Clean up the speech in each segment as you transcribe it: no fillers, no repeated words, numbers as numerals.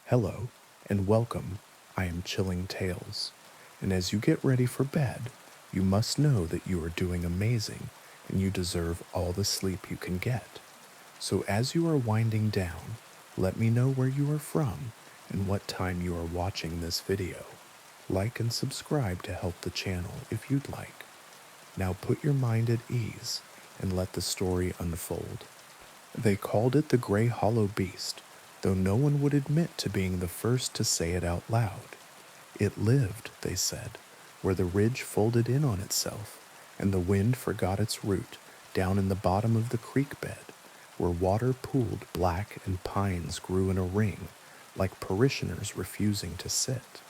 Hello, and welcome. I am Chilling Tales. And as you get ready for bed, you must know that you are doing amazing and you deserve all the sleep you can get. So as you are winding down, let me know where you are from and what time you are watching this video. Like and subscribe to help the channel if you'd like. Now put your mind at ease and let the story unfold. They called it the Grey Hollow Beast, though no one would admit to being the first to say it out loud. It lived, they said, where the ridge folded in on itself, and the wind forgot its route down in the bottom of the creek bed, where water pooled black and pines grew in a ring, like parishioners refusing to sit.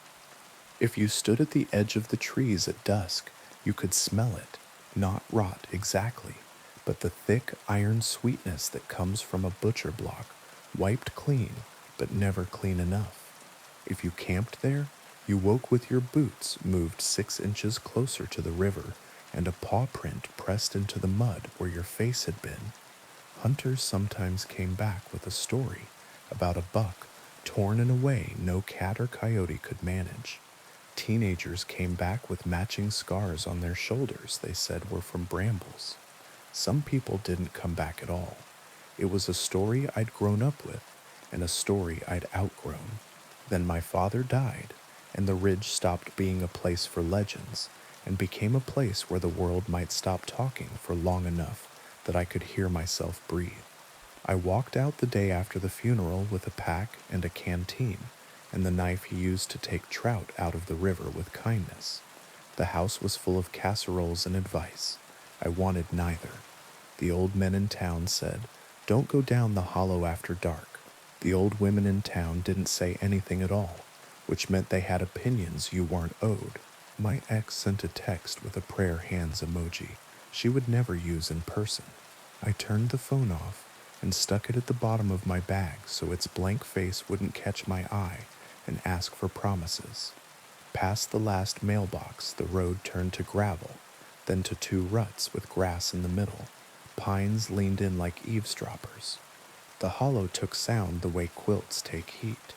If you stood at the edge of the trees at dusk, you could smell it, not rot exactly, but the thick iron sweetness that comes from a butcher block, wiped clean, but never clean enough. If you camped there, you woke with your boots moved 6 inches closer to the river and a paw print pressed into the mud where your face had been. Hunters sometimes came back with a story about a buck torn in a way no cat or coyote could manage. Teenagers came back with matching scars on their shoulders they said were from brambles. Some people didn't come back at all. It was a story I'd grown up with and a story I'd outgrown. Then my father died, and the ridge stopped being a place for legends and became a place where the world might stop talking for long enough that I could hear myself breathe. I walked out the day after the funeral with a pack and a canteen and the knife he used to take trout out of the river with kindness. The house was full of casseroles and advice. I wanted neither. The old men in town said, "Don't go down the hollow after dark." The old women in town didn't say anything at all, which meant they had opinions you weren't owed. My ex sent a text with a prayer hands emoji she would never use in person. I turned the phone off and stuck it at the bottom of my bag so its blank face wouldn't catch my eye and ask for promises. Past the last mailbox, the road turned to gravel, then to 2 ruts with grass in the middle. Pines leaned in like eavesdroppers. The hollow took sound the way quilts take heat.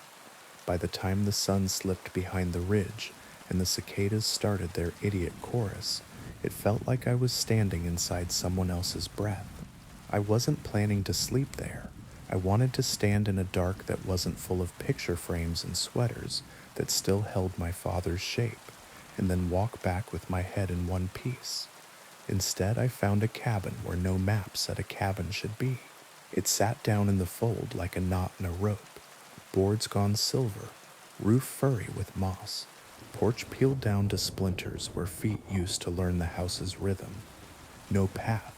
By the time the sun slipped behind the ridge and the cicadas started their idiot chorus, it felt like I was standing inside someone else's breath. I wasn't planning to sleep there. I wanted to stand in a dark that wasn't full of picture frames and sweaters that still held my father's shape, and then walk back with my head in one piece. Instead, I found a cabin where no map said a cabin should be. It sat down in the fold like a knot in a rope, boards gone silver, roof furry with moss, porch peeled down to splinters where feet used to learn the house's rhythm. No path,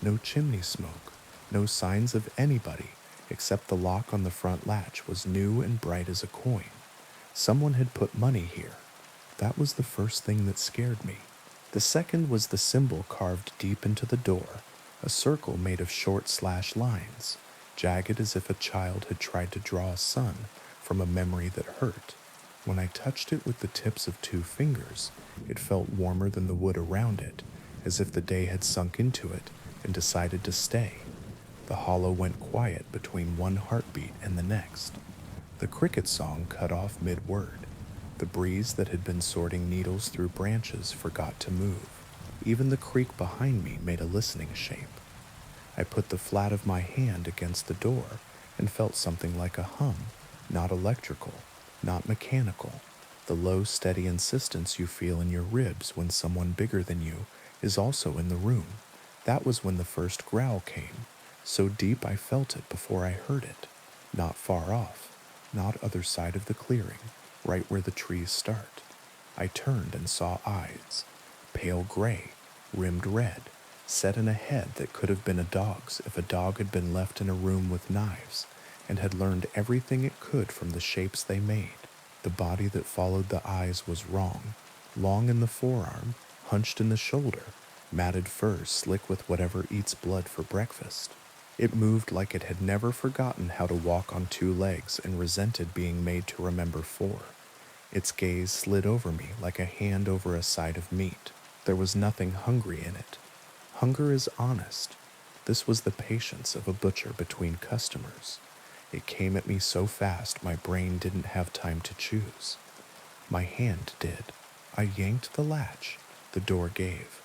no chimney smoke, no signs of anybody except the lock on the front latch was new and bright as a coin. Someone had put money here. That was the first thing that scared me. The second was the symbol carved deep into the door, a circle made of short slash lines, jagged as if a child had tried to draw a sun from a memory that hurt. When I touched it with the tips of 2 fingers, it felt warmer than the wood around it, as if the day had sunk into it and decided to stay. The hollow went quiet between one heartbeat and the next. The cricket song cut off mid-word. The breeze that had been sorting needles through branches forgot to move. Even the creek behind me made a listening shape. I put the flat of my hand against the door and felt something like a hum, not electrical, not mechanical, the low, steady insistence you feel in your ribs when someone bigger than you is also in the room. That was when the first growl came, so deep I felt it before I heard it. Not far off, not other side of the clearing, right where the trees start. I turned and saw eyes, pale gray, rimmed red, set in a head that could have been a dog's if a dog had been left in a room with knives and had learned everything it could from the shapes they made. The body that followed the eyes was wrong, long in the forearm, hunched in the shoulder, matted fur slick with whatever eats blood for breakfast. It moved like it had never forgotten how to walk on 2 legs and resented being made to remember 4. Its gaze slid over me like a hand over a side of meat. There was nothing hungry in it. Hunger is honest. This was the patience of a butcher between customers. It came at me so fast my brain didn't have time to choose. My hand did. I yanked the latch. The door gave.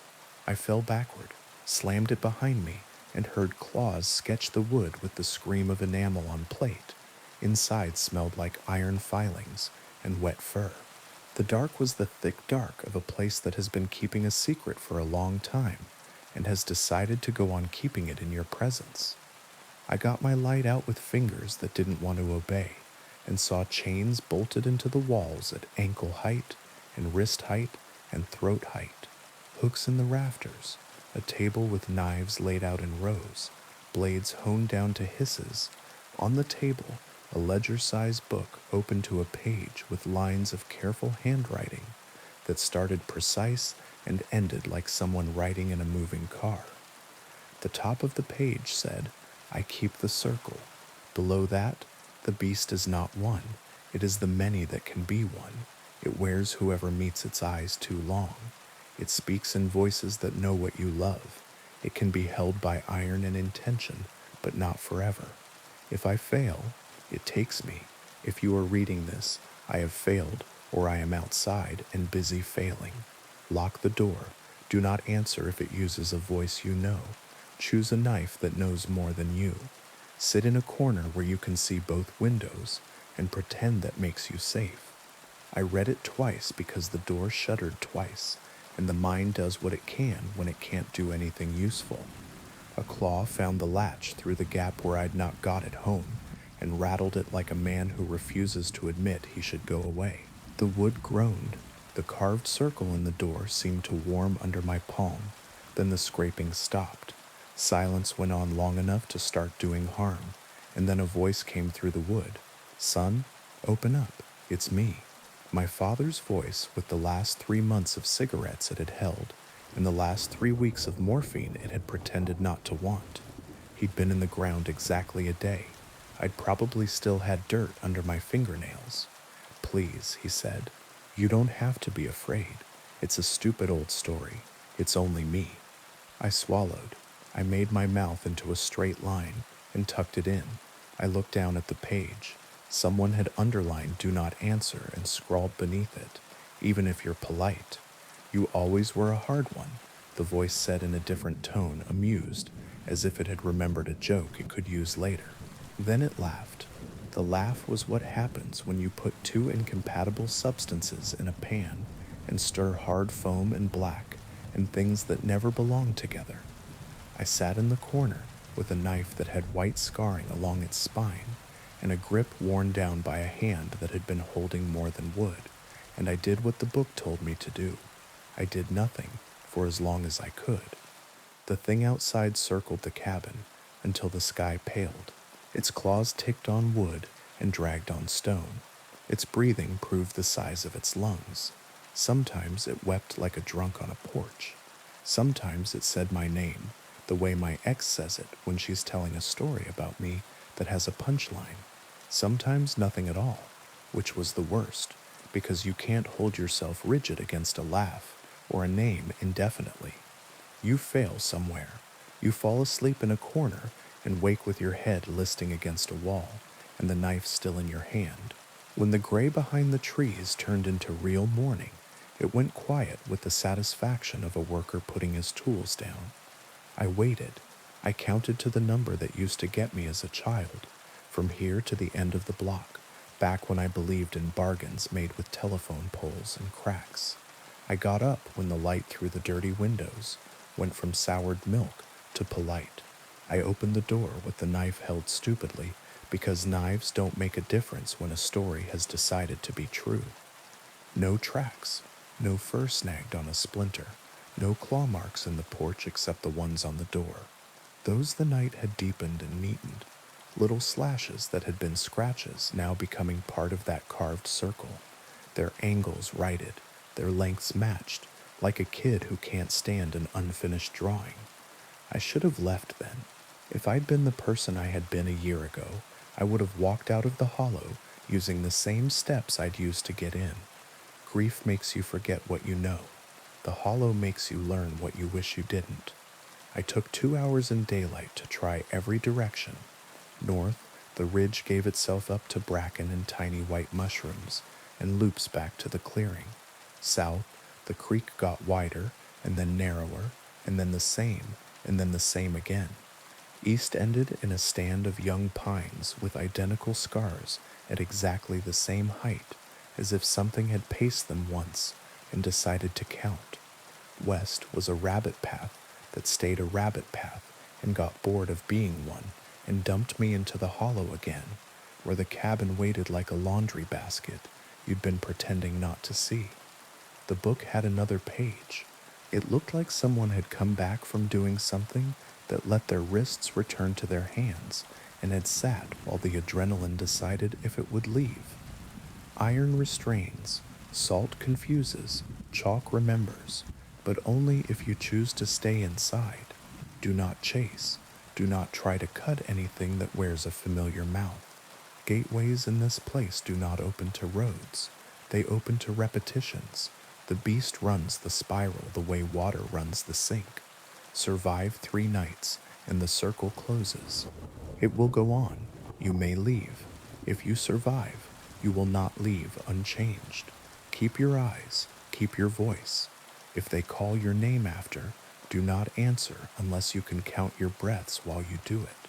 I fell backward, slammed it behind me, and heard claws sketch the wood with the scream of enamel on plate. Inside smelled like iron filings and wet fur. The dark was the thick dark of a place that has been keeping a secret for a long time and has decided to go on keeping it in your presence. I got my light out with fingers that didn't want to obey and saw chains bolted into the walls at ankle height and wrist height and throat height, hooks in the rafters, a table with knives laid out in rows, blades honed down to hisses. On the table, a ledger-sized book open to a page with lines of careful handwriting that started precise and ended like someone writing in a moving car. The top of the page said, "I keep the circle." Below that, "The beast is not one. It is the many that can be one. It wears whoever meets its eyes too long. It speaks in voices that know what you love. It can be held by iron and intention, but not forever. If I fail, it takes me. If you are reading this, I have failed, or I am outside and busy failing. Lock the door. Do not answer if it uses a voice you know. Choose a knife that knows more than you. Sit in a corner where you can see both windows and pretend that makes you safe." I read it twice because the door shuddered twice, and the mind does what it can when it can't do anything useful. A claw found the latch through the gap where I'd not got it home, and rattled it like a man who refuses to admit he should go away. The wood groaned. The carved circle in the door seemed to warm under my palm. Then the scraping stopped. Silence went on long enough to start doing harm, and then a voice came through the wood. "Son, open up. It's me." My father's voice, with the last 3 months of cigarettes it had held, and the last 3 weeks of morphine it had pretended not to want. He'd been in the ground exactly a day. I'd probably still had dirt under my fingernails. "Please," he said, "you don't have to be afraid. It's a stupid old story. It's only me." I swallowed. I made my mouth into a straight line and tucked it in. I looked down at the page. Someone had underlined "Do not answer" and scrawled beneath it, "Even if you're polite." "You always were a hard one," the voice said in a different tone, amused, as if it had remembered a joke it could use later. Then it laughed. The laugh was what happens when you put 2 incompatible substances in a pan and stir hard foam and black and things that never belong together. I sat in the corner with a knife that had white scarring along its spine and a grip worn down by a hand that had been holding more than wood, and I did what the book told me to do. I did nothing for as long as I could. The thing outside circled the cabin until the sky paled. Its claws ticked on wood and dragged on stone. Its breathing proved the size of its lungs. Sometimes it wept like a drunk on a porch. Sometimes it said my name, the way my ex says it when she's telling a story about me that has a punchline. Sometimes nothing at all, which was the worst, because you can't hold yourself rigid against a laugh or a name indefinitely. You fail somewhere. You fall asleep in a corner and wake with your head listing against a wall and the knife still in your hand. When the gray behind the trees turned into real morning, it went quiet with the satisfaction of a worker putting his tools down. I waited. I counted to the number that used to get me as a child, from here to the end of the block, back when I believed in bargains made with telephone poles and cracks. I got up when the light through the dirty windows went from soured milk to polite. I opened the door with the knife held stupidly because knives don't make a difference when a story has decided to be true. No tracks, no fur snagged on a splinter, no claw marks in the porch except the ones on the door. Those the night had deepened and neatened, little slashes that had been scratches now becoming part of that carved circle, their angles righted, their lengths matched, like a kid who can't stand an unfinished drawing. I should have left then. If I'd been the person I had been a year ago, I would have walked out of the hollow using the same steps I'd used to get in. Grief makes you forget what you know. The hollow makes you learn what you wish you didn't. I took 2 hours in daylight to try every direction, north, The ridge gave itself up to bracken and tiny white mushrooms, and loops back to the clearing. South, the creek got wider, and then narrower, and then the same, and then the same again. East ended in a stand of young pines with identical scars at exactly the same height, as if something had paced them once and decided to count. West was a rabbit path that stayed a rabbit path and got bored of being one and dumped me into the hollow again, where the cabin waited like a laundry basket you'd been pretending not to see. The book had another page. It looked like someone had come back from doing something that let their wrists return to their hands and had sat while the adrenaline decided if it would leave. Iron restrains, salt confuses, chalk remembers, but only if you choose to stay inside. Do not chase. Do not try to cut anything that wears a familiar mouth. Gateways in this place do not open to roads. They open to repetitions. The beast runs the spiral the way water runs the sink. Survive 3 nights, and the circle closes. It will go on. You may leave. If you survive, you will not leave unchanged. Keep your eyes. Keep your voice. If they call your name after, do not answer unless you can count your breaths while you do it.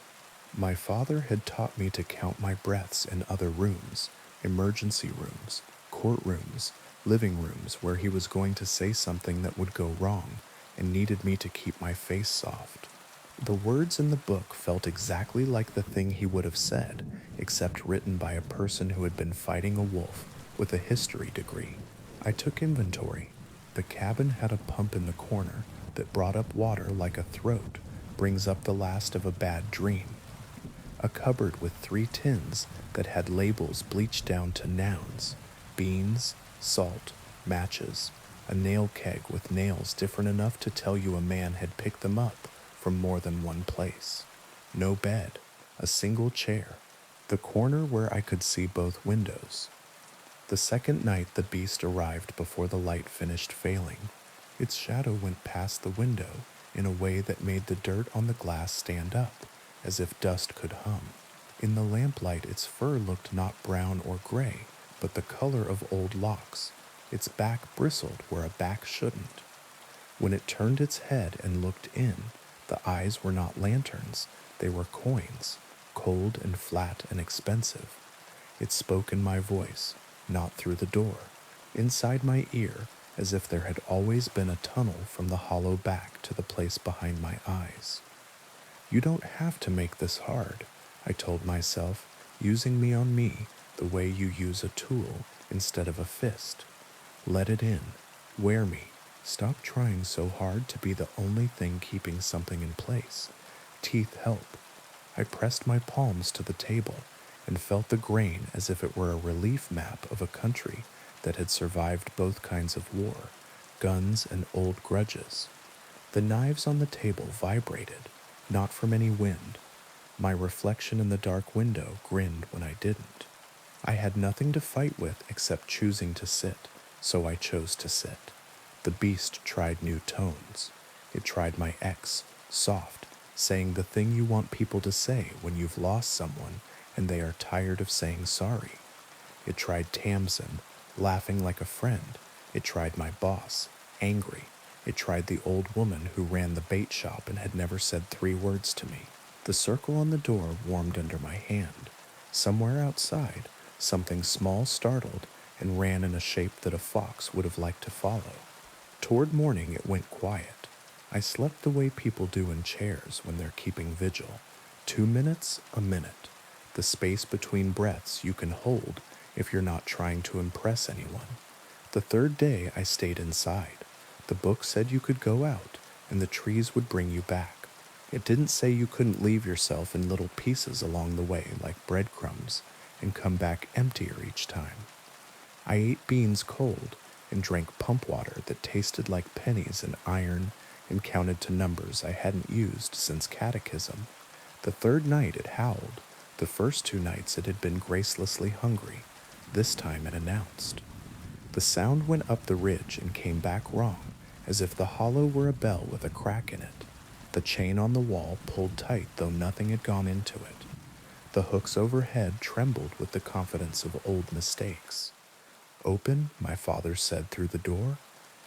My father had taught me to count my breaths in other rooms, emergency rooms, courtrooms, living rooms where he was going to say something that would go wrong and needed me to keep my face soft. The words in the book felt exactly like the thing he would have said, except written by a person who had been fighting a wolf with a history degree. I took inventory. The cabin had a pump in the corner that brought up water like a throat brings up the last of a bad dream. A cupboard with 3 tins that had labels bleached down to nouns: beans, salt, matches, a nail keg with nails different enough to tell you a man had picked them up from more than one place. No bed, a single chair, the corner where I could see both windows. The second night the beast arrived before the light finished failing. Its shadow went past the window in a way that made the dirt on the glass stand up, as if dust could hum. In the lamplight its fur looked not brown or gray, but the color of old locks. Its back bristled where a back shouldn't. When it turned its head and looked in, the eyes were not lanterns, they were coins, cold and flat and expensive. It spoke in my voice, not through the door, inside my ear, as if there had always been a tunnel from the hollow back to the place behind my eyes. You don't have to make this hard, I told myself, using me on me the way you use a tool instead of a fist. Let it in. Wear me. Stop trying so hard to be the only thing keeping something in place. Teeth help. I pressed my palms to the table and felt the grain as if it were a relief map of a country that had survived both kinds of war, guns and old grudges. The knives on the table vibrated, not from any wind. My reflection in the dark window grinned when I didn't. I had nothing to fight with except choosing to sit, so I chose to sit. The beast tried new tones. It tried my ex, soft, saying the thing you want people to say when you've lost someone and they are tired of saying sorry. It tried Tamsin, laughing like a friend. It tried my boss, angry. It tried the old woman who ran the bait shop and had never said 3 words to me. The circle on the door warmed under my hand. Somewhere outside, something small startled and ran in a shape that a fox would have liked to follow. Toward morning it went quiet. I slept the way people do in chairs when they're keeping vigil. 2 minutes, a minute. The space between breaths you can hold if you're not trying to impress anyone. The 3rd day I stayed inside. The book said you could go out, and the trees would bring you back. It didn't say you couldn't leave yourself in little pieces along the way like breadcrumbs and come back emptier each time. I ate beans cold and drank pump water that tasted like pennies and iron and counted to numbers I hadn't used since catechism. The 3rd night it howled. The first 2 nights it had been gracelessly hungry. This time it announced. The sound went up the ridge and came back wrong, as if the hollow were a bell with a crack in it. The chain on the wall pulled tight though nothing had gone into it. The hooks overhead trembled with the confidence of old mistakes. Open, my father said through the door,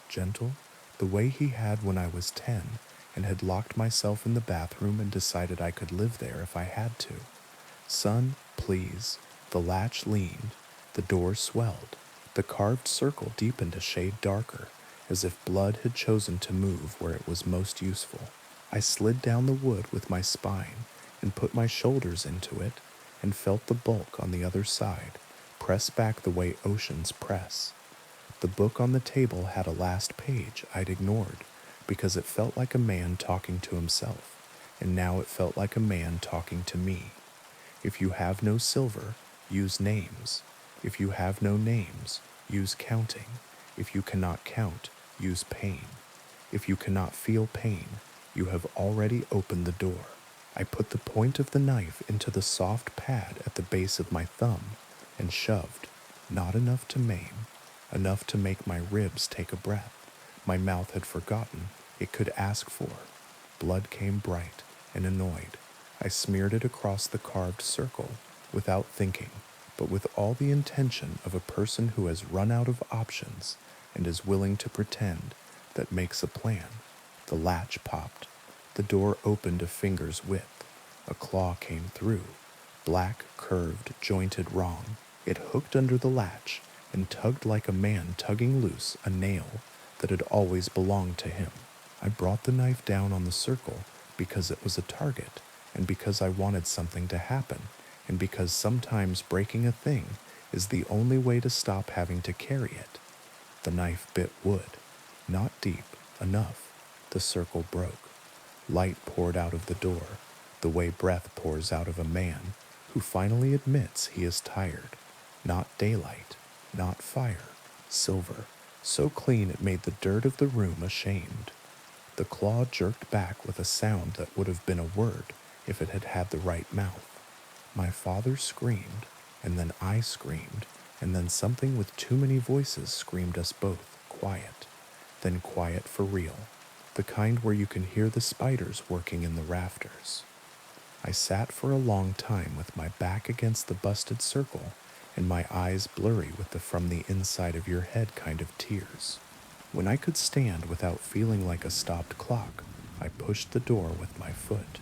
gentle, the way he had when I was 10 and had locked myself in the bathroom and decided I could live there if I had to. Son, please. The latch leaned. The door swelled. The carved circle deepened a shade darker, as if blood had chosen to move where it was most useful. I slid down the wood with my spine and put my shoulders into it and felt the bulk on the other side, press back the way oceans press. The book on the table had a last page I'd ignored because it felt like a man talking to himself, and now it felt like a man talking to me. If you have no silver, use names. If you have no names, use counting. If you cannot count, use pain. If you cannot feel pain, you have already opened the door. I put the point of the knife into the soft pad at the base of my thumb and shoved, not enough to maim, enough to make my ribs take a breath. My mouth had forgotten it could ask for. Blood came bright and annoyed. I smeared it across the carved circle, without thinking, but with all the intention of a person who has run out of options and is willing to pretend that makes a plan. The latch popped. The door opened a finger's width. A claw came through, black, curved, jointed wrong. It hooked under the latch and tugged like a man tugging loose a nail that had always belonged to him. I brought the knife down on the circle because it was a target, and because I wanted something to happen, and because sometimes breaking a thing is the only way to stop having to carry it. The knife bit wood, not deep, enough. The circle broke. Light poured out of the door, the way breath pours out of a man who finally admits he is tired. Not daylight, not fire, silver, so clean it made the dirt of the room ashamed. The claw jerked back with a sound that would have been a word if it had had the right mouth. My father screamed, and then I screamed, and then something with too many voices screamed us both, quiet. Then quiet for real, the kind where you can hear the spiders working in the rafters. I sat for a long time with my back against the busted circle and my eyes blurry with the from the inside of your head kind of tears. When I could stand without feeling like a stopped clock, I pushed the door with my foot.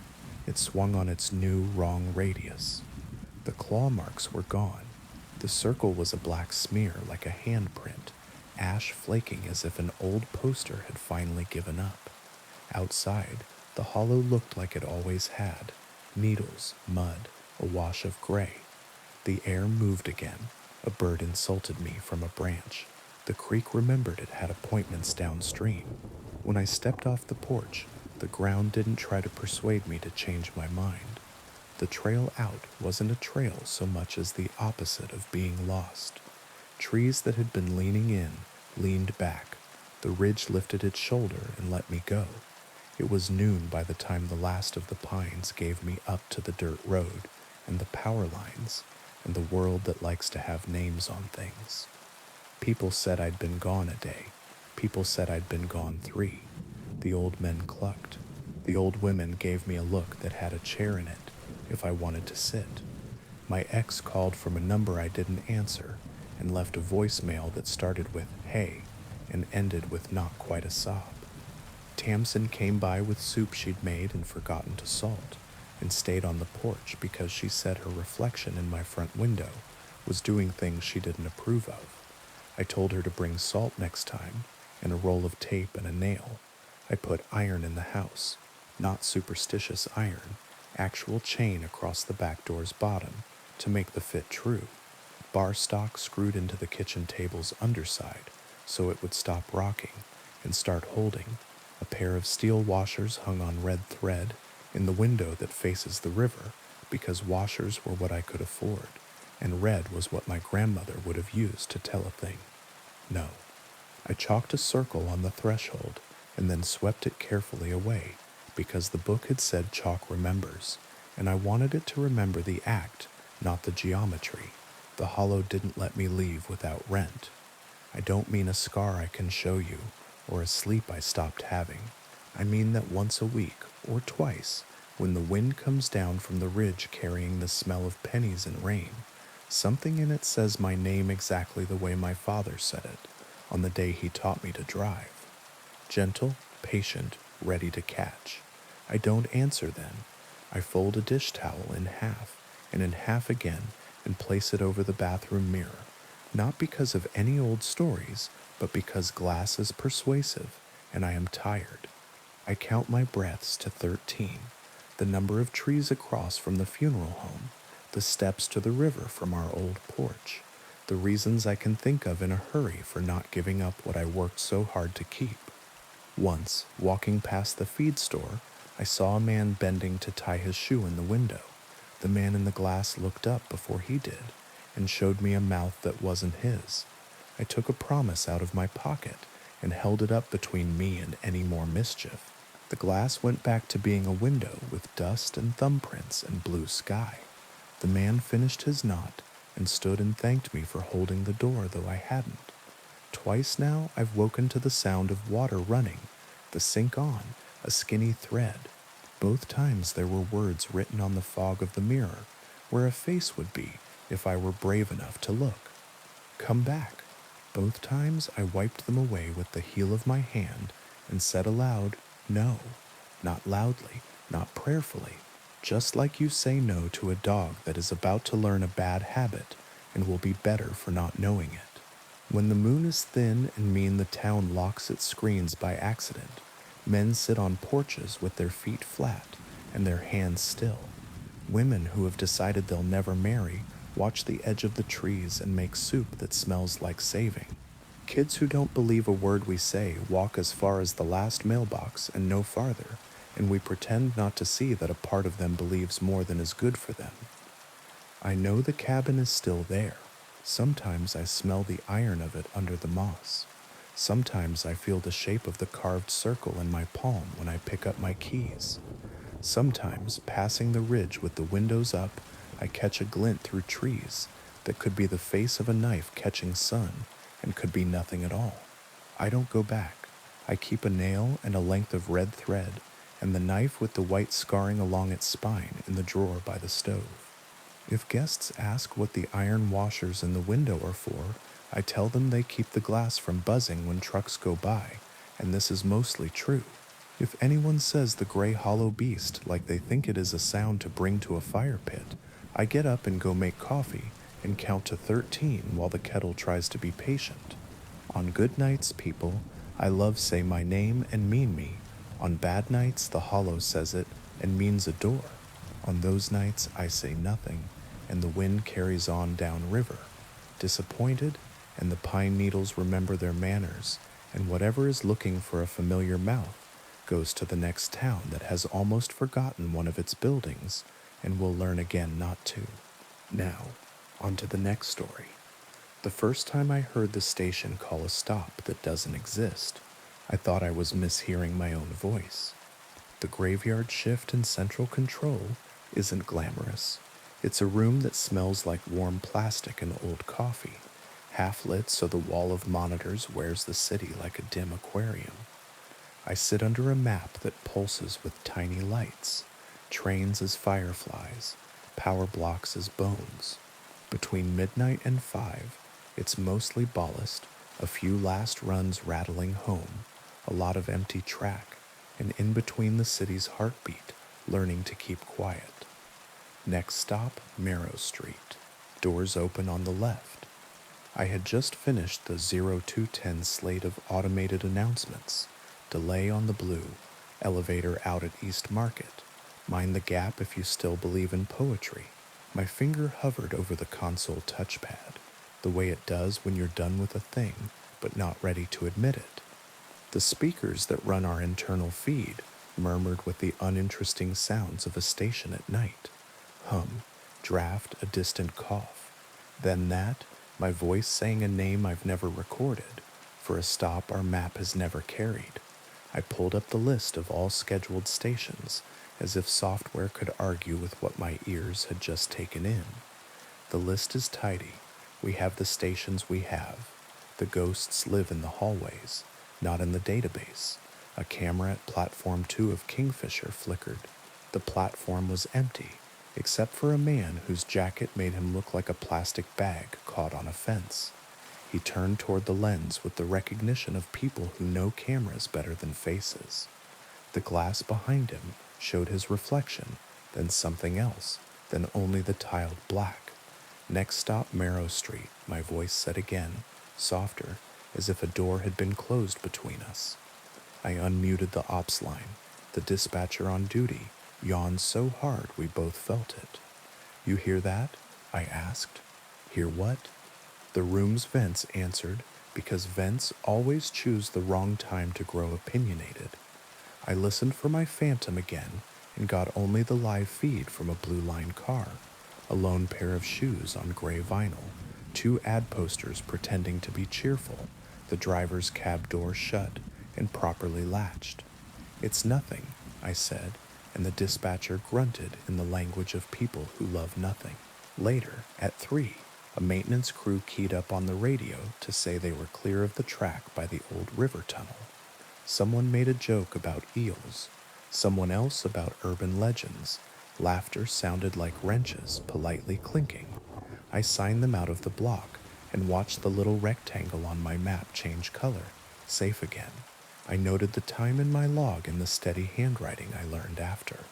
It swung on its new, wrong radius. The claw marks were gone. The circle was a black smear like a handprint, ash flaking as if an old poster had finally given up. Outside, the hollow looked like it always had. Needles, mud, a wash of gray. The air moved again. A bird insulted me from a branch. The creek remembered it had appointments downstream. When I stepped off the porch, the ground didn't try to persuade me to change my mind. The trail out wasn't a trail so much as the opposite of being lost. Trees that had been leaning in leaned back. The ridge lifted its shoulder and let me go. It was noon by the time the last of the pines gave me up to the dirt road and the power lines and the world that likes to have names on things. People said I'd been gone a day. People said I'd been gone 3. The old men clucked. The old women gave me a look that had a chair in it if I wanted to sit. My ex called from a number I didn't answer and left a voicemail that started with "hey" and ended with not quite a sob. Tamsin came by with soup she'd made and forgotten to salt, and stayed on the porch because she said her reflection in my front window was doing things she didn't approve of. I told her to bring salt next time, and a roll of tape and a nail. I put iron in the house, not superstitious iron, actual chain across the back door's bottom to make the fit true. Bar stock screwed into the kitchen table's underside so it would stop rocking and start holding. A pair of steel washers hung on red thread in the window that faces the river because washers were what I could afford, and red was what my grandmother would have used to tell a thing. No. I chalked a circle on the threshold and then swept it carefully away because the book had said chalk remembers, and I wanted it to remember the act, not the geometry. The hollow didn't let me leave without rent. I don't mean a scar I can show you or a sleep I stopped having. I mean that once a week, or twice, When the wind comes down from the ridge carrying the smell of pennies and rain, something in it says my name exactly the way my father said it on the day he taught me to drive. Gentle, patient, ready to catch. I don't answer then. I fold a dish towel in half and in half again and place it over the bathroom mirror, not because of any old stories, but because glass is persuasive and I am tired. I count my breaths to 13, the number of trees across from the funeral home, the steps to the river from our old porch, the reasons I can think of in a hurry for not giving up what I worked so hard to keep. Once, walking past the feed store, I saw a man bending to tie his shoe in the window. The man in the glass looked up before he did and showed me a mouth that wasn't his. I took a promise out of my pocket and held it up between me and any more mischief. The glass went back to being a window with dust and thumbprints and blue sky. The man finished his knot and stood and thanked me for holding the door, though I hadn't. Twice now I've woken to the sound of water running, the sink on, a skinny thread. Both times there were words written on the fog of the mirror, where a face would be if I were brave enough to look. Come back. Both times I wiped them away with the heel of my hand and said aloud, no, not loudly, not prayerfully, just like you say no to a dog that is about to learn a bad habit and will be better for not knowing it. When the moon is thin and mean the town locks its screens by accident, men sit on porches with their feet flat and their hands still. Women who have decided they'll never marry watch the edge of the trees and make soup that smells like saving. Kids who don't believe a word we say walk as far as the last mailbox and no farther, and we pretend not to see that a part of them believes more than is good for them. I know the cabin is still there. Sometimes I smell the iron of it under the moss. Sometimes I feel the shape of the carved circle in my palm when I pick up my keys. Sometimes, passing the ridge with the windows up, I catch a glint through trees that could be the face of a knife catching sun and could be nothing at all. I don't go back. I keep a nail and a length of red thread and the knife with the white scarring along its spine in the drawer by the stove. If guests ask what the iron washers in the window are for, I tell them they keep the glass from buzzing when trucks go by, and this is mostly true. If anyone says the gray hollow beast like they think it is a sound to bring to a fire pit, I get up and go make coffee and count to 13 while the kettle tries to be patient. On good nights, people, I love say my name and mean me. On bad nights, the hollow says it and means a door. On those nights, I say nothing, and the wind carries on downriver. Disappointed, and the pine needles remember their manners, and whatever is looking for a familiar mouth goes to the next town that has almost forgotten one of its buildings and will learn again not to. Now, on to the next story. The first time I heard the station call a stop that doesn't exist, I thought I was mishearing my own voice. The graveyard shift in central control isn't glamorous. It's a room that smells like warm plastic and old coffee, half lit so the wall of monitors wears the city like a dim aquarium. I sit under a map that pulses with tiny lights, trains as fireflies, power blocks as bones. Between midnight and 5, it's mostly ballast, a few last runs rattling home, a lot of empty track, and in between the city's heartbeat, learning to keep quiet. Next stop, Marrow Street. Doors open on the left. I had just finished the 0210 slate of automated announcements. Delay on the blue, elevator out at East Market. Mind the gap if you still believe in poetry. My finger hovered over the console touchpad, the way it does when you're done with a thing, but not ready to admit it. The speakers that run our internal feed murmured with the uninteresting sounds of a station at night. Hum, draft, a distant cough. Then that, my voice saying a name I've never recorded, for a stop our map has never carried. I pulled up the list of all scheduled stations, as if software could argue with what my ears had just taken in. The list is tidy. We have the stations we have. The ghosts live in the hallways, not in the database. A camera at platform 2 of Kingfisher flickered. The platform was empty, except for a man whose jacket made him look like a plastic bag caught on a fence. He turned toward the lens with the recognition of people who know cameras better than faces. The glass behind him showed his reflection, then something else, then only the tiled black. Next stop, Marrow Street, my voice said again, softer, as if a door had been closed between us. I unmuted the ops line. The dispatcher on duty yawned so hard we both felt it. "You hear that?" I asked. "Hear what?" The room's vents answered, because vents always choose the wrong time to grow opinionated. I listened for my phantom again and got only the live feed from a blue line car, a lone pair of shoes on gray vinyl, two ad posters pretending to be cheerful, the driver's cab door shut and properly latched. "It's nothing," I said, and the dispatcher grunted in the language of people who love nothing. Later, at 3, a maintenance crew keyed up on the radio to say they were clear of the track by the old river tunnel. Someone made a joke about eels, someone else about urban legends. Laughter sounded like wrenches politely clinking. I signed them out of the block and watched the little rectangle on my map change color. Safe again. I noted the time in my log and the steady handwriting I learned after.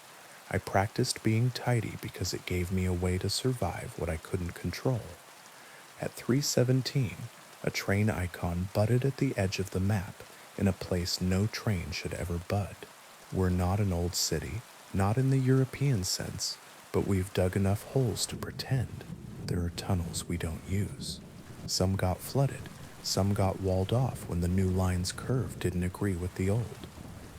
I practiced being tidy because it gave me a way to survive what I couldn't control. At 3:17, a train icon butted at the edge of the map in a place no train should ever bud. We're not an old city, not in the European sense, but we've dug enough holes to pretend. There are tunnels we don't use. Some got flooded, some got walled off when the new line's curve didn't agree with the old.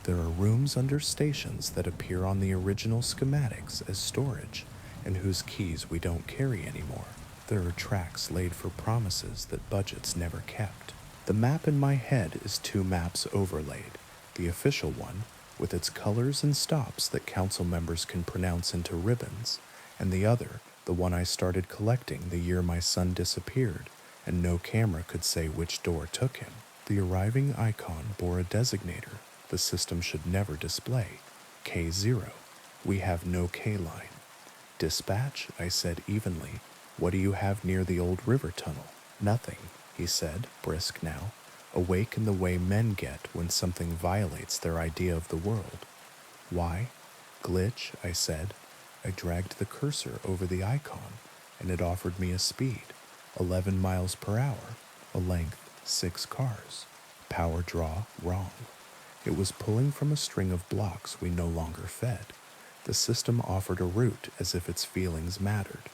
There are rooms under stations that appear on the original schematics as storage and whose keys we don't carry anymore. There are tracks laid for promises that budgets never kept. The map in my head is 2 maps overlaid, the official one, with its colors and stops that council members can pronounce into ribbons, and the other, the one I started collecting the year my son disappeared, and no camera could say which door took him. The arriving icon bore a designator the system should never display, K0. We have no K line. "Dispatch," I said evenly, "what do you have near the old river tunnel?" "Nothing," he said, brisk now, awake in the way men get when something violates their idea of the world. "Why?" "Glitch," I said. I dragged the cursor over the icon, and it offered me a speed, 11 miles per hour, a length, 6 cars. Power draw, wrong. It was pulling from a string of blocks we no longer fed. The system offered a route as if its feelings mattered.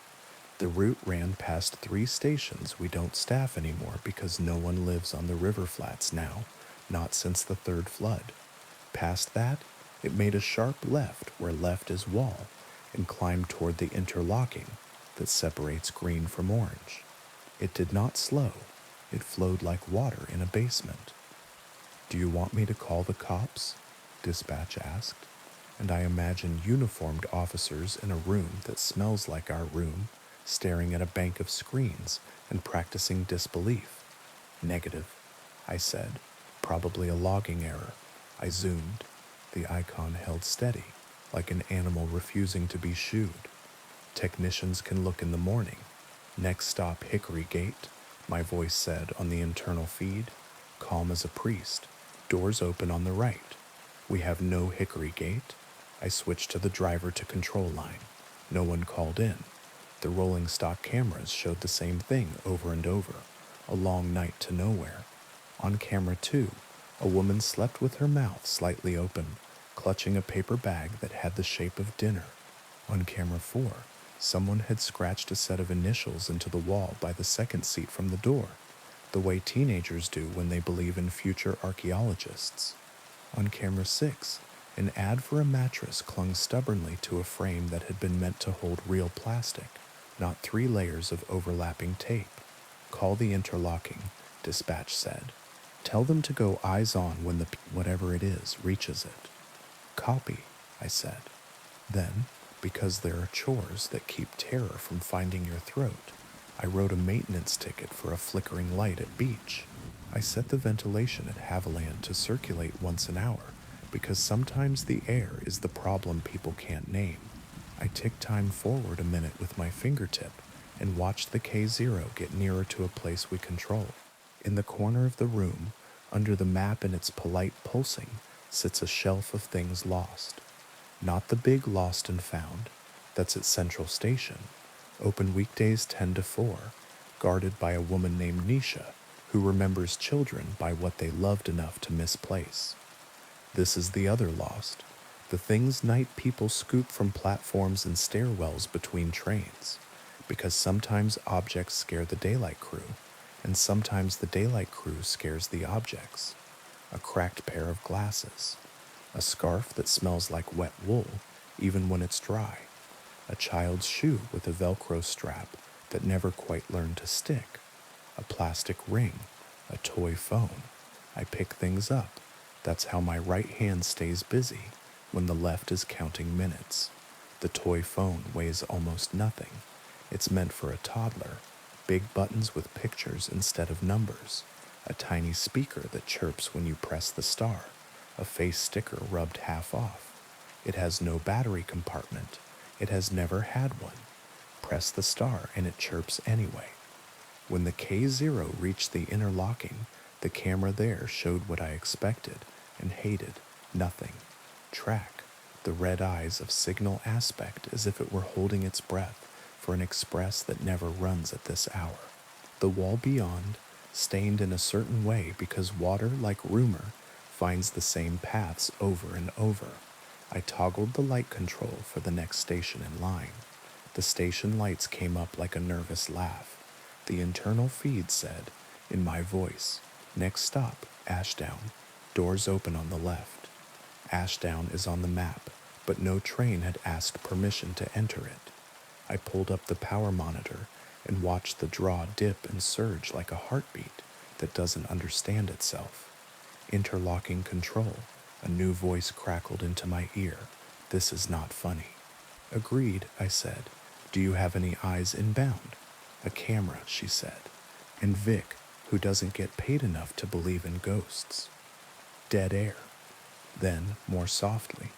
The route ran past 3 stations we don't staff anymore because no one lives on the river flats now, not since the 3rd flood. Past that, it made a sharp left where left is wall and climbed toward the interlocking that separates green from orange. It did not slow. It flowed like water in a basement. "Do you want me to call the cops?" Dispatch asked, and I imagined uniformed officers in a room that smells like our room, staring at a bank of screens and practicing disbelief. "Negative," I said. "Probably a logging error." I zoomed. The icon held steady, like an animal refusing to be shooed. "Technicians can look in the morning. Next stop, Hickory Gate," my voice said on the internal feed, calm as a priest. "Doors open on the right." "We have no Hickory Gate." I switched to the driver to control line. No one called in. The rolling stock cameras showed the same thing over and over, a long night to nowhere. On camera 2, a woman slept with her mouth slightly open, clutching a paper bag that had the shape of dinner. On camera 4, someone had scratched a set of initials into the wall by the second seat from the door, the way teenagers do when they believe in future archaeologists. On camera 6, an ad for a mattress clung stubbornly to a frame that had been meant to hold real plastic, not 3 layers of overlapping tape. "Call the interlocking," Dispatch said. "Tell them to go eyes on when the whatever it is reaches it." "Copy," I said. Then, because there are chores that keep terror from finding your throat, I wrote a maintenance ticket for a flickering light at beach. I set the ventilation at Haviland to circulate once an hour, because sometimes the air is the problem people can't name. I tick time forward a minute with my fingertip and watch the K0 get nearer to a place we control. In the corner of the room, under the map and its polite pulsing, sits a shelf of things lost. Not the big lost and found, that's at Central Station, open weekdays 10 to 4, guarded by a woman named Nisha, who remembers children by what they loved enough to misplace. This is the other lost, the things night people scoop from platforms and stairwells between trains, because sometimes objects scare the daylight crew, and sometimes the daylight crew scares the objects. A cracked pair of glasses, a scarf that smells like wet wool even when it's dry, a child's shoe with a Velcro strap that never quite learned to stick, a plastic ring, a toy phone. I pick things up. That's how my right hand stays busy when the left is counting minutes. The toy phone weighs almost nothing. It's meant for a toddler. Big buttons with pictures instead of numbers. A tiny speaker that chirps when you press the star. A face sticker rubbed half off. It has no battery compartment. It has never had one. Press the star and it chirps anyway. When the K0 reached the interlocking, the camera there showed what I expected and hated: nothing. Track, the red eyes of signal aspect as if it were holding its breath for an express that never runs at this hour. The wall beyond, stained in a certain way because water, like rumor, finds the same paths over and over. I toggled the light control for the next station in line. The station lights came up like a nervous laugh. The internal feed said, in my voice, "Next stop, Ashdown. Doors open on the left." Ashdown is on the map, but no train had asked permission to enter it. I pulled up the power monitor and watched the draw dip and surge like a heartbeat that doesn't understand itself. Interlocking control, a new voice crackled into my ear. "This is not funny." "Agreed," I said. "Do you have any eyes inbound?" "A camera," she said. "And Vic, who doesn't get paid enough to believe in ghosts." Dead air. Then, more softly,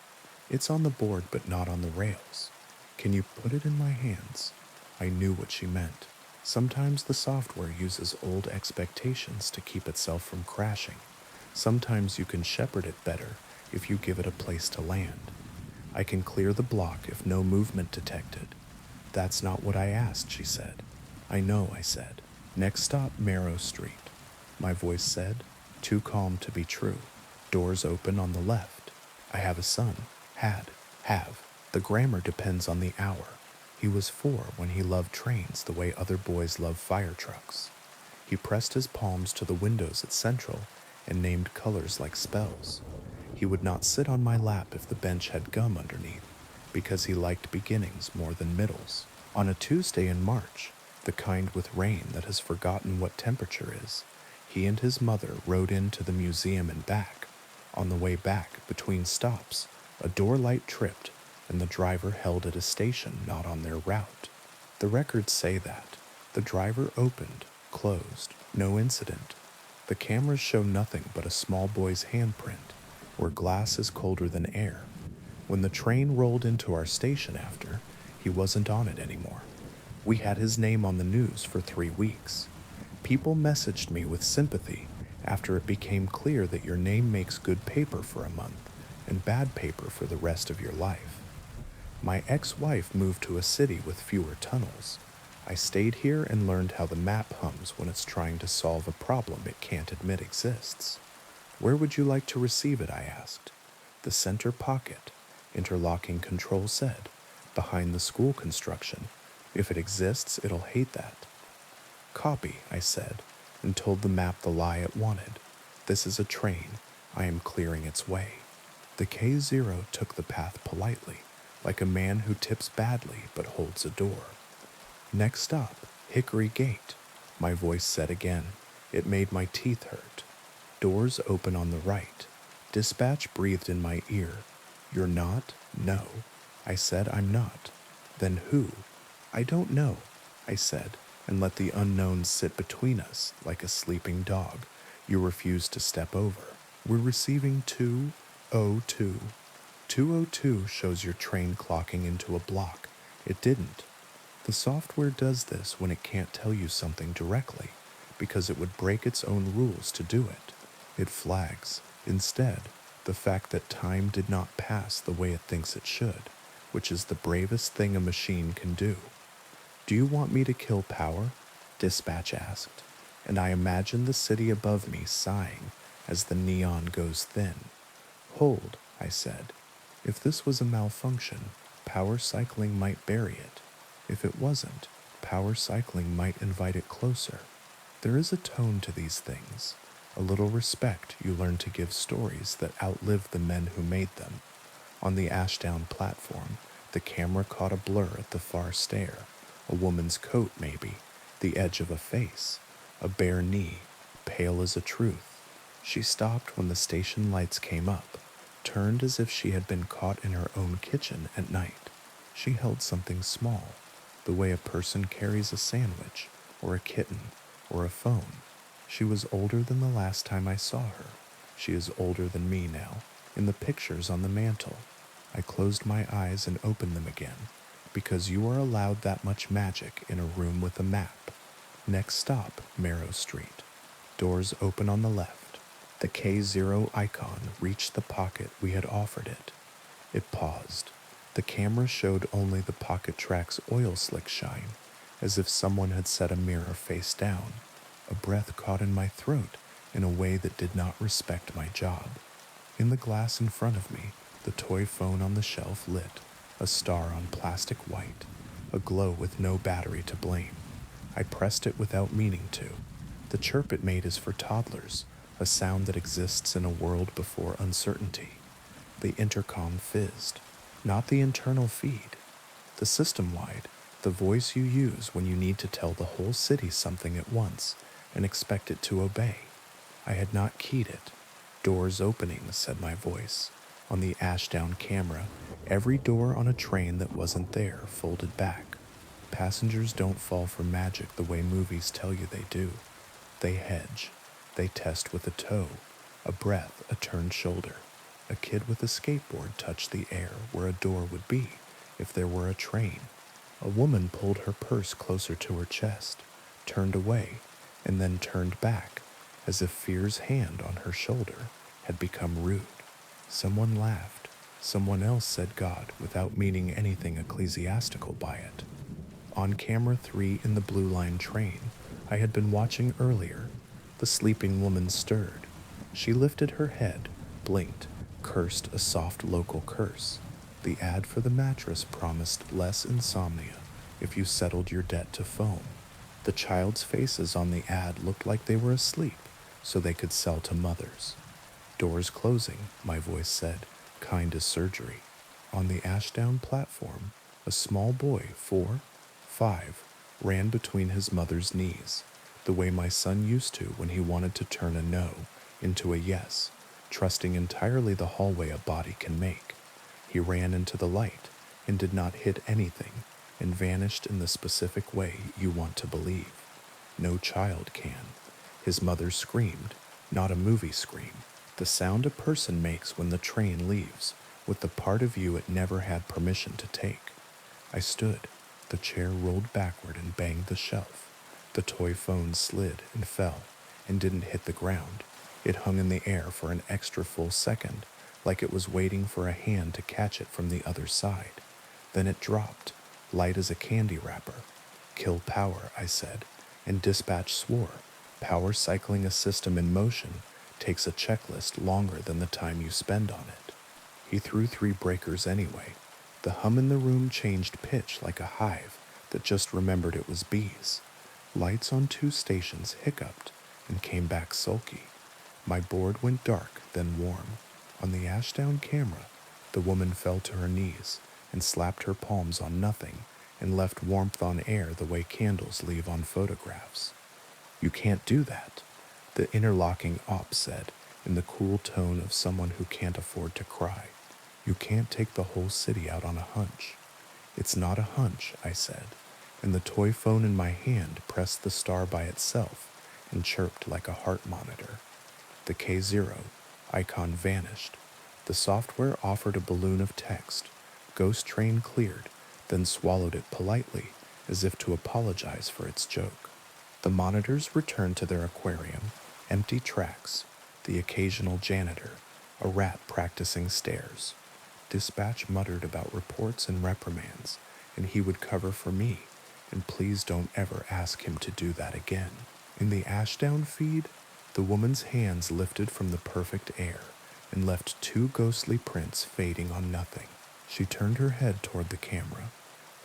"It's on the board but not on the rails. Can you put it in my hands?" I knew what she meant. Sometimes the software uses old expectations to keep itself from crashing. Sometimes you can shepherd it better if you give it a place to land. "I can clear the block if no movement detected." "That's not what I asked," she said. "I know," I said. "Next stop, Marrow Street." My voice said, too calm to be true. "Doors open on the left." I have a son. Had. Have. The grammar depends on the hour. He was 4 when he loved trains the way other boys love fire trucks. He pressed his palms to the windows at Central and named colors like spells. He would not sit on my lap if the bench had gum underneath, because he liked beginnings more than middles. On a Tuesday in March, the kind with rain that has forgotten what temperature is, he and his mother rode into the museum and back. On the way back, between stops, a door light tripped, and the driver held at a station not on their route. The records say that. The driver opened, closed, no incident. The cameras show nothing but a small boy's handprint, where glass is colder than air. When the train rolled into our station after, he wasn't on it anymore. We had his name on the news for 3 weeks. People messaged me with sympathy after it became clear that your name makes good paper for a month and bad paper for the rest of your life. My ex-wife moved to a city with fewer tunnels. I stayed here and learned how the map hums when it's trying to solve a problem it can't admit exists. "Where would you like to receive it?" I asked. "The center pocket," interlocking control said. "Behind the school construction. If it exists, it'll hate that." "Copy," I said, and told the map the lie it wanted. "This is a train. I am clearing its way." The K0 took the path politely, like a man who tips badly but holds a door. "Next stop, Hickory Gate," my voice said again. It made my teeth hurt. "Doors open on the right." Dispatch breathed in my ear. "You're not?" "No." I said, "I'm not." "Then who?" "I don't know," I said, and let the unknown sit between us like a sleeping dog you refuse to step over. "We're receiving 2 02. 202 shows your train clocking into a block. It didn't. The software does this when it can't tell you something directly, because it would break its own rules to do it. It flags, instead, the fact that time did not pass the way it thinks it should, which is the bravest thing a machine can do. Do you want me to kill power? Dispatch asked, and I imagined the city above me sighing as the neon goes thin. Hold, I said. If this was a malfunction, power cycling might bury it. If it wasn't, power cycling might invite it closer. There is a tone to these things, a little respect you learn to give stories that outlive the men who made them. On the Ashdown platform, the camera caught a blur at the far stair, a woman's coat maybe, the edge of a face, a bare knee, pale as a truth. She stopped when the station lights came up, turned as if she had been caught in her own kitchen at night. She held something small, the way a person carries a sandwich, or a kitten, or a phone. She was older than the last time I saw her. She is older than me now, in the pictures on the mantel. I closed my eyes and opened them again, because you are allowed that much magic in a room with a map. Next stop, Marrow Street. Doors open on the left. The K0 icon reached the pocket we had offered it. It paused. The camera showed only the pocket track's oil slick shine, as if someone had set a mirror face down. A breath caught in my throat in a way that did not respect my job. In the glass in front of me, the toy phone on the shelf lit, a star on plastic white, a glow with no battery to blame. I pressed it without meaning to. The chirp it made is for toddlers, a sound that exists in a world before uncertainty. The intercom fizzed, not the internal feed. The system-wide, the voice you use when you need to tell the whole city something at once and expect it to obey. I had not keyed it. Doors opening, said my voice. On the Ashdown camera, every door on a train that wasn't there folded back. Passengers don't fall for magic the way movies tell you they do. They hedge. They test with a toe, a breath, a turned shoulder. A kid with a skateboard touched the air where a door would be if there were a train. A woman pulled her purse closer to her chest, turned away, and then turned back, as if fear's hand on her shoulder had become rude. Someone laughed. Someone else said God without meaning anything ecclesiastical by it. On camera 3 in the Blue Line train, I had been watching earlier. The sleeping woman stirred. She lifted her head, blinked, cursed a soft local curse. The ad for the mattress promised less insomnia if you settled your debt to foam. The child's faces on the ad looked like they were asleep, so they could sell to mothers. Doors closing, my voice said, kind as surgery. On the Ashdown platform, a small boy, 4, 5, ran between his mother's knees, the way my son used to when he wanted to turn a no into a yes, trusting entirely the hallway a body can make. He ran into the light and did not hit anything and vanished in the specific way you want to believe. No child can. His mother screamed, not a movie scream, the sound a person makes when the train leaves, with the part of you it never had permission to take. I stood. The chair rolled backward and banged the shelf. The toy phone slid and fell and didn't hit the ground. It hung in the air for an extra full second, like it was waiting for a hand to catch it from the other side. Then it dropped, light as a candy wrapper. Kill power, I said, and dispatch swore. Power cycling a system in motion takes a checklist longer than the time you spend on it. He threw 3 breakers anyway. The hum in the room changed pitch like a hive that just remembered it was bees. Lights on 2 stations hiccuped and came back sulky. My board went dark, then warm. On the Ashdown camera, the woman fell to her knees and slapped her palms on nothing and left warmth on air the way candles leave on photographs. You can't do that, the interlocking op said in the cool tone of someone who can't afford to cry. You can't take the whole city out on a hunch. It's not a hunch, I said, and the toy phone in my hand pressed the star by itself and chirped like a heart monitor. The K0 icon vanished. The software offered a balloon of text. Ghost train cleared, then swallowed it politely, as if to apologize for its joke. The monitors returned to their aquarium, empty tracks, the occasional janitor, a rat practicing stairs. Dispatch muttered about reports and reprimands, and he would cover for me, and please don't ever ask him to do that again. In the Ashdown feed, the woman's hands lifted from the perfect air and left two ghostly prints fading on nothing. She turned her head toward the camera.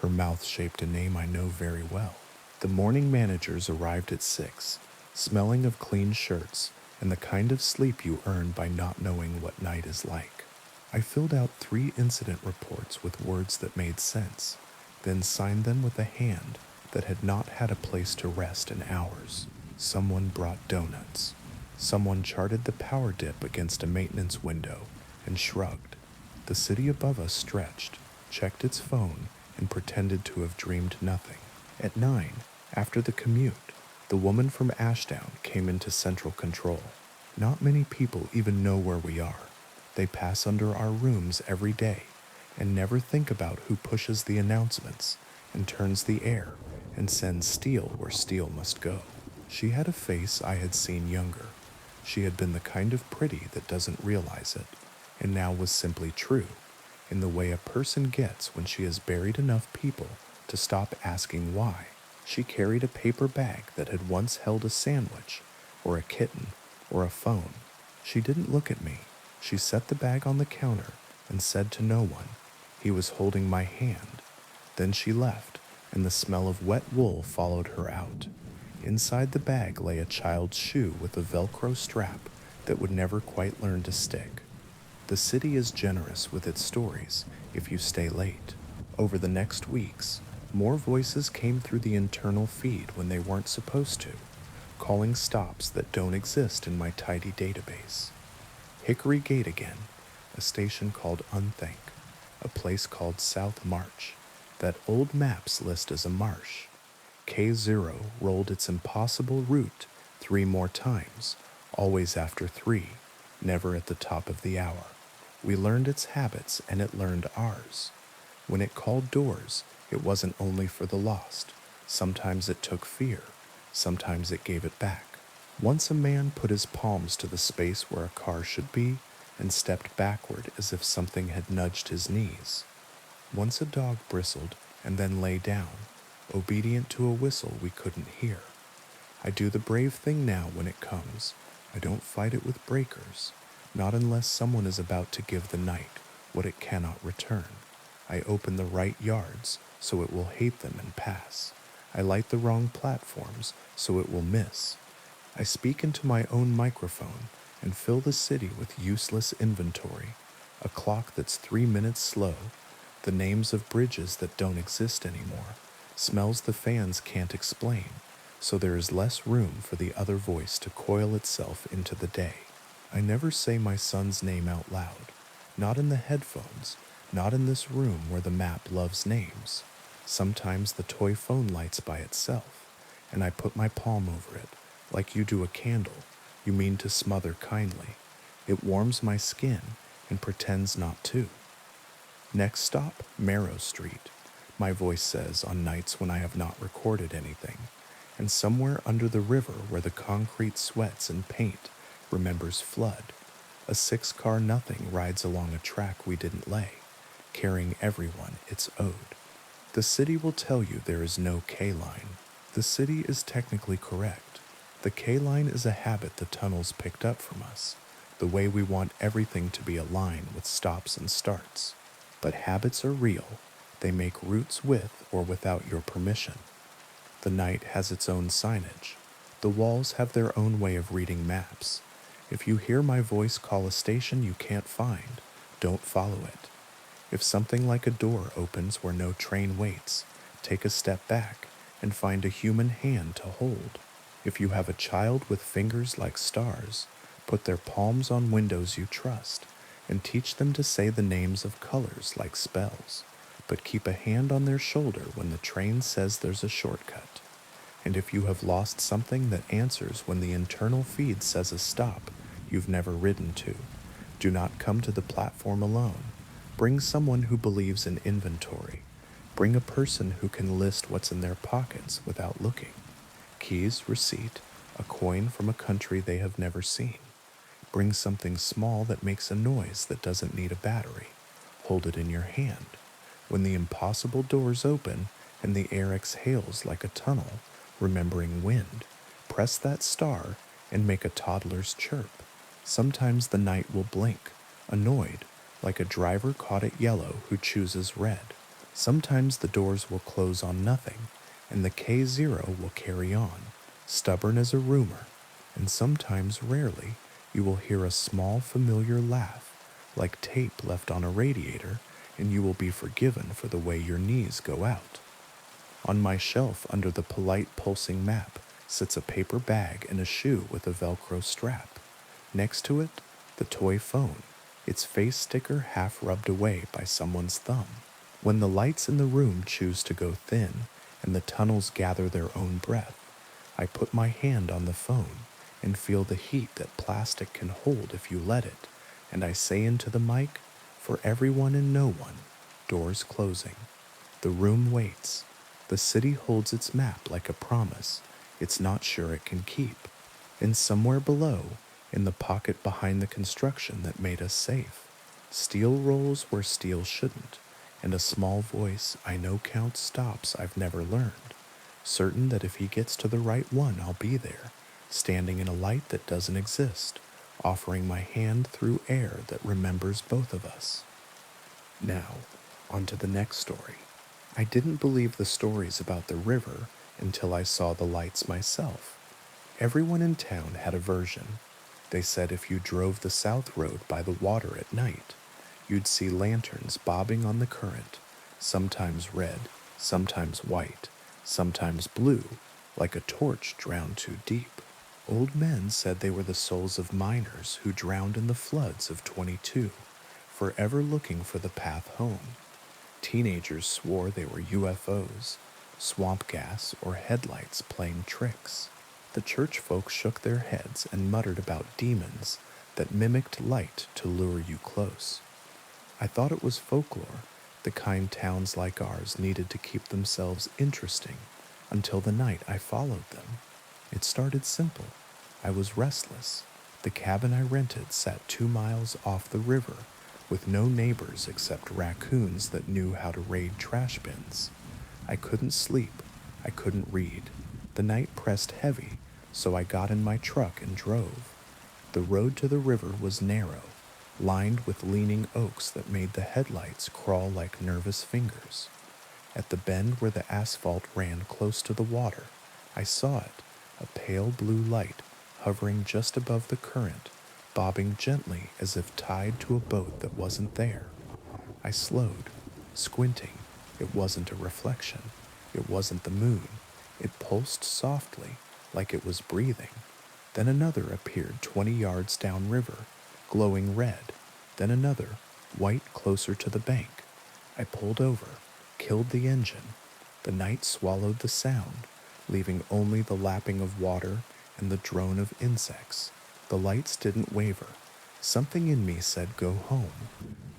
Her mouth shaped a name I know very well. The morning managers arrived at 6, smelling of clean shirts and the kind of sleep you earn by not knowing what night is like. I filled out 3 incident reports with words that made sense, then signed them with a hand that had not had a place to rest in hours. Someone brought donuts. Someone charted the power dip against a maintenance window and shrugged. The city above us stretched, checked its phone, and pretended to have dreamed nothing. At 9, after the commute, the woman from Ashdown came into central control. Not many people even know where we are. They pass under our rooms every day and never think about who pushes the announcements and turns the air and sends steel where steel must go. She had a face I had seen younger. She had been the kind of pretty that doesn't realize it, and now was simply true, in the way a person gets when she has buried enough people to stop asking why. She carried a paper bag that had once held a sandwich, or a kitten, or a phone. She didn't look at me. She set the bag on the counter and said to no one. He was holding my hand. Then she left, and the smell of wet wool followed her out. Inside the bag lay a child's shoe with a Velcro strap that would never quite learn to stick. The city is generous with its stories if you stay late. Over the next weeks, more voices came through the internal feed when they weren't supposed to, calling stops that don't exist in my tidy database. Hickory Gate again, a station called Unthank, a place called South March, that old maps list as a marsh. K0 rolled its impossible route 3 more times, always after 3, never at the top of the hour. We learned its habits and it learned ours. When it called doors, it wasn't only for the lost. Sometimes it took fear, sometimes it gave it back. Once a man put his palms to the space where a car should be and stepped backward as if something had nudged his knees. Once a dog bristled and then lay down, obedient to a whistle we couldn't hear. I do the brave thing now when it comes. I don't fight it with breakers, not unless someone is about to give the night what it cannot return. I open the right yards so it will hate them and pass. I light the wrong platforms so it will miss. I speak into my own microphone and fill the city with useless inventory, a clock that's 3 minutes slow, the names of bridges that don't exist anymore, smells the fans can't explain, so there is less room for the other voice to coil itself into the day. I never say my son's name out loud, not in the headphones, not in this room where the map loves names. Sometimes the toy phone lights by itself, and I put my palm over it, like you do a candle, you mean to smother kindly. It warms my skin and pretends not to. Next stop, Marrow Street, my voice says on nights when I have not recorded anything, and somewhere under the river where the concrete sweats and paint remembers flood, a 6-car nothing rides along a track we didn't lay, carrying everyone its ode. The city will tell you there is no K-line. The city is technically correct. The K-line is a habit the tunnels picked up from us, the way we want everything to be a line with stops and starts. But habits are real. They make routes with or without your permission. The night has its own signage. The walls have their own way of reading maps. If you hear my voice call a station you can't find, don't follow it. If something like a door opens where no train waits, take a step back and find a human hand to hold. If you have a child with fingers like stars, put their palms on windows you trust and teach them to say the names of colors like spells, but keep a hand on their shoulder when the train says there's a shortcut. And if you have lost something that answers when the internal feed says a stop you've never ridden to, Do not come to the platform alone. Bring someone who believes in inventory. Bring a person who can list what's in their pockets without looking. Keys, receipt, a coin from a country they have never seen. Bring something small that makes a noise that doesn't need a battery. Hold it in your hand. When the impossible doors open and the air exhales like a tunnel, remembering wind, press that star and make a toddler's chirp. Sometimes the night will blink, annoyed, like a driver caught at yellow who chooses red. Sometimes the doors will close on nothing, and the K0 will carry on, stubborn as a rumor. And sometimes, rarely, you will hear a small familiar laugh, like tape left on a radiator, and you will be forgiven for the way your knees go out. On my shelf under the polite pulsing map sits a paper bag and a shoe with a Velcro strap. Next to it, the toy phone, its face sticker half rubbed away by someone's thumb. When the lights in the room choose to go thin and the tunnels gather their own breath, I put my hand on the phone and feel the heat that plastic can hold if you let it, and I say into the mic, for everyone and no one, doors closing. The room waits. The city holds its map like a promise it's not sure it can keep. And somewhere below, in the pocket behind the construction that made us safe, steel rolls where steel shouldn't, and a small voice I know counts stops I've never learned, certain that if he gets to the right one, I'll be there, standing in a light that doesn't exist, offering my hand through air that remembers both of us. Now, on to the next story. I didn't believe the stories about the river until I saw the lights myself. Everyone in town had a version. They said if you drove the South Road by the water at night, you'd see lanterns bobbing on the current, sometimes red, sometimes white, sometimes blue, like a torch drowned too deep. Old men said they were the souls of miners who drowned in the floods of 22, forever looking for the path home. Teenagers swore they were UFOs, swamp gas, or headlights playing tricks. The church folk shook their heads and muttered about demons that mimicked light to lure you close. I thought it was folklore, the kind towns like ours needed to keep themselves interesting, until the night I followed them. It started simple. I was restless. The cabin I rented sat 2 miles off the river, with no neighbors except raccoons that knew how to raid trash bins. I couldn't sleep. I couldn't read. The night pressed heavy, so I got in my truck and drove. The road to the river was narrow, lined with leaning oaks that made the headlights crawl like nervous fingers. At the bend where the asphalt ran close to the water, I saw it, a pale blue light hovering just above the current, bobbing gently as if tied to a boat that wasn't there. I slowed, squinting. It wasn't a reflection. It wasn't the moon. It pulsed softly, like it was breathing. Then another appeared 20 yards downriver, glowing red. Then another, white closer to the bank. I pulled over, killed the engine. The night swallowed the sound, leaving only the lapping of water and the drone of insects. The lights didn't waver. Something in me said go home.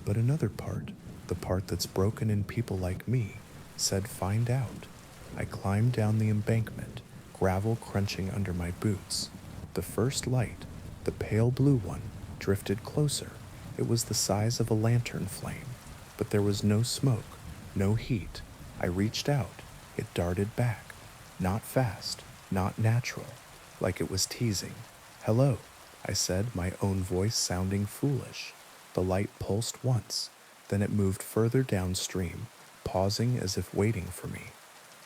But another part, the part that's broken in people like me, said find out. I climbed down the embankment, gravel crunching under my boots. The first light, the pale blue one, drifted closer. It was the size of a lantern flame, but there was no smoke, no heat. I reached out. It darted back. Not fast, not natural, like it was teasing. Hello, I said, my own voice sounding foolish. The light pulsed once, then it moved further downstream, pausing as if waiting for me.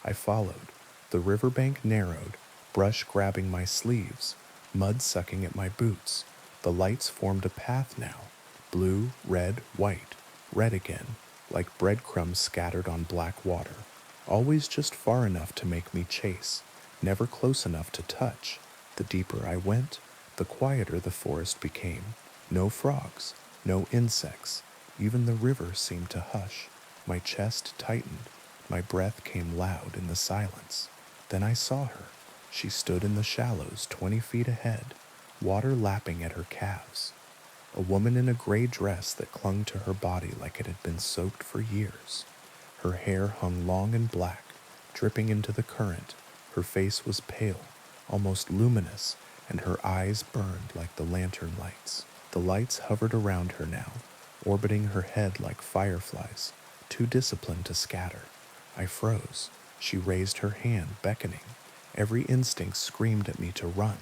I followed. The riverbank narrowed, brush grabbing my sleeves, mud sucking at my boots. The lights formed a path now, blue, red, white, red again, like breadcrumbs scattered on black water. Always just far enough to make me chase, never close enough to touch. The deeper I went, the quieter the forest became. No frogs, no insects. Even the river seemed to hush. My chest tightened. My breath came loud in the silence. Then I saw her. She stood in the shallows 20 feet ahead, water lapping at her calves. A woman in a gray dress that clung to her body like it had been soaked for years. Her hair hung long and black, dripping into the current. Her face was pale, almost luminous, and her eyes burned like the lantern lights. The lights hovered around her now, orbiting her head like fireflies, too disciplined to scatter. I froze. She raised her hand, beckoning. Every instinct screamed at me to run,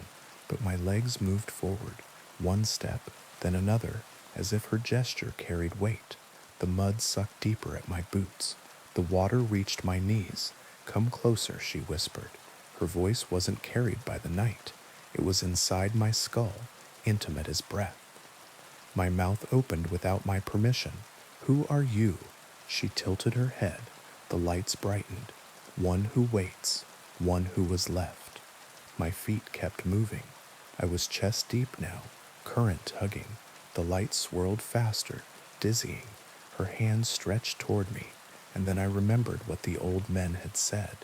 but my legs moved forward, one step, then another, as if her gesture carried weight. The mud sucked deeper at my boots. The water reached my knees. "Come closer," she whispered. Her voice wasn't carried by the night. It was inside my skull, intimate as breath. My mouth opened without my permission. "Who are you?" She tilted her head. The lights brightened. One who waits, one who was left. My feet kept moving. I was chest deep now, current tugging. The light swirled faster, dizzying. Her hands stretched toward me, and then I remembered what the old men had said.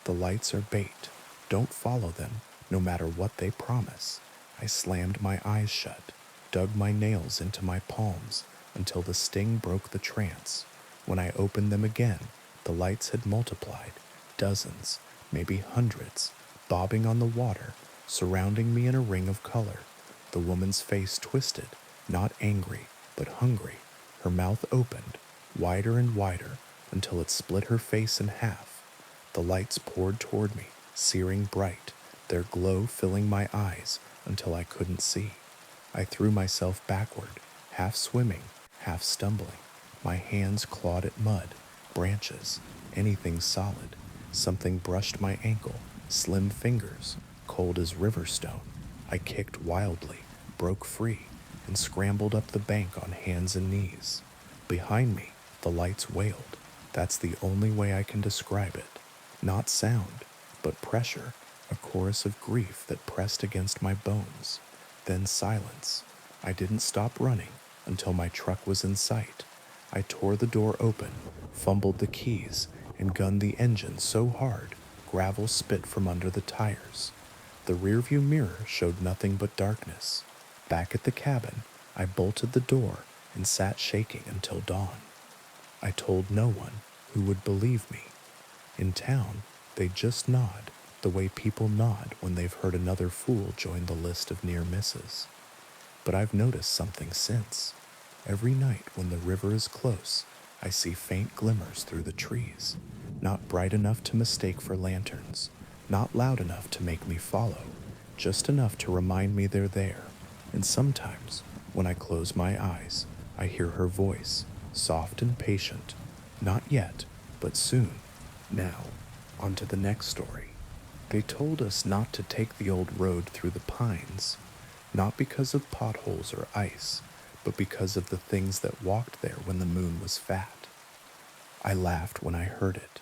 The lights are bait. Don't follow them, no matter what they promise. I slammed my eyes shut, dug my nails into my palms until the sting broke the trance. When I opened them again, the lights had multiplied, dozens, maybe hundreds, bobbing on the water, surrounding me in a ring of color. The woman's face twisted, not angry, but hungry. Her mouth opened, wider and wider, until it split her face in half. The lights poured toward me, searing bright, their glow filling my eyes until I couldn't see. I threw myself backward, half swimming, half stumbling. My hands clawed at mud, branches, anything solid. Something brushed my ankle, slim fingers, cold as river stone. I kicked wildly, broke free, and scrambled up the bank on hands and knees. Behind me, the lights wailed. That's the only way I can describe it. Not sound, but pressure, a chorus of grief that pressed against my bones. Then silence. I didn't stop running until my truck was in sight. I tore the door open, fumbled the keys, and gunned the engine so hard, gravel spit from under the tires. The rearview mirror showed nothing but darkness. Back at the cabin, I bolted the door and sat shaking until dawn. I told no one who would believe me. In town, they'd just nod, the way people nod when they've heard another fool join the list of near misses. But I've noticed something since. Every night when the river is close, I see faint glimmers through the trees, not bright enough to mistake for lanterns, not loud enough to make me follow, just enough to remind me they're there. And sometimes, when I close my eyes, I hear her voice, soft and patient. Not yet, but soon. Now, on to the next story. They told us not to take the old road through the pines, not because of potholes or ice, but because of the things that walked there when the moon was fat. I laughed when I heard it.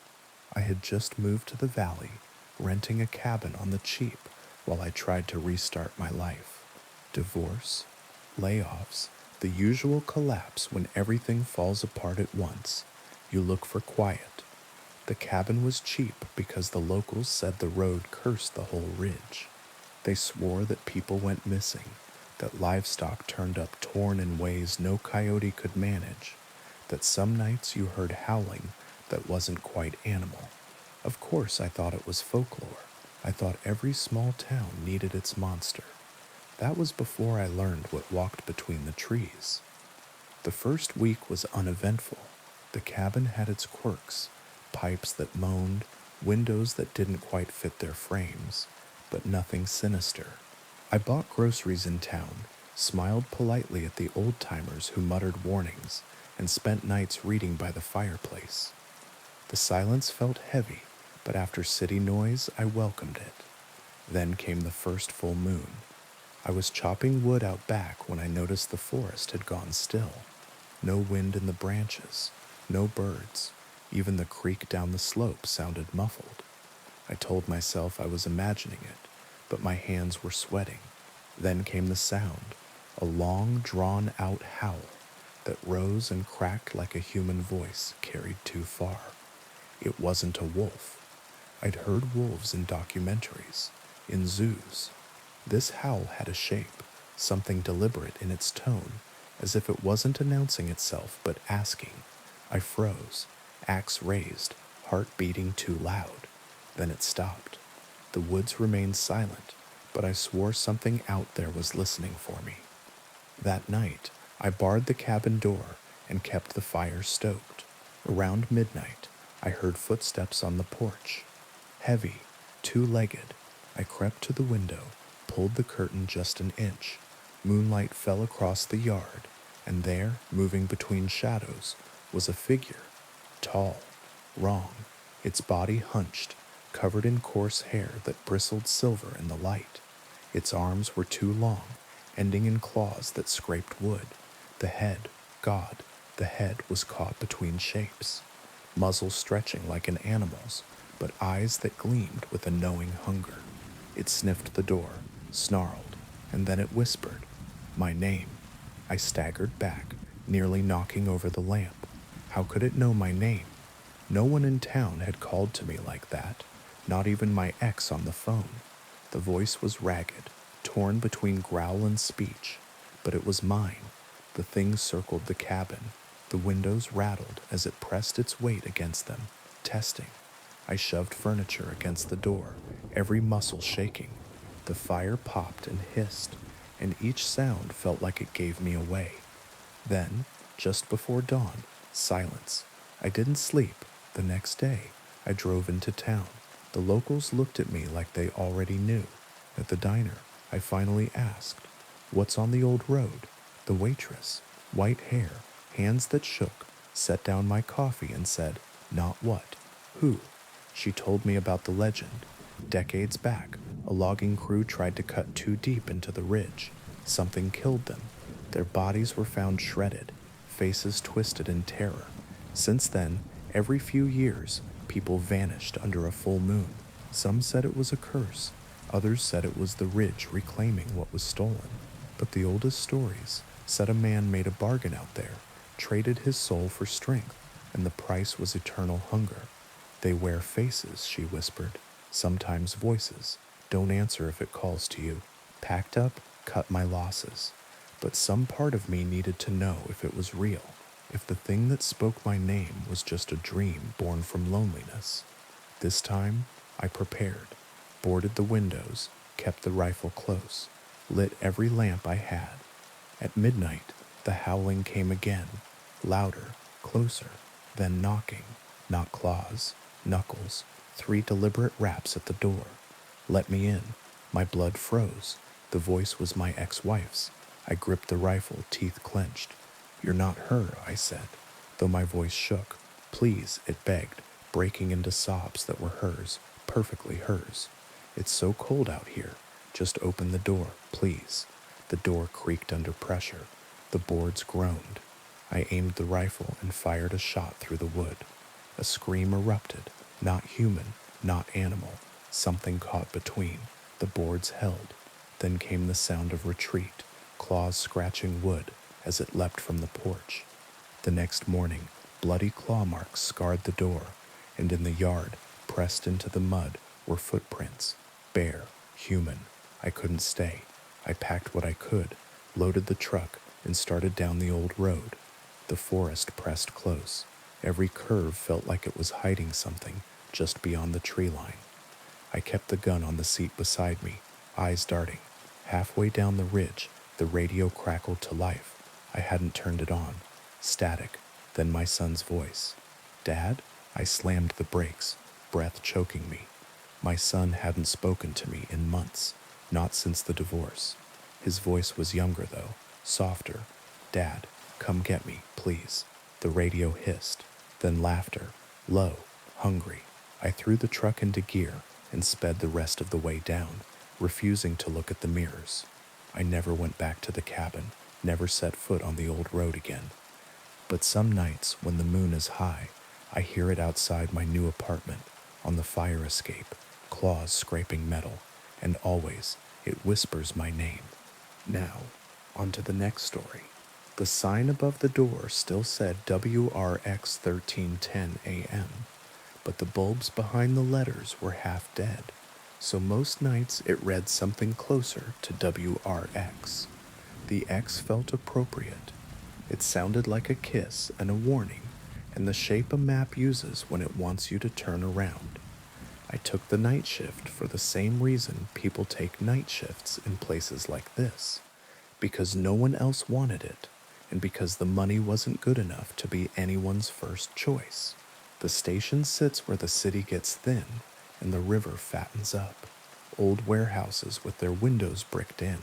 I had just moved to the valley, renting a cabin on the cheap while I tried to restart my life. Divorce, layoffs, the usual collapse when everything falls apart at once. You look for quiet. The cabin was cheap because the locals said the road cursed the whole ridge. They swore that people went missing, that livestock turned up torn in ways no coyote could manage, that some nights you heard howling that wasn't quite animal. Of course I thought it was folklore. I thought every small town needed its monster. That was before I learned what walked between the trees. The first week was uneventful. The cabin had its quirks, pipes that moaned, windows that didn't quite fit their frames, but nothing sinister. I bought groceries in town, smiled politely at the old-timers who muttered warnings, and spent nights reading by the fireplace. The silence felt heavy, but after city noise, I welcomed it. Then came the first full moon. I was chopping wood out back when I noticed the forest had gone still. No wind in the branches, no birds. Even the creek down the slope sounded muffled. I told myself I was imagining it, but my hands were sweating. Then came the sound, a long, drawn-out howl that rose and cracked like a human voice carried too far. It wasn't a wolf. I'd heard wolves in documentaries, in zoos. This howl had a shape, something deliberate in its tone, as if it wasn't announcing itself but asking. I froze, axe raised, heart beating too loud. Then it stopped. The woods remained silent, but I swore something out there was listening for me. That night, I barred the cabin door and kept the fire stoked. Around midnight, I heard footsteps on the porch. Heavy, two-legged, I crept to the window, pulled the curtain just an inch. Moonlight fell across the yard, and there, moving between shadows, was a figure. Tall, wrong, its body hunched, covered in coarse hair that bristled silver in the light. Its arms were too long, ending in claws that scraped wood. The head, God, the head was caught between shapes, muzzle stretching like an animal's, but eyes that gleamed with a knowing hunger. It sniffed the door, snarled, and then it whispered, my name. I staggered back, nearly knocking over the lamp. How could it know my name? No one in town had called to me like that, not even my ex on the phone. The voice was ragged, torn between growl and speech, but it was mine. The thing circled the cabin. The windows rattled as it pressed its weight against them, testing. I shoved furniture against the door, every muscle shaking. The fire popped and hissed, and each sound felt like it gave me away. Then, just before dawn, silence. I didn't sleep. The next day, I drove into town. The locals looked at me like they already knew. At the diner, I finally asked, what's on the old road? The waitress, white hair, hands that shook, set down my coffee and said, not what, who? She told me about the legend. Decades back, a logging crew tried to cut too deep into the ridge. Something killed them. Their bodies were found shredded, faces twisted in terror. Since then, every few years, people vanished under a full moon. Some said it was a curse. Others said it was the ridge reclaiming what was stolen. But the oldest stories said a man made a bargain out there, traded his soul for strength, and the price was eternal hunger. They wear faces, she whispered, sometimes voices. Don't answer if it calls to you. Packed up, cut my losses. But some part of me needed to know if it was real, if the thing that spoke my name was just a dream born from loneliness. This time, I prepared, boarded the windows, kept the rifle close, lit every lamp I had. At midnight, the howling came again, louder, closer, then knocking, not claws, knuckles, 3 deliberate raps at the door. Let me in. My blood froze. The voice was my ex-wife's. I gripped the rifle, teeth clenched. You're not her, I said, though my voice shook. Please, it begged, breaking into sobs that were hers, perfectly hers. It's so cold out here. Just open the door, please. The door creaked under pressure. The boards groaned. I aimed the rifle and fired a shot through the wood. A scream erupted, not human, not animal. Something caught between. The boards held. Then came the sound of retreat, claws scratching wood as it leapt from the porch. The next morning, bloody claw marks scarred the door, and in the yard, pressed into the mud, were footprints. Bare, human. I couldn't stay. I packed what I could, loaded the truck, and started down the old road. The forest pressed close. Every curve felt like it was hiding something just beyond the tree line. I kept the gun on the seat beside me, eyes darting. Halfway down the ridge, the radio crackled to life. I hadn't turned it on. Static. Then my son's voice. Dad? I slammed the brakes, breath choking me. My son hadn't spoken to me in months, not since the divorce. His voice was younger, though, softer. Dad, come get me, please. The radio hissed, then laughter, low, hungry. I threw the truck into gear and sped the rest of the way down, refusing to look at the mirrors. I never went back to the cabin, never set foot on the old road again. But some nights, when the moon is high, I hear it outside my new apartment, on the fire escape, claws scraping metal, and always it whispers my name. Now, on to the next story. The sign above the door still said WRX 1310 AM, but the bulbs behind the letters were half dead, so most nights it read something closer to WRX. The X felt appropriate. It sounded like a kiss and a warning, and the shape a map uses when it wants you to turn around. I took the night shift for the same reason people take night shifts in places like this, because no one else wanted it, and because the money wasn't good enough to be anyone's first choice. The station sits where the city gets thin and the river fattens up. Old warehouses with their windows bricked in,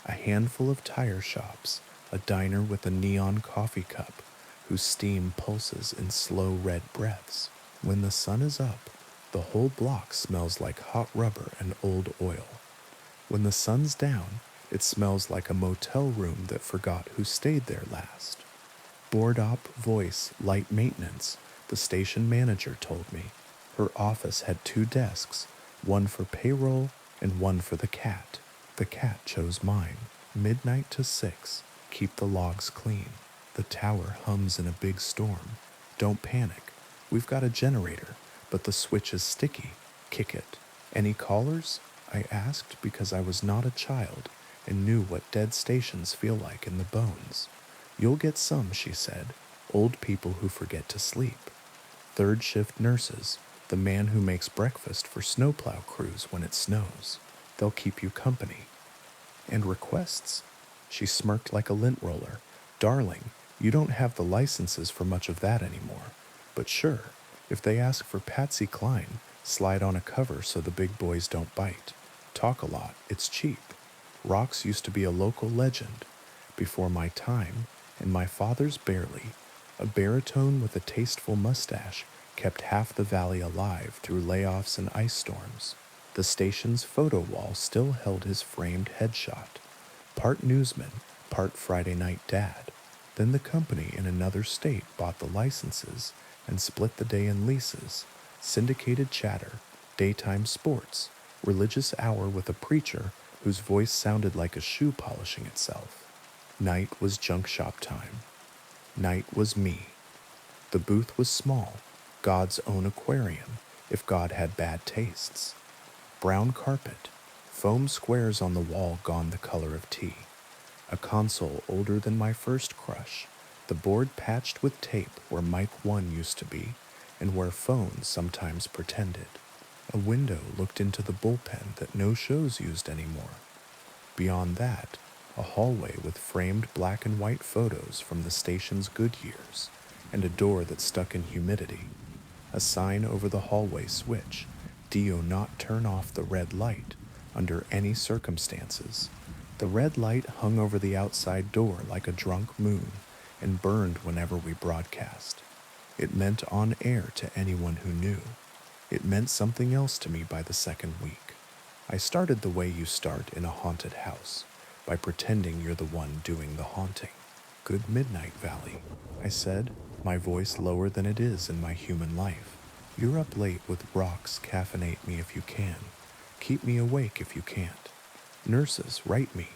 a handful of tire shops, a diner with a neon coffee cup whose steam pulses in slow red breaths. When the sun is up, the whole block smells like hot rubber and old oil. When the sun's down, it smells like a motel room that forgot who stayed there last. Board op, voice, light maintenance, the station manager told me. Her office had 2 desks, one for payroll and one for the cat. The cat chose mine. Midnight to 6. Keep the logs clean. The tower hums in a big storm. Don't panic. We've got a generator, but the switch is sticky. Kick it. Any callers? I asked because I was not a child and knew what dead stations feel like in the bones. You'll get some, she said. Old people who forget to sleep. Third shift nurses, the man who makes breakfast for snowplow crews when it snows. They'll keep you company. And requests? She smirked like a lint roller. Darling, you don't have the licenses for much of that anymore. But sure, if they ask for Patsy Cline, slide on a cover so the big boys don't bite. Talk a lot, it's cheap. Rocks used to be a local legend. Before my time, and my father's barely. A baritone with a tasteful mustache kept half the valley alive through layoffs and ice storms. The station's photo wall still held his framed headshot. Part newsman, part Friday night dad. Then the company in another state bought the licenses and split the day in leases, syndicated chatter, daytime sports, religious hour with a preacher whose voice sounded like a shoe polishing itself. Night was junk shop time. Night was me. The booth was small, God's own aquarium, if God had bad tastes. Brown carpet, foam squares on the wall gone the color of tea. A console older than my first crush, the board patched with tape where mic 1 used to be, and where phones sometimes pretended. A window looked into the bullpen that no shows used anymore. Beyond that, a hallway with framed black and white photos from the station's good years, and a door that stuck in humidity. A sign over the hallway switch, "Do not turn off the red light, under any circumstances." The red light hung over the outside door like a drunk moon, and burned whenever we broadcast. It meant on air to anyone who knew. It meant something else to me by the second week. I started the way you start in a haunted house, by pretending you're the one doing the haunting. "Good midnight, Valley," I said, my voice lower than it is in my human life. "You're up late with rocks, caffeinate me if you can. Keep me awake if you can't. Nurses, write me.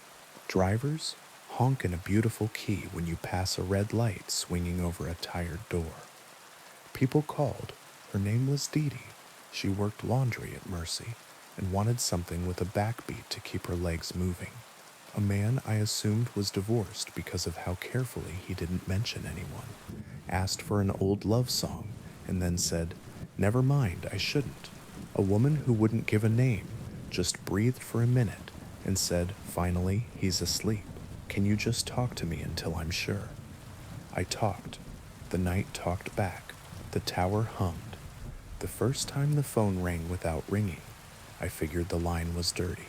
Drivers, honk in a beautiful key when you pass a red light swinging over a tired door." People called. Her name was Dee Dee. She worked laundry at Mercy and wanted something with a backbeat to keep her legs moving. A man I assumed was divorced because of how carefully he didn't mention anyone, asked for an old love song, and then said, "Never mind, I shouldn't." A woman who wouldn't give a name just breathed for a minute and said, "Finally, he's asleep. Can you just talk to me until I'm sure?" I talked. The night talked back. The tower hummed. The first time the phone rang without ringing, I figured the line was dirty.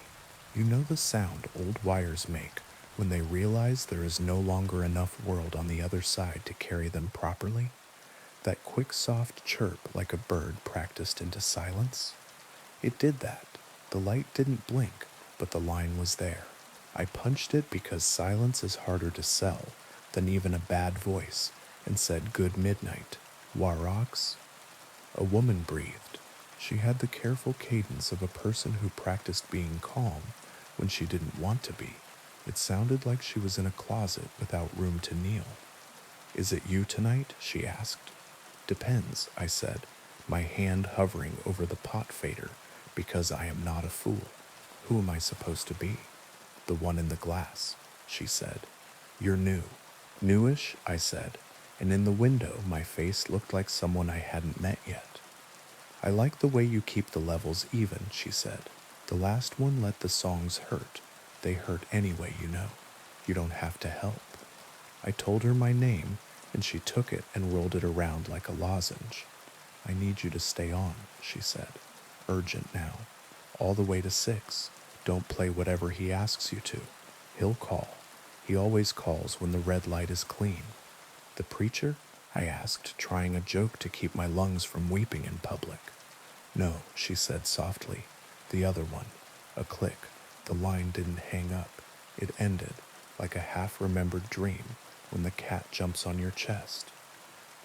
You know the sound old wires make when they realize there is no longer enough world on the other side to carry them properly? That quick, soft chirp like a bird practiced into silence? It did that. The light didn't blink, but the line was there. I punched it because silence is harder to sell than even a bad voice, and said, "Good midnight. Warox?" A woman breathed. She had the careful cadence of a person who practiced being calm when she didn't want to be. It sounded like she was in a closet without room to kneel. "Is it you tonight?" she asked. "Depends," I said, my hand hovering over the pot fader, because I am not a fool. Who am I supposed to be? The one in the glass. she said. You're new. Newish, I said, and in the window my face looked like someone I hadn't met yet. I like the way you keep the levels even, she said. The last one let the songs hurt. They hurt anyway, you know. You don't have to help. I told her my name, and she took it and rolled it around like a lozenge. I need you to stay on, she said. Urgent now. All the way to 6. Don't play whatever he asks you to. He'll call. He always calls when the red light is clean. The preacher? I asked, trying a joke to keep my lungs from weeping in public. No, she said softly. The other one. A click. The line didn't hang up. It ended, like a half-remembered dream, when the cat jumps on your chest.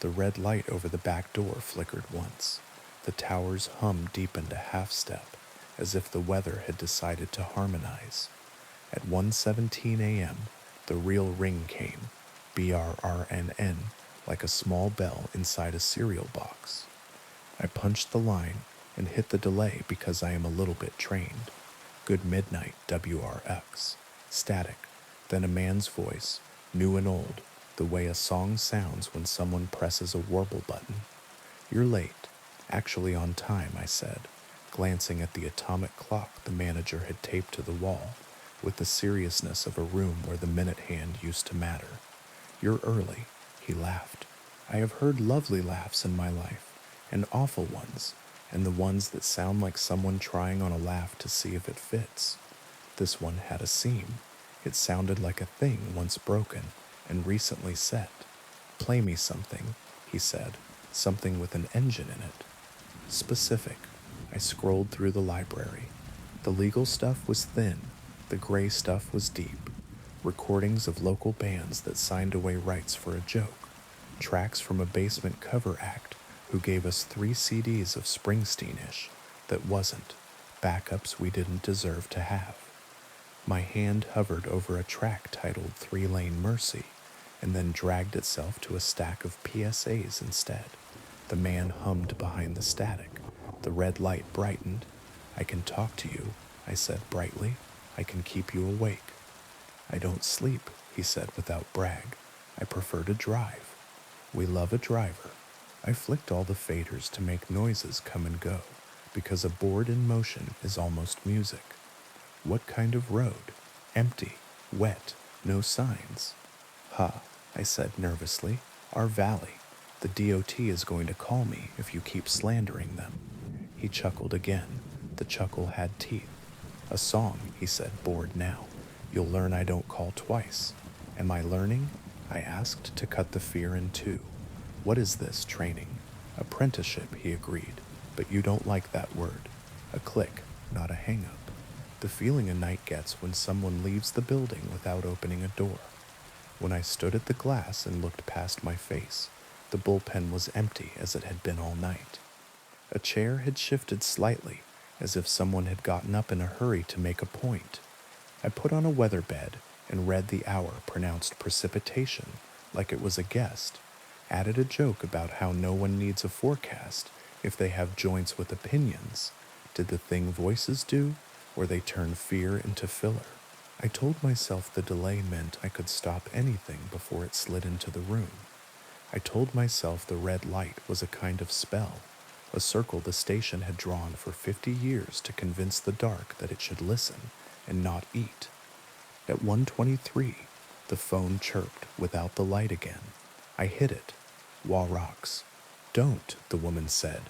The red light over the back door flickered once. The tower's hum deepened a half-step, as if the weather had decided to harmonize. At 1:17 a.m., the real ring came, BRRNN, like a small bell inside a cereal box. I punched the line and hit the delay because I am a little bit trained. Good midnight, WRX. Static, then a man's voice, new and old, the way a song sounds when someone presses a warble button. You're late. Actually on time, I said, glancing at the atomic clock the manager had taped to the wall, with the seriousness of a room where the minute hand used to matter. You're early, he laughed. I have heard lovely laughs in my life, and awful ones, and the ones that sound like someone trying on a laugh to see if it fits. This one had a seam. It sounded like a thing once broken and recently set. Play me something, he said, something with an engine in it. Specific. I scrolled through the library. The legal stuff was thin. The gray stuff was deep. Recordings of local bands that signed away rights for a joke. Tracks from a basement cover act who gave us 3 CDs of Springsteen-ish that wasn't. Backups we didn't deserve to have. My hand hovered over a track titled 3-Lane Mercy and then dragged itself to a stack of PSAs instead. The man hummed behind the static. The red light brightened. I can talk to you, I said brightly. I can keep you awake. I don't sleep, he said without brag. I prefer to drive. We love a driver. I flicked all the faders to make noises come and go, because a board in motion is almost music. What kind of road? Empty, wet, no signs. Ha, I said nervously. Our valley. The DOT is going to call me if you keep slandering them. He chuckled again. The chuckle had teeth. A song, he said, bored now. You'll learn I don't call twice. Am I learning? I asked to cut the fear in two. What is this, training? Apprenticeship, he agreed. But you don't like that word. A click, not a hang-up. The feeling a night gets when someone leaves the building without opening a door. When I stood at the glass and looked past my face, the bullpen was empty as it had been all night. A chair had shifted slightly, as if someone had gotten up in a hurry to make a point. I put on a weather bed and read the hour pronounced precipitation like it was a guest, added a joke about how no one needs a forecast if they have joints with opinions. Did the thing voices do, or they turn fear into filler? I told myself the delay meant I could stop anything before it slid into the room. I told myself the red light was a kind of spell, a circle the station had drawn for 50 years to convince the dark that it should listen and not eat. At 1:23, the phone chirped without the light again. I hit it. Wah rocks. Don't, the woman said.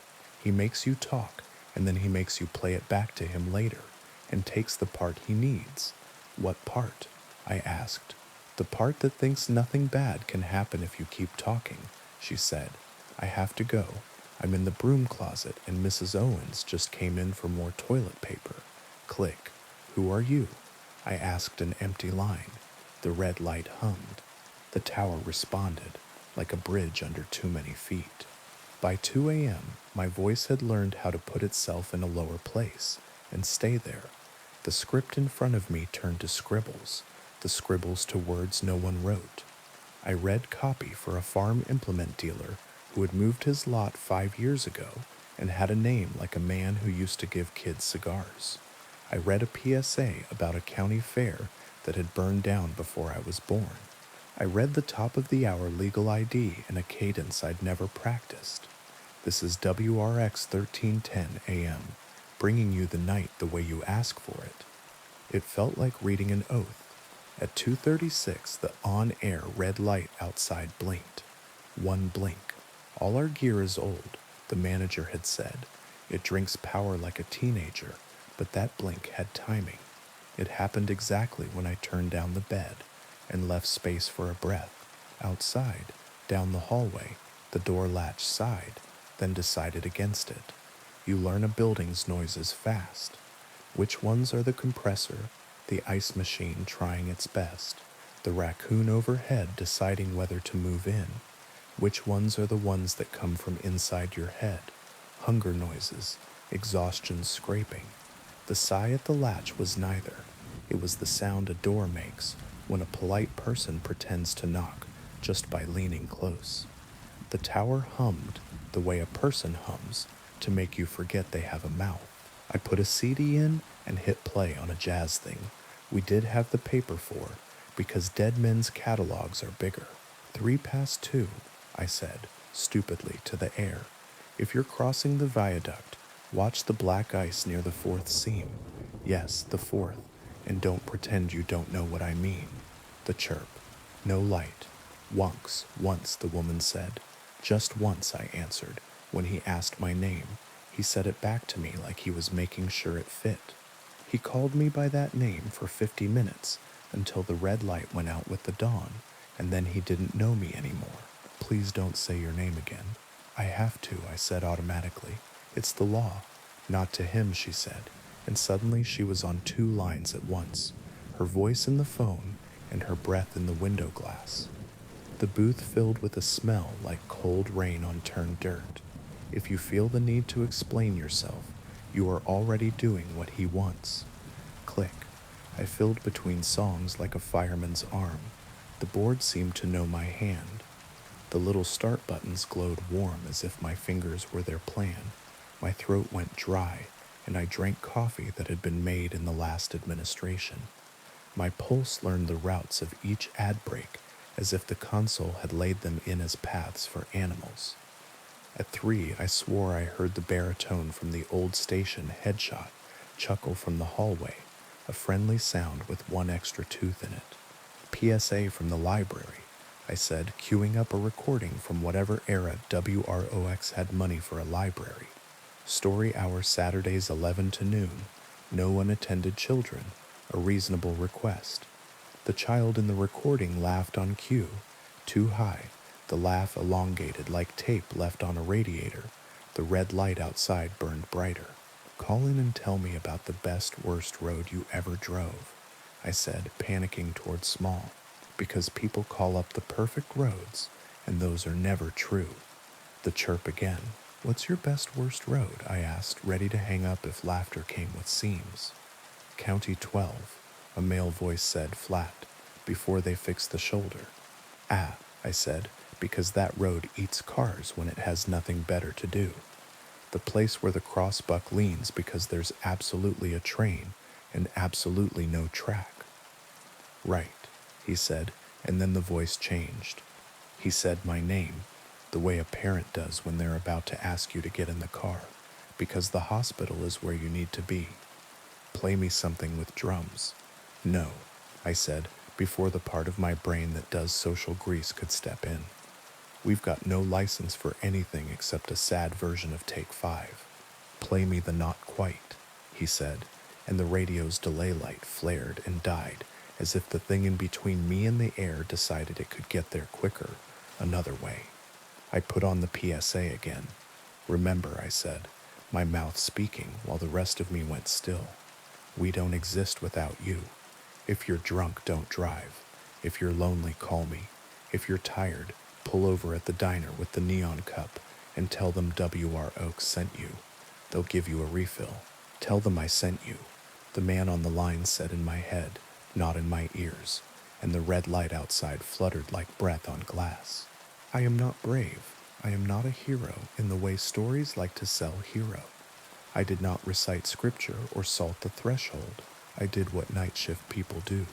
He makes you talk, and then he makes you play it back to him later, and takes the part he needs. What part? I asked. The part that thinks nothing bad can happen if you keep talking, she said. I have to go. I'm in the broom closet, and Mrs. Owens just came in for more toilet paper. Click. Who are you? I asked an empty line. The red light hummed. The tower responded, like a bridge under too many feet. By 2 a.m., my voice had learned how to put itself in a lower place and stay there. The script in front of me turned to scribbles, the scribbles to words no one wrote. I read copy for a farm implement dealer who had moved his lot 5 years ago and had a name like a man who used to give kids cigars. I read a PSA about a county fair that had burned down before I was born. I read the top of the hour legal ID in a cadence I'd never practiced. This is WRX 1310 AM, bringing you the night the way you ask for it. It felt like reading an oath. At 2:36, the on-air red light outside blinked. One blink. All our gear is old, the manager had said. It drinks power like a teenager, but that blink had timing. It happened exactly when I turned down the bed and left space for a breath. Outside, down the hallway, the door latch sighed, then decided against it. You learn a building's noises fast. Which ones are the compressor, the ice machine trying its best, the raccoon overhead deciding whether to move in? Which ones are the ones that come from inside your head? Hunger noises, exhaustion scraping. The sigh at the latch was neither. It was the sound a door makes when a polite person pretends to knock just by leaning close. The tower hummed the way a person hums to make you forget they have a mouth. I put a CD in and hit play on a jazz thing we did have the paper for, because dead men's catalogs are bigger. 2:03, I said, stupidly, to the air. If you're crossing the viaduct, watch the black ice near the fourth seam. Yes, the fourth, and don't pretend you don't know what I mean. The chirp. No light. Once, the woman said. Just once, I answered, when he asked my name. He said it back to me like he was making sure it fit. He called me by that name for 50 minutes, until the red light went out with the dawn, and then he didn't know me anymore. Please don't say your name again. I have to, I said automatically. It's the law. Not to him, she said, and suddenly she was on two lines at once, her voice in the phone and her breath in the window glass. The booth filled with a smell like cold rain on turned dirt. If you feel the need to explain yourself, you are already doing what he wants. Click. I filled between songs like a fireman's arm. The board seemed to know my hand. The little start buttons glowed warm as if my fingers were their plan. My throat went dry, and I drank coffee that had been made in the last administration. My pulse learned the routes of each ad break as if the console had laid them in as paths for animals. At 3, I swore I heard the baritone from the old station Headshot chuckle from the hallway, a friendly sound with one extra tooth in it. PSA from the library, I said, queuing up a recording from whatever era WROX had money for a library. Story hour Saturdays 11 to noon, no unattended children, a reasonable request. The child in the recording laughed on cue, too high. The laugh elongated like tape left on a radiator. The red light outside burned brighter. Call in and tell me about the best, worst road you ever drove, I said, panicking toward Small, because people call up the perfect roads, and those are never true. The chirp again. What's your best, worst road? I asked, ready to hang up if laughter came with seams. County 12, a male voice said, flat, before they fixed the shoulder. Ah, I said, because that road eats cars when it has nothing better to do. The place where the crossbuck leans because there's absolutely a train and absolutely no track. Right, he said, and then the voice changed. He said my name, the way a parent does when they're about to ask you to get in the car, because the hospital is where you need to be. Play me something with drums. No, I said, before the part of my brain that does social grease could step in. We've got no license for anything except a sad version of Take 5. Play me the Not Quite, he said, and the radio's delay light flared and died as if the thing in between me and the air decided it could get there quicker, another way. I put on the PSA again. Remember, I said, my mouth speaking while the rest of me went still. We don't exist without you. If you're drunk, don't drive. If you're lonely, call me. If you're tired, pull over at the diner with the neon cup and tell them WR Oaks sent you. They'll give you a refill. Tell them I sent you. The man on the line said in my head, not in my ears, and the red light outside fluttered like breath on glass. I am not brave. I am not a hero in the way stories like to sell hero. I did not recite scripture or salt the threshold. I did what night shift people do.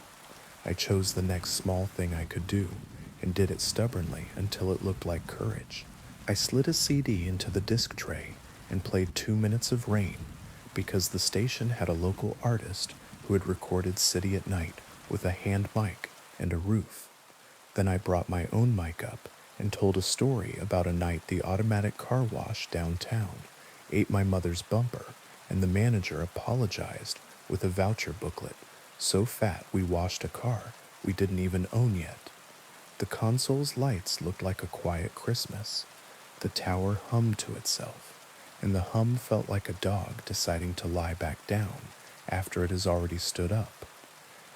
I chose the next small thing I could do and did it stubbornly until it looked like courage. I slid a CD into the disc tray and played 2 minutes of Rain because the station had a local artist who had recorded City at Night with a hand mic and a roof. Then I brought my own mic up and told a story about a night the automatic car wash downtown ate my mother's bumper and the manager apologized with a voucher booklet so fat we washed a car we didn't even own yet. The console's lights looked like a quiet Christmas. The tower hummed to itself, and the hum felt like a dog deciding to lie back down after it has already stood up.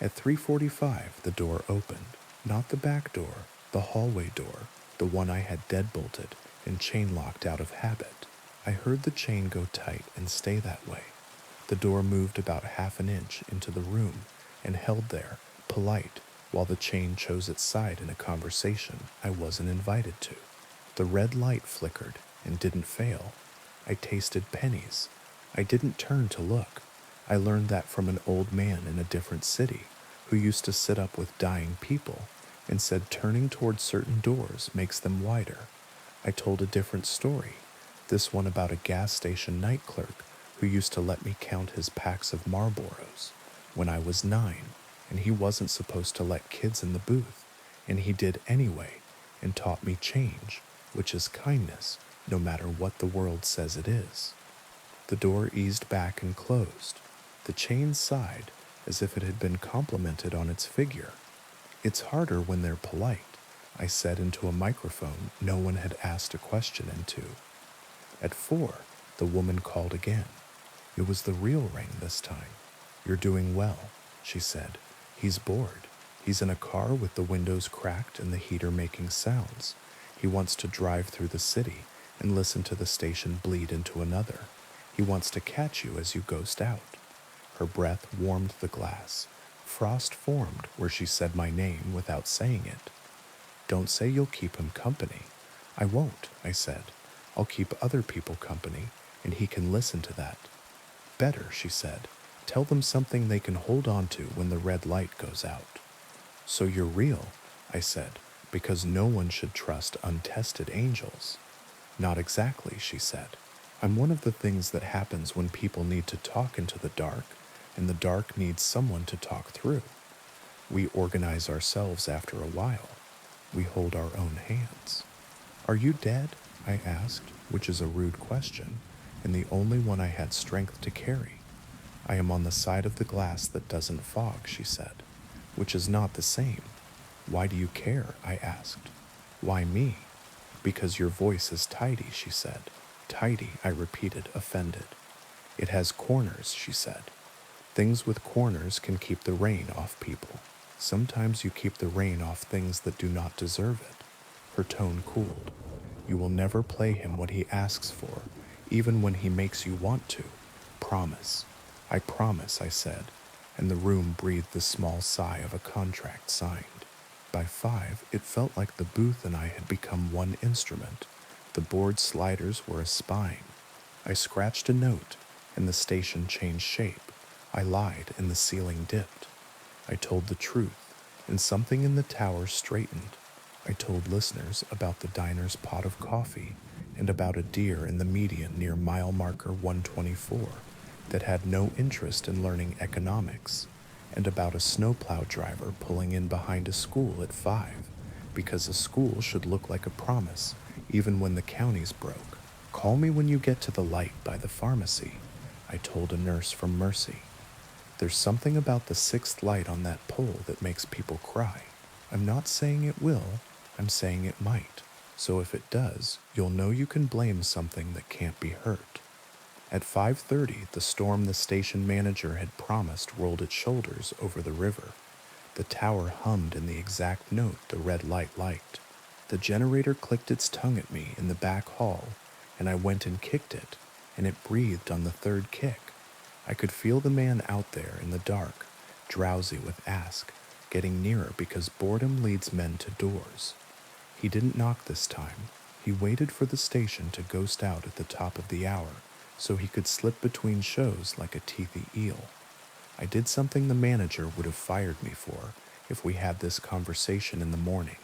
At 3:45, the door opened. Not the back door, the hallway door, the one I had deadbolted and chain locked out of habit. I heard the chain go tight and stay that way. The door moved about half an inch into the room and held there, polite, while the chain chose its side in a conversation I wasn't invited to. The red light flickered and didn't fail. I tasted pennies. I didn't turn to look. I learned that from an old man in a different city who used to sit up with dying people and said turning toward certain doors makes them wider. I told a different story, this one about a gas station night clerk who used to let me count his packs of Marlboros when I was 9, and he wasn't supposed to let kids in the booth, and he did anyway and taught me change, which is kindness, no matter what the world says it is. The door eased back and closed. The chain sighed as if it had been complimented on its figure. It's harder when they're polite, I said into a microphone no one had asked a question into. At 4, the woman called again. It was the real ring this time. You're doing well, she said. He's bored. He's in a car with the windows cracked and the heater making sounds. He wants to drive through the city and listen to the station bleed into another. He wants to catch you as you ghost out. Her breath warmed the glass. Frost formed where she said my name without saying it. Don't say you'll keep him company. I won't, I said. I'll keep other people company, and he can listen to that. Better, she said. Tell them something they can hold on to when the red light goes out. So you're real, I said, because no one should trust untested angels. Not exactly, she said. I'm one of the things that happens when people need to talk into the dark, and the dark needs someone to talk through. We organize ourselves after a while. We hold our own hands. Are you dead? I asked, which is a rude question, and the only one I had strength to carry. I am on the side of the glass that doesn't fog, she said, which is not the same. Why do you care? I asked. Why me? Because your voice is tidy, she said. Tidy, I repeated, offended. It has corners, she said. Things with corners can keep the rain off people. Sometimes you keep the rain off things that do not deserve it. Her tone cooled. You will never play him what he asks for, even when he makes you want to. Promise. I promise, I said, and the room breathed the small sigh of a contract signed. By 5, it felt like the booth and I had become one instrument. The board sliders were a spine. I scratched a note, and the station changed shape. I lied, and the ceiling dipped. I told the truth, and something in the tower straightened. I told listeners about the diner's pot of coffee and about a deer in the median near mile marker 124 that had no interest in learning economics, and about a snowplow driver pulling in behind a school at 5 because a school should look like a promise even when the county's broke. Call me when you get to the light by the pharmacy, I told a nurse from Mercy. There's something about the 6th light on that pole that makes people cry. I'm not saying it will, I'm saying it might. So if it does, you'll know you can blame something that can't be hurt. At 5:30, the storm the station manager had promised rolled its shoulders over the river. The tower hummed in the exact note the red light liked. The generator clicked its tongue at me in the back hall, and I went and kicked it, and it breathed on the 3rd kick. I could feel the man out there in the dark, drowsy with ask, getting nearer because boredom leads men to doors. He didn't knock this time. He waited for the station to ghost out at the top of the hour so he could slip between shows like a teethy eel. I did something the manager would have fired me for, if we had this conversation in the morning.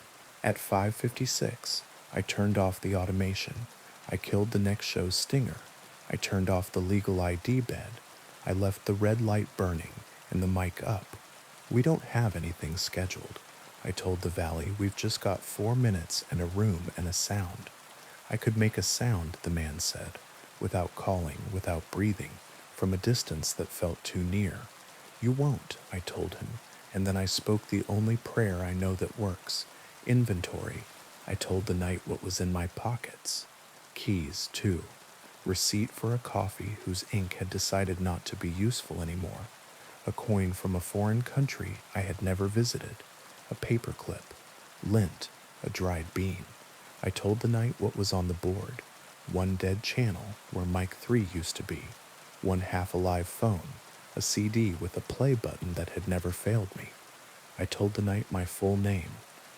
At 5:56, I turned off the automation. I killed the next show's stinger. I turned off the legal ID bed. I left the red light burning and the mic up. We don't have anything scheduled. I told the valley we've just got 4 minutes and a room and a sound. I could make a sound, the man said, without calling, without breathing, from a distance that felt too near. You won't, I told him, and then I spoke the only prayer I know that works. Inventory. I told the night what was in my pockets. Keys, too. Receipt for a coffee whose ink had decided not to be useful anymore. A coin from a foreign country I had never visited. A paperclip. Lint. A dried bean. I told the night what was on the board. One dead channel where mic 3 used to be. One half-alive phone. A CD with a play button that had never failed me. I told the night my full name.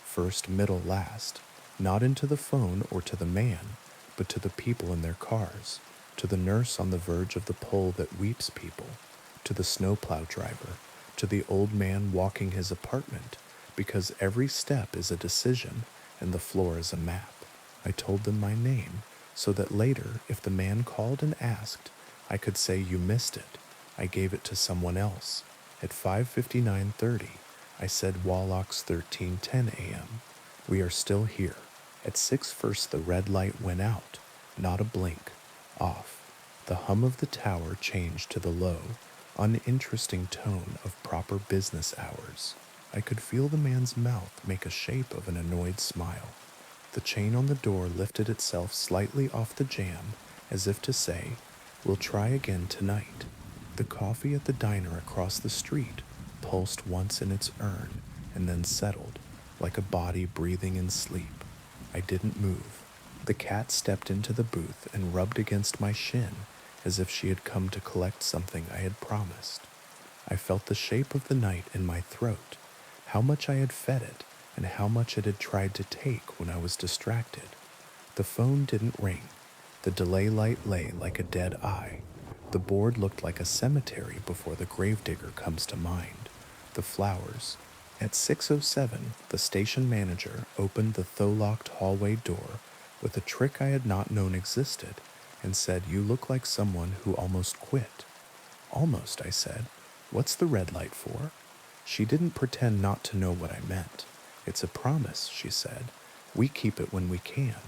First, middle, last. Not into the phone or to the man, but to the people in their cars. To the nurse on the verge of the pole that weeps people. To the snowplow driver. To the old man walking his apartment, because every step is a decision and the floor is a map. I told them my name, so that later, if the man called and asked, I could say you missed it. I gave it to someone else. At 5:59:30, I said Wallach's 13:10 a.m. We are still here. At 6:01 the red light went out, not a blink, off. The hum of the tower changed to the low, uninteresting tone of proper business hours. I could feel the man's mouth make a shape of an annoyed smile. The chain on the door lifted itself slightly off the jamb, as if to say, we'll try again tonight. The coffee at the diner across the street pulsed once in its urn and then settled, like a body breathing in sleep. I didn't move. The cat stepped into the booth and rubbed against my shin as if she had come to collect something I had promised. I felt the shape of the night in my throat, how much I had fed it, and how much it had tried to take when I was distracted. The phone didn't ring. The delay light lay like a dead eye. The board looked like a cemetery before the gravedigger comes to mind. The flowers. At 6:07, the station manager opened the though-locked hallway door with a trick I had not known existed and said, "You look like someone who almost quit." "Almost," I said. "What's the red light for?" She didn't pretend not to know what I meant. "It's a promise," she said. "We keep it when we can."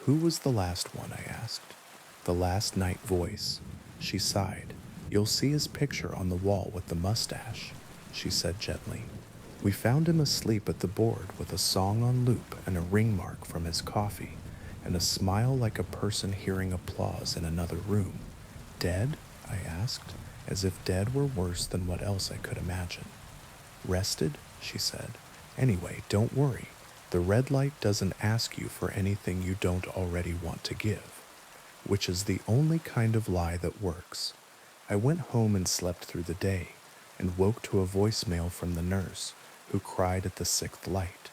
"Who was the last one?" I asked. "The last night voice." She sighed. "You'll see his picture on the wall with the mustache," she said gently. "We found him asleep at the board with a song on loop and a ring mark from his coffee, and a smile like a person hearing applause in another room." "Dead?" I asked, as if dead were worse than what else I could imagine. "Rested?" she said. "Anyway, don't worry. The red light doesn't ask you for anything you don't already want to give." Which is the only kind of lie that works. I went home and slept through the day, and woke to a voicemail from the nurse, who cried at the 6th light.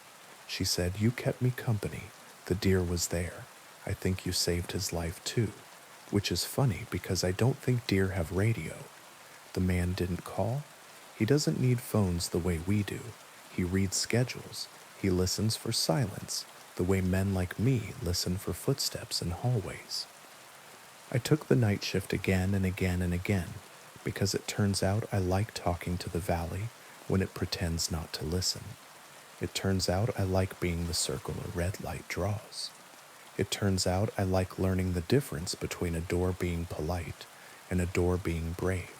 She said, "You kept me company. The deer was there. I think you saved his life too." Which is funny because I don't think deer have radio. The man didn't call. He doesn't need phones the way we do. He reads schedules. He listens for silence, the way men like me listen for footsteps in hallways. I took the night shift again and again and again, because it turns out I like talking to the valley when it pretends not to listen. It turns out I like being the circle a red light draws. It turns out I like learning the difference between a door being polite and a door being brave.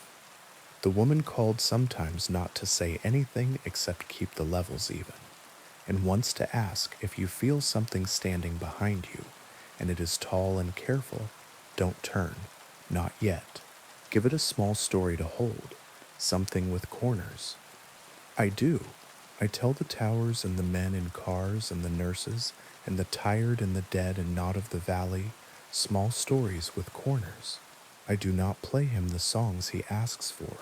The woman called sometimes not to say anything except keep the levels even, and once to ask if you feel something standing behind you, and it is tall and careful, don't turn, not yet. Give it a small story to hold, something with corners. I do. I tell the towers and the men in cars and the nurses and the tired and the dead and not of the valley, small stories with corners. I do not play him the songs he asks for.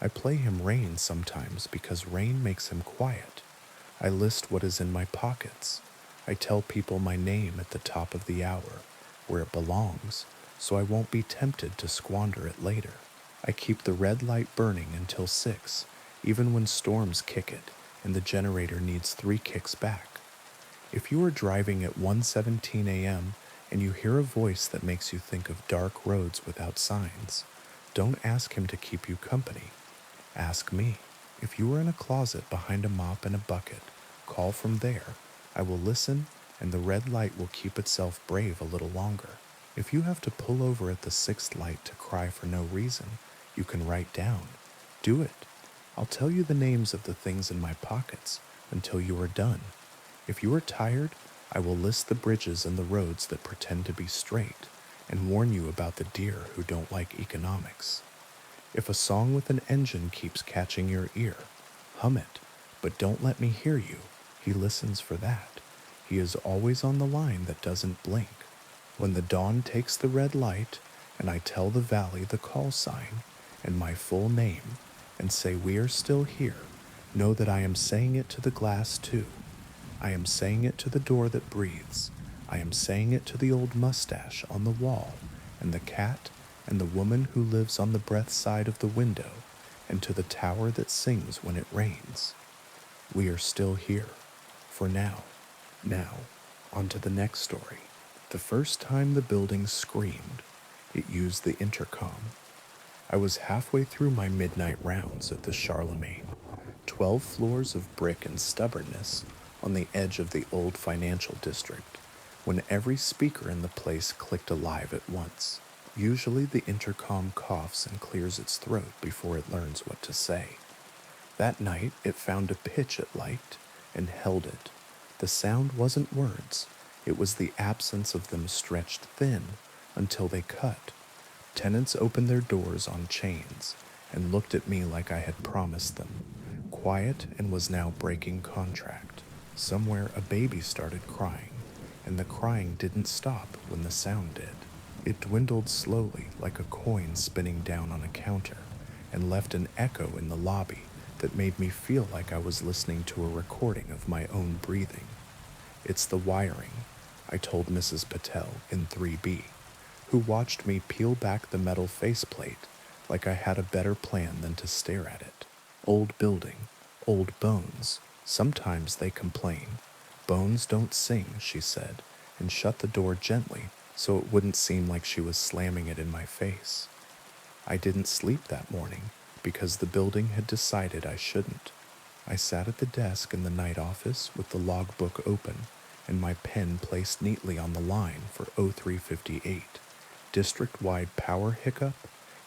I play him rain sometimes because rain makes him quiet. I list what is in my pockets. I tell people my name at the top of the hour, where it belongs, so I won't be tempted to squander it later. I keep the red light burning until 6, even when storms kick it, and the generator needs 3 kicks back. If you are driving at 1:17 a.m. and you hear a voice that makes you think of dark roads without signs, don't ask him to keep you company. Ask me. If you are in a closet behind a mop and a bucket, call from there. I will listen, and the red light will keep itself brave a little longer. If you have to pull over at the 6th light to cry for no reason, you can write down. Do it. I'll tell you the names of the things in my pockets until you are done. If you are tired, I will list the bridges and the roads that pretend to be straight and warn you about the deer who don't like economics. If a song with an engine keeps catching your ear, hum it, but don't let me hear you. He listens for that. He is always on the line that doesn't blink. When the dawn takes the red light, and I tell the valley the call sign and my full name, and say we are still here, know that I am saying it to the glass too. I am saying it to the door that breathes. I am saying it to the old mustache on the wall, and the cat, and the woman who lives on the breath side of the window, and to the tower that sings when it rains. We are still here, for now. Now, on to the next story. The first time the building screamed, it used the intercom. I was halfway through my midnight rounds at the Charlemagne, 12 floors of brick and stubbornness on the edge of the old financial district, when every speaker in the place clicked alive at once. Usually the intercom coughs and clears its throat before it learns what to say. That night it found a pitch it liked and held it. The sound wasn't words, it was the absence of them stretched thin until they cut. Tenants opened their doors on chains and looked at me like I had promised them. Quiet and was now breaking contract. Somewhere a baby started crying, and the crying didn't stop when the sound did. It dwindled slowly like a coin spinning down on a counter, and left an echo in the lobby that made me feel like I was listening to a recording of my own breathing. It's the wiring, I told Mrs. Patel in 3B, who watched me peel back the metal faceplate like I had a better plan than to stare at it. Old building, old bones. Sometimes they complain. Bones don't sing, she said, and shut the door gently so it wouldn't seem like she was slamming it in my face. I didn't sleep that morning because the building had decided I shouldn't. I sat at the desk in the night office with the logbook open and my pen placed neatly on the line for 0358, district-wide power hiccup,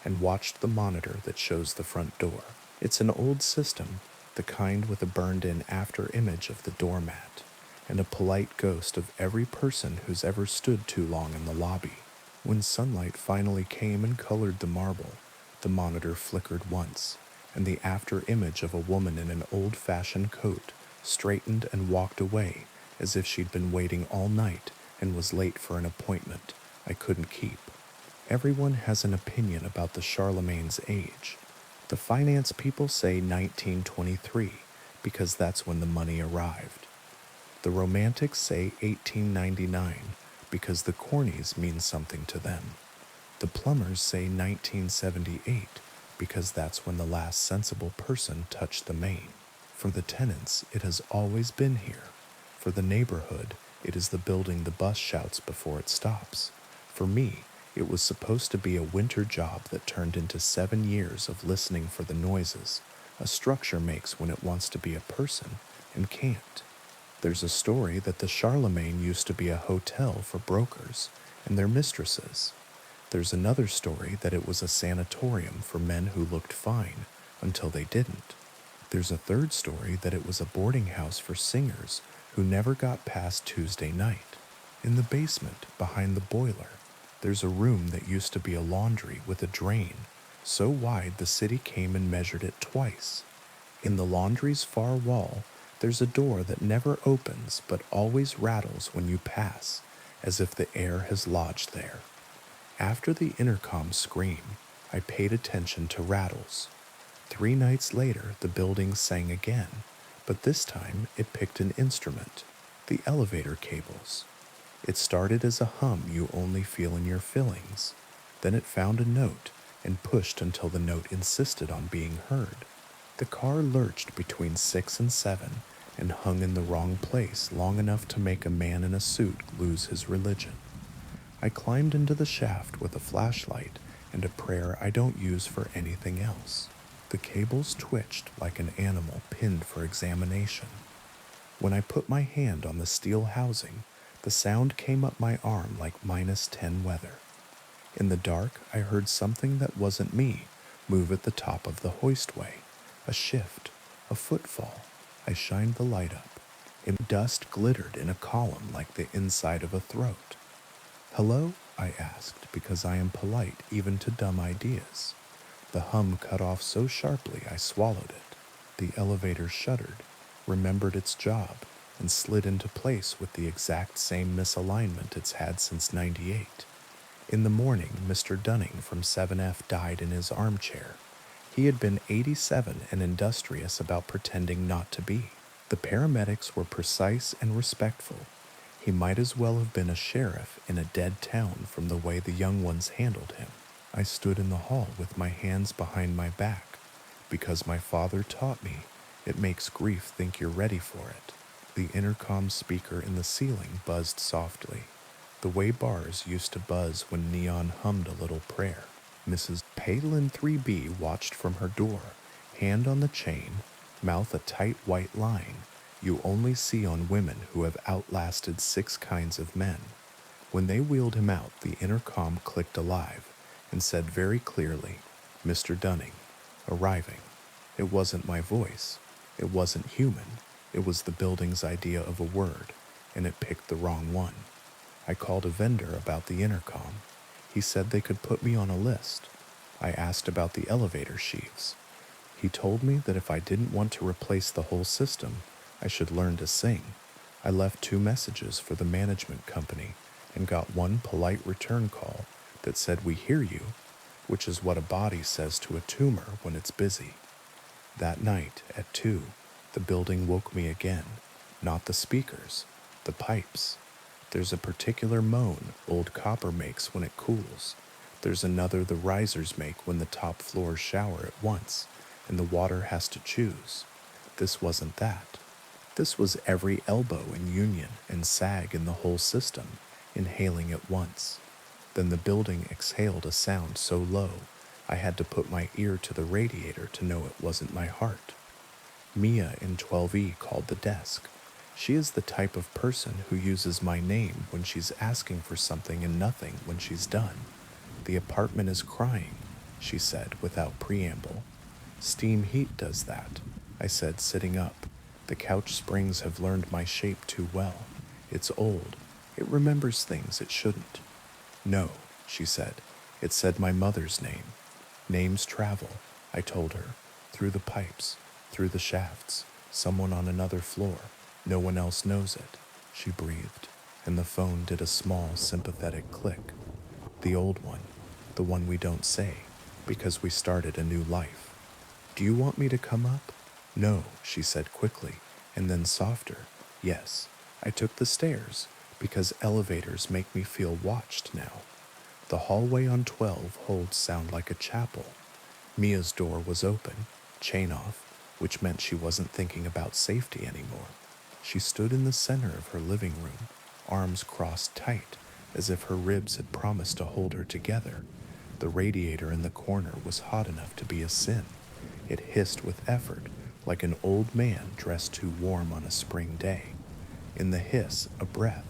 and watched the monitor that shows the front door. It's an old system, the kind with a burned-in after image of the doormat, and a polite ghost of every person who's ever stood too long in the lobby. When sunlight finally came and colored the marble, the monitor flickered once, and the after image of a woman in an old-fashioned coat straightened and walked away as if she'd been waiting all night and was late for an appointment I couldn't keep. Everyone has an opinion about the Charlemagne's age. The finance people say 1923 because that's when the money arrived. The romantics say 1899 because the cornies mean something to them. The plumbers say 1978 because that's when the last sensible person touched the main. For the tenants, it has always been here. For the neighborhood, it is the building the bus shouts before it stops. For me, it was supposed to be a winter job that turned into 7 years of listening for the noises a structure makes when it wants to be a person and can't. There's a story that the Charlemagne used to be a hotel for brokers and their mistresses. There's another story that it was a sanatorium for men who looked fine until they didn't. There's a third story that it was a boarding house for singers who never got past Tuesday night. In the basement, behind the boiler, there's a room that used to be a laundry with a drain, so wide the city came and measured it twice. In the laundry's far wall, there's a door that never opens but always rattles when you pass, as if the air has lodged there. After the intercom scream, I paid attention to rattles. 3 nights later, the building sang again, but this time it picked an instrument, the elevator cables. It started as a hum you only feel in your fillings. Then it found a note and pushed until the note insisted on being heard. The car lurched between 6 and 7 and hung in the wrong place long enough to make a man in a suit lose his religion. I climbed into the shaft with a flashlight and a prayer I don't use for anything else. The cables twitched like an animal pinned for examination. When I put my hand on the steel housing, the sound came up my arm like -10 weather. In the dark, I heard something that wasn't me move at the top of the hoistway. A shift, a footfall. I shined the light up. Dust glittered in a column like the inside of a throat. "Hello?" I asked, because I am polite even to dumb ideas. The hum cut off so sharply I swallowed it. The elevator shuddered, remembered its job, and slid into place with the exact same misalignment it's had since '98. In the morning, Mr. Dunning from 7F died in his armchair. He had been 87 and industrious about pretending not to be. The paramedics were precise and respectful. He might as well have been a sheriff in a dead town from the way the young ones handled him. I stood in the hall with my hands behind my back, because my father taught me it makes grief think you're ready for it. The intercom speaker in the ceiling buzzed softly, the way bars used to buzz when neon hummed a little prayer. Mrs. Palin 3B watched from her door, hand on the chain, mouth a tight white line you only see on women who have outlasted 6 kinds of men. When they wheeled him out, the intercom clicked alive and said very clearly, "Mr. Dunning, arriving." It wasn't my voice. It wasn't human. It was the building's idea of a word, and it picked the wrong one. I called a vendor about the intercom. He said they could put me on a list. I asked about the elevator sheaves. He told me that if I didn't want to replace the whole system, I should learn to sing. I left 2 messages for the management company and got one polite return call that said, "We hear you," which is what a body says to a tumor when it's busy. That night, at 2, the building woke me again. Not the speakers, the pipes. There's a particular moan old copper makes when it cools. There's another the risers make when the top floors shower at once, and the water has to choose. This wasn't that. This was every elbow and union and sag in the whole system, inhaling at once. Then the building exhaled a sound so low, I had to put my ear to the radiator to know it wasn't my heart. Mia in 12E called the desk. She is the type of person who uses my name when she's asking for something and nothing when she's done. "The apartment is crying," she said without preamble. "Steam heat does that," I said, sitting up. "The couch springs have learned my shape too well. It's old. It remembers things it shouldn't." "No," she said. "It said my mother's name. Names travel," I told her, "through the pipes, through the shafts, someone on another floor. No one else knows it." She breathed, and the phone did a small, sympathetic click. "The old one, the one we don't say, because we started a new life. Do you want me to come up?" "No," she said quickly, and then softer. "Yes, I took the stairs, because elevators make me feel watched now. The hallway on 12 holds sound like a chapel." Mia's door was open, chain off, which meant she wasn't thinking about safety anymore. She stood in the center of her living room, arms crossed tight, as if her ribs had promised to hold her together. The radiator in the corner was hot enough to be a sin. It hissed with effort, like an old man dressed too warm on a spring day. In the hiss, a breath,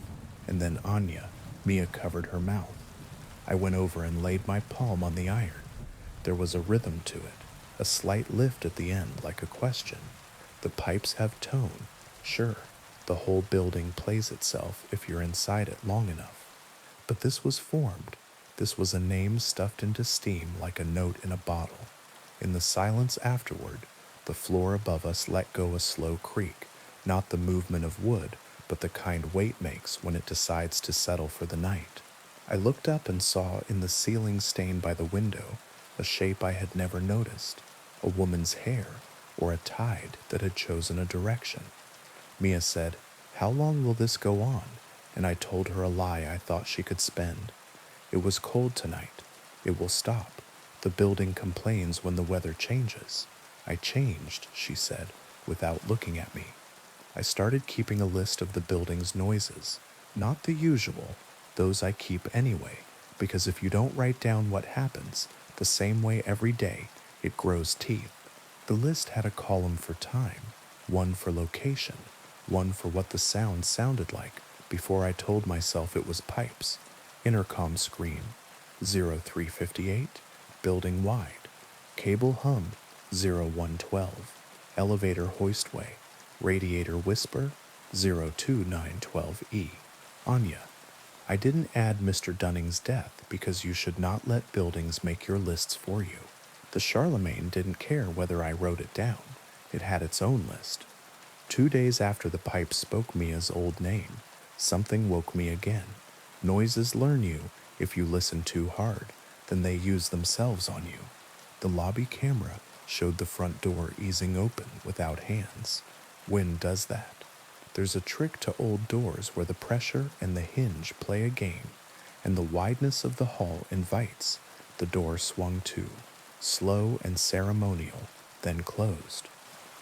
and then Anya, Mia covered her mouth. I went over and laid my palm on the iron. There was a rhythm to it, a slight lift at the end like a question. The pipes have tone. Sure, the whole building plays itself if you're inside it long enough. But this was formed. This was a name stuffed into steam like a note in a bottle. In the silence afterward, the floor above us let go a slow creak, not the movement of wood, but the kind weight makes when it decides to settle for the night. I looked up and saw in the ceiling stain by the window a shape I had never noticed, a woman's hair, or a tide that had chosen a direction. Mia said, "How long will this go on?" And I told her a lie I thought she could spend. "It was cold tonight. It will stop. The building complains when the weather changes." I changed, she said, without looking at me. I started keeping a list of the building's noises, not the usual, those I keep anyway, because if you don't write down what happens the same way every day, it grows teeth. The list had a column for time, one for location, one for what the sound sounded like before I told myself it was pipes. Intercom scream, 0358, building wide. Cable hum, 0112. Elevator hoistway, radiator whisper, 02912E. Anya. I didn't add Mr. Dunning's death because you should not let buildings make your lists for you. The Charlemagne didn't care whether I wrote it down. It had its own list. 2 days after the pipe spoke Mia's old name, something woke me again. Noises learn you if you listen too hard, then they use themselves on you. The lobby camera showed the front door easing open without hands. Wind does that. There's a trick to old doors where the pressure and the hinge play a game, and the wideness of the hall invites. The door swung to, slow and ceremonial, then closed.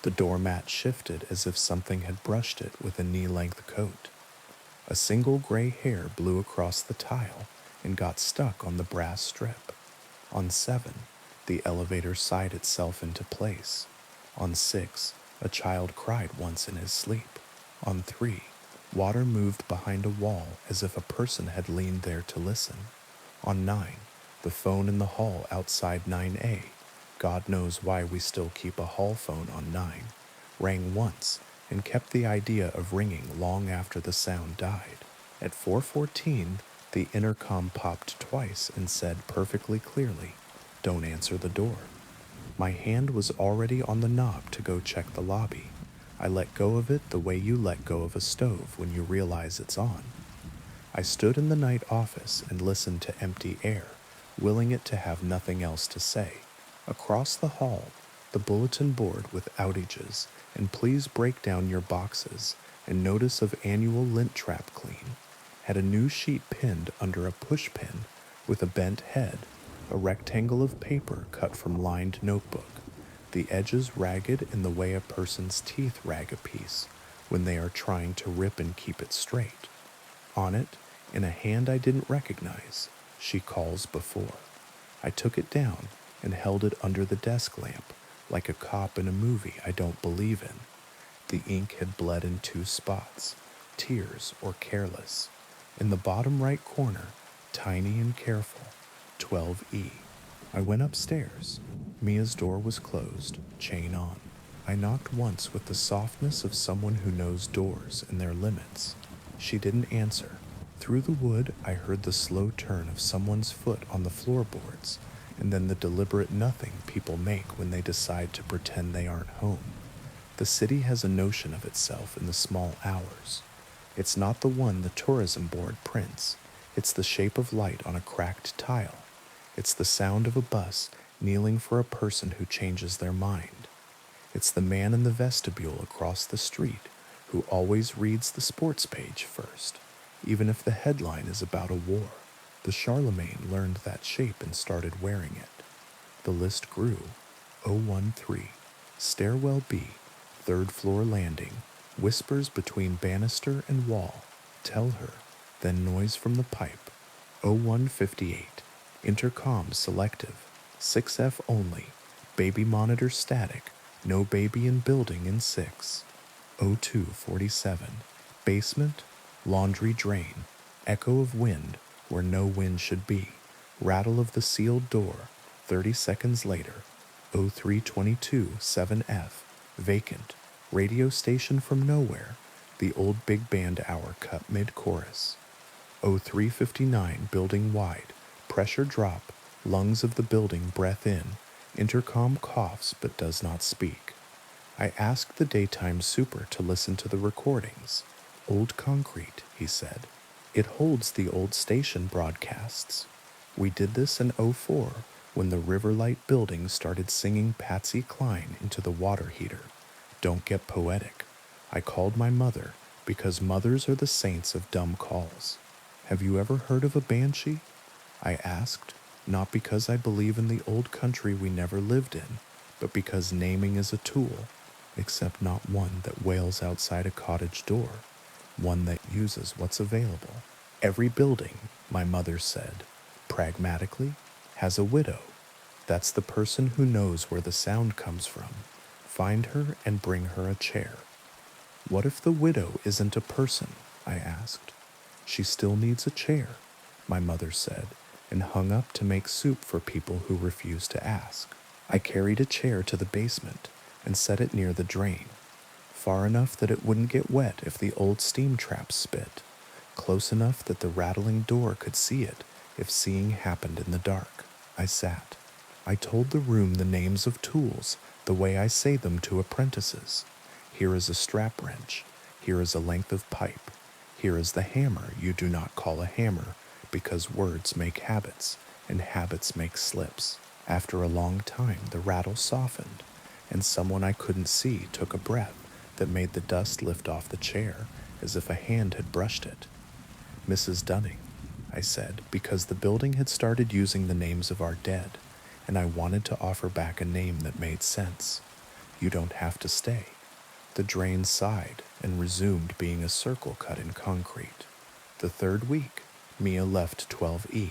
The doormat shifted as if something had brushed it with a knee-length coat. A single gray hair blew across the tile and got stuck on the brass strip. On 7, the elevator sighed itself into place. On 6, a child cried once in his sleep. On 3, water moved behind a wall as if a person had leaned there to listen. On 9, the phone in the hall outside 9A, God knows why we still keep a hall phone on 9, rang once and kept the idea of ringing long after the sound died. At 4:14, the intercom popped twice and said perfectly clearly, "Don't answer the door." My hand was already on the knob to go check the lobby. I let go of it the way you let go of a stove when you realize it's on. I stood in the night office and listened to empty air, willing it to have nothing else to say. Across the hall, the bulletin board with outages and please break down your boxes and notice of annual lint trap clean had a new sheet pinned under a push pin with a bent head, a rectangle of paper cut from lined notebook, the edges ragged in the way a person's teeth rag a piece when they are trying to rip and keep it straight. On it, in a hand I didn't recognize, she calls before. I took it down and held it under the desk lamp, like a cop in a movie I don't believe in. The ink had bled in 2 spots, tears or careless. In the bottom right corner, tiny and careful, 12E. I went upstairs. Mia's door was closed, chain on. I knocked once with the softness of someone who knows doors and their limits. She didn't answer. Through the wood, I heard the slow turn of someone's foot on the floorboards, and then the deliberate nothing people make when they decide to pretend they aren't home. The city has a notion of itself in the small hours. It's not the one the tourism board prints. It's the shape of light on a cracked tile. It's the sound of a bus kneeling for a person who changes their mind. It's the man in the vestibule across the street who always reads the sports page first, even if the headline is about a war. The Charlemagne learned that shape and started wearing it. The list grew. 013, stairwell B, 3rd floor landing, whispers between banister and wall, tell her, then noise from the pipe. 0158, intercom selective, 6F only, baby monitor static, no baby in building in 6. 0247, basement, laundry drain, echo of wind where no wind should be, rattle of the sealed door, 30 seconds later. 0322 7F, vacant, radio station from nowhere, the old big band hour cut mid-chorus. 0359 building wide, pressure drop, lungs of the building breath in, intercom coughs but does not speak. I asked the daytime super to listen to the recordings. Old concrete, he said. It holds the old station broadcasts. We did this in '04 when the Riverlight building started singing Patsy Cline into the water heater. Don't get poetic. I called my mother because mothers are the saints of dumb calls. Have you ever heard of a banshee? I asked, not because I believe in the old country we never lived in, but because naming is a tool, except not one that wails outside a cottage door, one that uses what's available. Every building, my mother said, pragmatically, has a widow. That's the person who knows where the sound comes from. Find her and bring her a chair. What if the widow isn't a person? I asked. She still needs a chair, my mother said, and hung up to make soup for people who refused to ask. I carried a chair to the basement and set it near the drain, far enough that it wouldn't get wet if the old steam trap spit, close enough that the rattling door could see it if seeing happened in the dark. I sat. I told the room the names of tools the way I say them to apprentices. Here is a strap wrench. Here is a length of pipe. Here is the hammer you do not call a hammer because words make habits and habits make slips. After a long time, the rattle softened, and someone I couldn't see took a breath that made the dust lift off the chair as if a hand had brushed it. Mrs. Dunning, I said, because the building had started using the names of our dead, and I wanted to offer back a name that made sense. You don't have to stay. The drain sighed and resumed being a circle cut in concrete. The third week, Mia left 12E.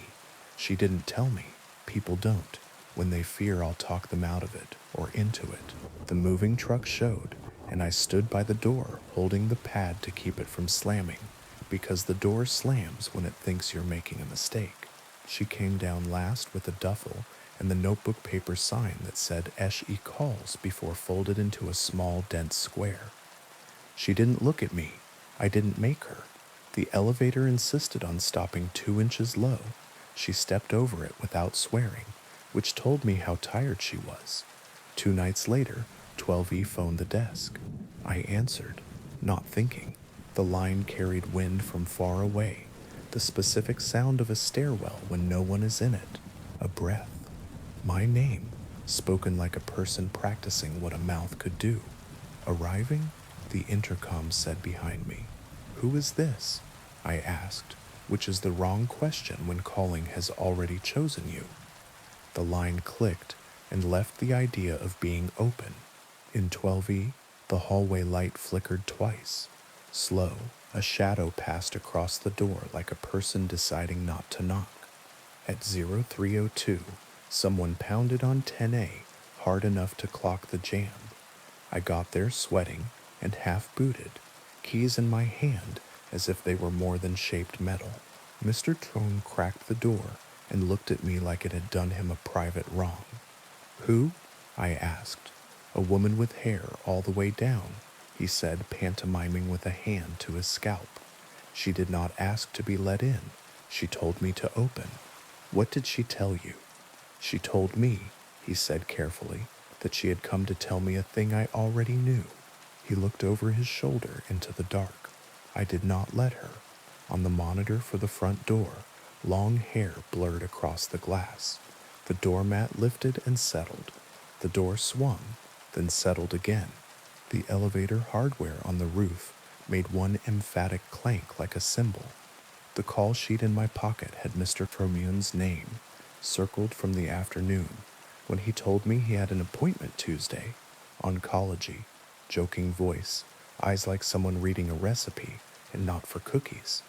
She didn't tell me. People don't. When they fear I'll talk them out of it or into it. The moving truck showed, and I stood by the door holding the pad to keep it from slamming, because the door slams when it thinks you're making a mistake. She came down last with a duffel and the notebook paper sign that said "Esh-E calls" before folded into a small, dense square. She didn't look at me. I didn't make her. The elevator insisted on stopping 2 inches low. She stepped over it without swearing, which told me how tired she was. 2 nights later, 12E phoned the desk. I answered, not thinking. The line carried wind from far away, the specific sound of a stairwell when no one is in it, a breath. My name, spoken like a person practicing what a mouth could do. Arriving, the intercom said behind me. Who is this? I asked, which is the wrong question when calling has already chosen you. The line clicked and left the idea of being open. In 12E, the hallway light flickered twice. Slow, a shadow passed across the door like a person deciding not to knock. At 0302, someone pounded on 10A hard enough to clock the jam. I got there sweating and half-booted, keys in my hand as if they were more than shaped metal. Mr. Trone cracked the door and looked at me like it had done him a private wrong. Who? I asked. A woman with hair all the way down, he said, pantomiming with a hand to his scalp. She did not ask to be let in. She told me to open. What did she tell you? She told me, he said carefully, that she had come to tell me a thing I already knew. He looked over his shoulder into the dark. I did not let her. On the monitor for the front door, long hair blurred across the glass. The doormat lifted and settled. The door swung, then settled again. The elevator hardware on the roof made one emphatic clank like a cymbal. The call sheet in my pocket had Mr. Tromun's name, circled from the afternoon, when he told me he had an appointment Tuesday. Oncology, joking voice, eyes like someone reading a recipe, and not for cookies.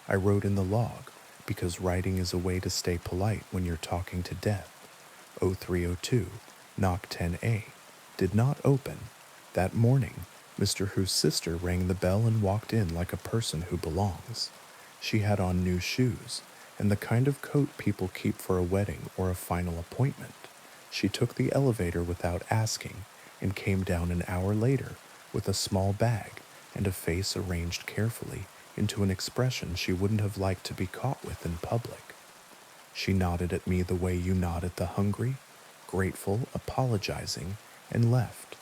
I wrote in the log, because writing is a way to stay polite when you're talking to death. 0302, knock 10A. Did not open. That morning, Mr. Who's sister rang the bell and walked in like a person who belongs. She had on new shoes, and the kind of coat people keep for a wedding or a final appointment. She took the elevator without asking, and came down an hour later with a small bag and a face arranged carefully into an expression she wouldn't have liked to be caught with in public. She nodded at me the way you nod at the hungry, grateful, apologizing, and left.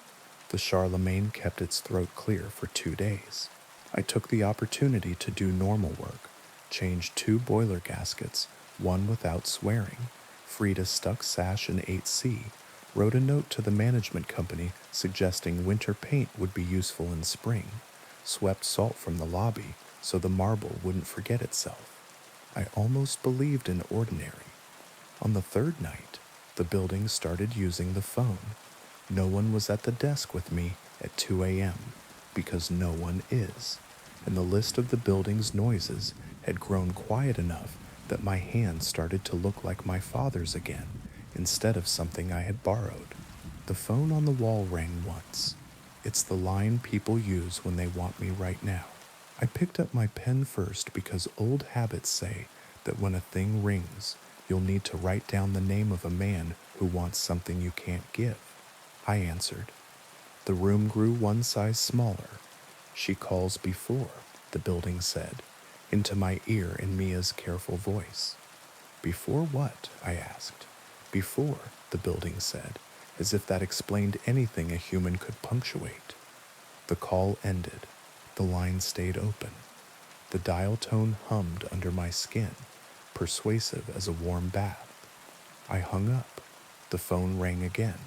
The Charlemagne kept its throat clear for 2 days. I took the opportunity to do normal work, changed 2 boiler gaskets, one without swearing, freed a stuck sash in 8C, wrote a note to the management company suggesting winter paint would be useful in spring, swept salt from the lobby so the marble wouldn't forget itself. I almost believed in ordinary. On the 3rd night, the building started using the phone. No one was at the desk with me at 2 a.m. because no one is, and the list of the building's noises had grown quiet enough that my hand started to look like my father's again instead of something I had borrowed. The phone on the wall rang once. It's the line people use when they want me right now. I picked up my pen first because old habits say that when a thing rings, you'll need to write down the name of a man who wants something you can't give. I answered. The room grew one size smaller. She calls before, the building said, into my ear in Mia's careful voice. Before what? I asked. Before, the building said, as if that explained anything a human could punctuate. The call ended. The line stayed open. The dial tone hummed under my skin, persuasive as a warm bath. I hung up. The phone rang again.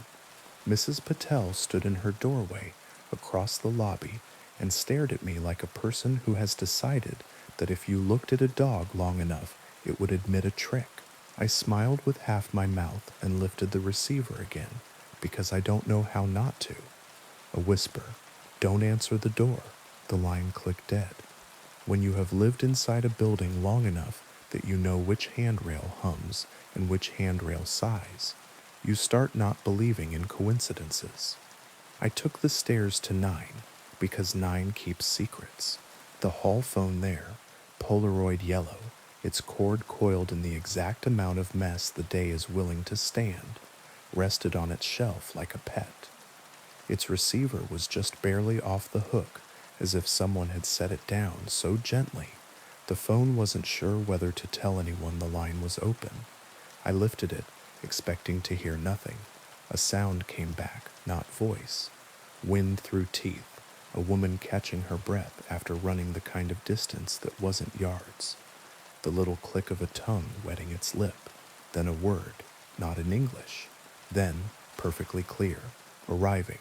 Mrs. Patel stood in her doorway across the lobby and stared at me like a person who has decided that if you looked at a dog long enough, it would admit a trick. I smiled with half my mouth and lifted the receiver again, because I don't know how not to. A whisper, "Don't answer the door." The line clicked dead. When you have lived inside a building long enough that you know which handrail hums and which handrail sighs, you start not believing in coincidences. I took the stairs to 9 because 9 keeps secrets. The hall phone there, Polaroid yellow, its cord coiled in the exact amount of mess the day is willing to stand, rested on its shelf like a pet. Its receiver was just barely off the hook, as if someone had set it down so gently the phone wasn't sure whether to tell anyone the line was open. I lifted it, expecting to hear nothing. A sound came back, not voice. Wind through teeth, a woman catching her breath after running the kind of distance that wasn't yards. The little click of a tongue wetting its lip. Then a word, not in English. Then, perfectly clear, arriving.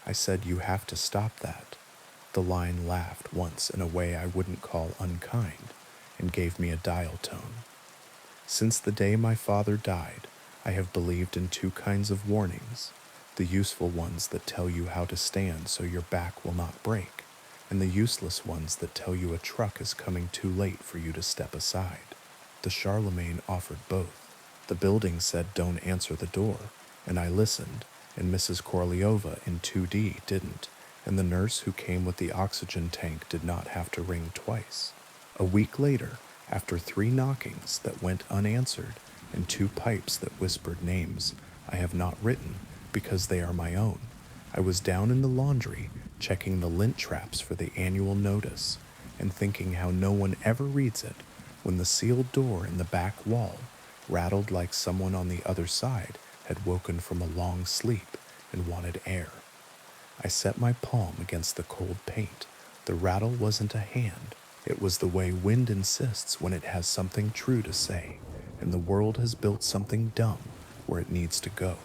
I said, "You have to stop that." The line laughed once in a way I wouldn't call unkind, and gave me a dial tone. Since the day my father died, I have believed in 2 kinds of warnings, the useful ones that tell you how to stand so your back will not break, and the useless ones that tell you a truck is coming too late for you to step aside. The Charlemagne offered both. The building said don't answer the door, and I listened, and Mrs. Korliova in 2D didn't, and the nurse who came with the oxygen tank did not have to ring twice. A week later, after 3 knockings that went unanswered and 2 pipes that whispered names I have not written because they are my own, I was down in the laundry checking the lint traps for the annual notice and thinking how no one ever reads it when the sealed door in the back wall rattled like someone on the other side had woken from a long sleep and wanted air. I set my palm against the cold paint. The rattle wasn't a hand. It was the way wind insists when it has something true to say, and the world has built something dumb where it needs to go.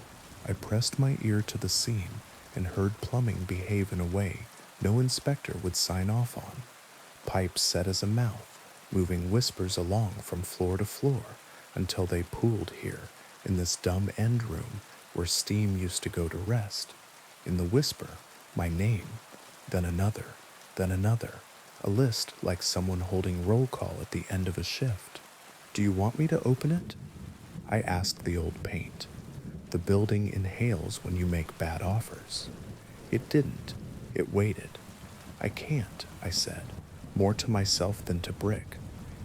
I pressed my ear to the seam and heard plumbing behave in a way no inspector would sign off on. Pipes set as a mouth, moving whispers along from floor to floor until they pooled here in this dumb end room where steam used to go to rest. In the whisper, my name, then another, a list like someone holding roll call at the end of a shift. "Do you want me to open it?" I asked the old paint. The building inhales when you make bad offers. It didn't. It waited. "I can't," I said, more to myself than to Brick.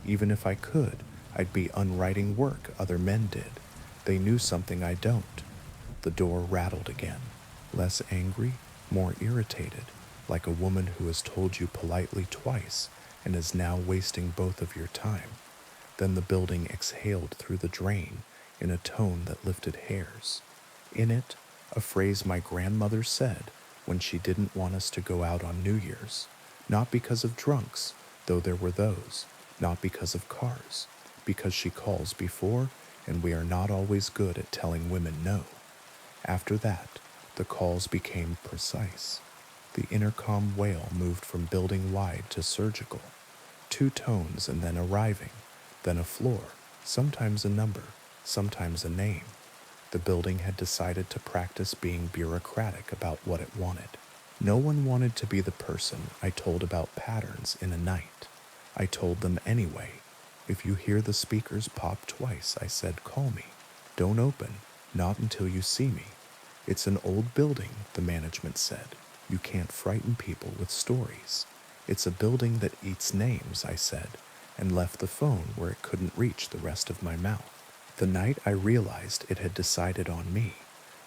Even if I could, I'd be unwriting work other men did. They knew something I don't. The door rattled again, less angry, more irritated, like a woman who has told you politely twice and is now wasting both of your time. Then the building exhaled through the drain in a tone that lifted hairs. In it, a phrase my grandmother said when she didn't want us to go out on New Year's, not because of drunks, though there were those, not because of cars, because she calls before, and we are not always good at telling women no. After that, the calls became precise. The intercom wail moved from building-wide to surgical. 2 tones and then arriving, then a floor, sometimes a number, sometimes a name. The building had decided to practice being bureaucratic about what it wanted. No one wanted to be the person I told about patterns in a night. I told them anyway. If you hear the speakers pop twice, I said, call me. Don't open, not until you see me. It's an old building, the management said. You can't frighten people with stories. It's a building that eats names, I said, and left the phone where it couldn't reach the rest of my mouth. The night I realized it had decided on me,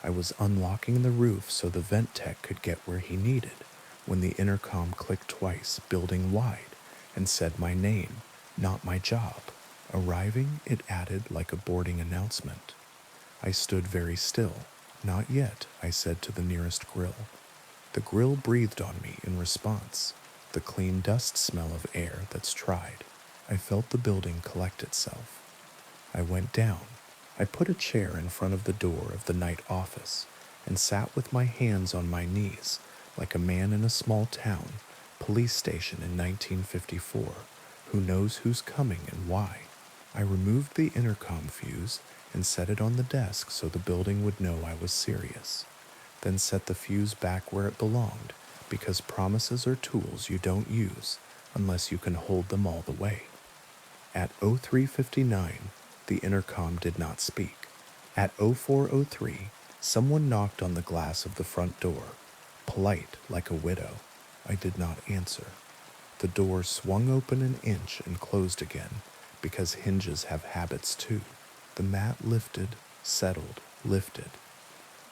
I was unlocking the roof so the vent tech could get where he needed when the intercom clicked twice, building wide, and said my name, not my job. Arriving, it added like a boarding announcement. I stood very still. Not yet, I said to the nearest grill. The grill breathed on me in response, the clean dust smell of air that's tried. I felt the building collect itself. I went down. I put a chair in front of the door of the night office and sat with my hands on my knees like a man in a small town, police station in 1954, who knows who's coming and why. I removed the intercom fuse and set it on the desk so the building would know I was serious. Then set the fuse back where it belonged, because promises are tools you don't use unless you can hold them all the way. At 03:59, the intercom did not speak. At 04:03, someone knocked on the glass of the front door, polite like a widow. I did not answer. The door swung open an inch and closed again, because hinges have habits too. The mat lifted, settled, lifted.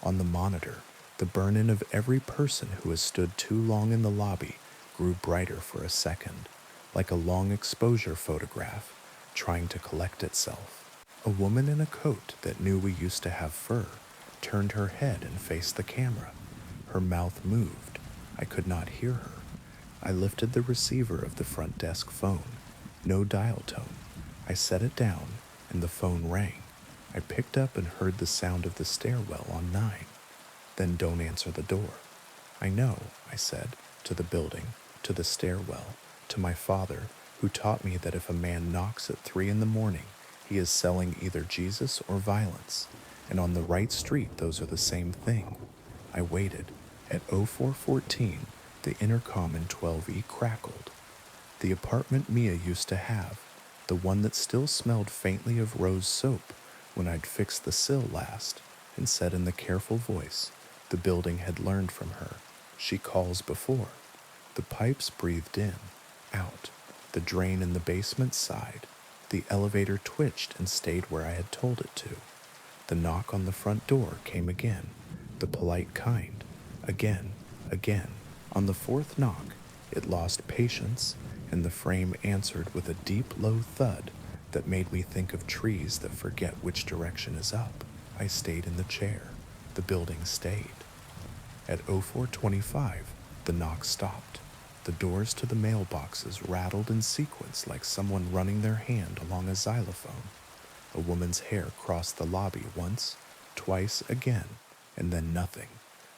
On the monitor, the burn-in of every person who has stood too long in the lobby grew brighter for a second, like a long exposure photograph trying to collect itself. A woman in a coat that knew we used to have fur turned her head and faced the camera. Her mouth moved. I could not hear her. I lifted the receiver of the front desk phone. No dial tone. I set it down, and the phone rang. I picked up and heard the sound of the stairwell on 9. Then don't answer the door. I know, I said, to the building, to the stairwell, to my father, who taught me that if a man knocks at 3 in the morning, he is selling either Jesus or violence, and on the right street those are the same thing. I waited. At 04:14, the intercom in 12E crackled. The apartment Mia used to have, the one that still smelled faintly of rose soap when I'd fixed the sill last, and said in the careful voice the building had learned from her, she calls before. The pipes breathed in, out. The drain in the basement sighed. The elevator twitched and stayed where I had told it to. The knock on the front door came again, the polite kind. Again, again. On the fourth knock, it lost patience, and the frame answered with a deep, low thud that made me think of trees that forget which direction is up. I stayed in the chair. The building stayed. At 04:25, the knock stopped. The doors to the mailboxes rattled in sequence like someone running their hand along a xylophone. A woman's hair crossed the lobby once, twice again, and then nothing.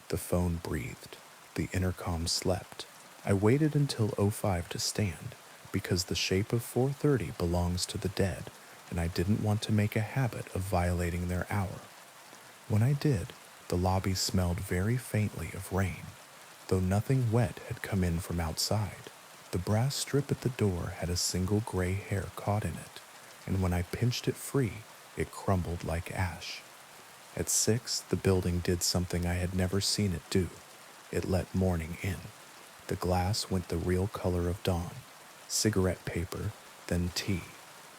The phone breathed. The intercom slept. I waited until 05 to stand, because the shape of 4:30 belongs to the dead, and I didn't want to make a habit of violating their hour. When I did, the lobby smelled very faintly of rain, though nothing wet had come in from outside. The brass strip at the door had a single gray hair caught in it, and when I pinched it free, it crumbled like ash. At 6, the building did something I had never seen it do. It let morning in. The glass went the real color of dawn, cigarette paper, then tea.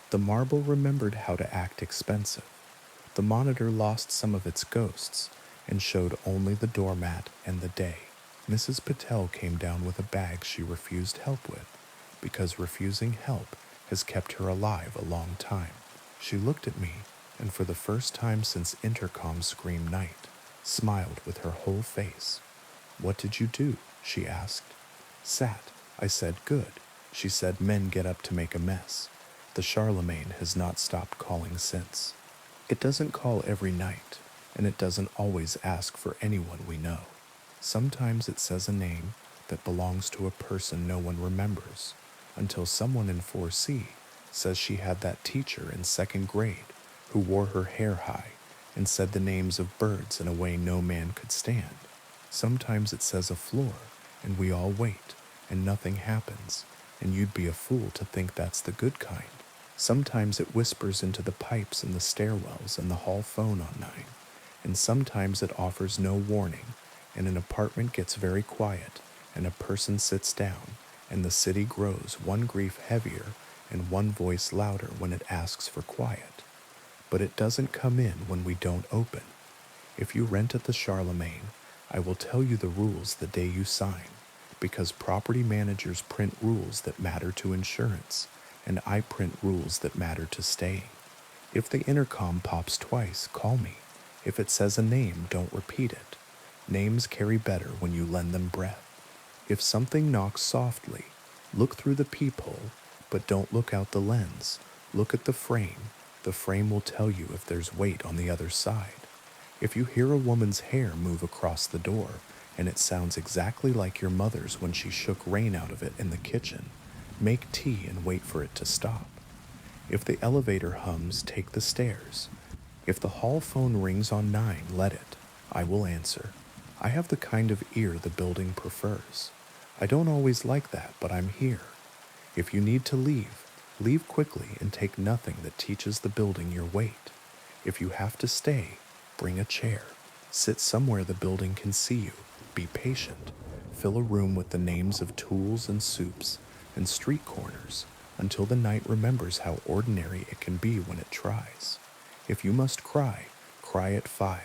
The marble remembered how to act expensive. The monitor lost some of its ghosts and showed only the doormat and the day. Mrs. Patel came down with a bag she refused help with, because refusing help has kept her alive a long time. She looked at me, and for the first time since intercom scream night, smiled with her whole face. "What did you do?" she asked. "Sat." I said, "Good." She said, "Men get up to make a mess. The Charlemagne has not stopped calling since. It doesn't call every night, and it doesn't always ask for anyone we know. Sometimes it says a name that belongs to a person no one remembers, until someone in 4C says she had that teacher in second grade who wore her hair high and said the names of birds in a way no man could stand. Sometimes it says a floor, and we all wait, and nothing happens, and you'd be a fool to think that's the good kind. Sometimes it whispers into the pipes and the stairwells and the hall phone on 9, and sometimes it offers no warning, and an apartment gets very quiet, and a person sits down, and the city grows one grief heavier and one voice louder when it asks for quiet. But it doesn't come in when we don't open. If you rent at the Charlemagne, I will tell you the rules the day you sign, because property managers print rules that matter to insurance, and I print rules that matter to staying. If the intercom pops twice, call me. If it says a name, don't repeat it. Names carry better when you lend them breath. If something knocks softly, look through the peephole, but don't look out the lens. Look at the frame. The frame will tell you if there's weight on the other side. If you hear a woman's hair move across the door, and it sounds exactly like your mother's when she shook rain out of it in the kitchen, make tea and wait for it to stop. If the elevator hums, take the stairs. If the hall phone rings on 9, let it. I will answer. I have the kind of ear the building prefers. I don't always like that, but I'm here. If you need to leave, leave quickly and take nothing that teaches the building your weight. If you have to stay, bring a chair. Sit somewhere the building can see you. Be patient. Fill a room with the names of tools and soups and street corners until the night remembers how ordinary it can be when it tries. If you must cry, cry at 5.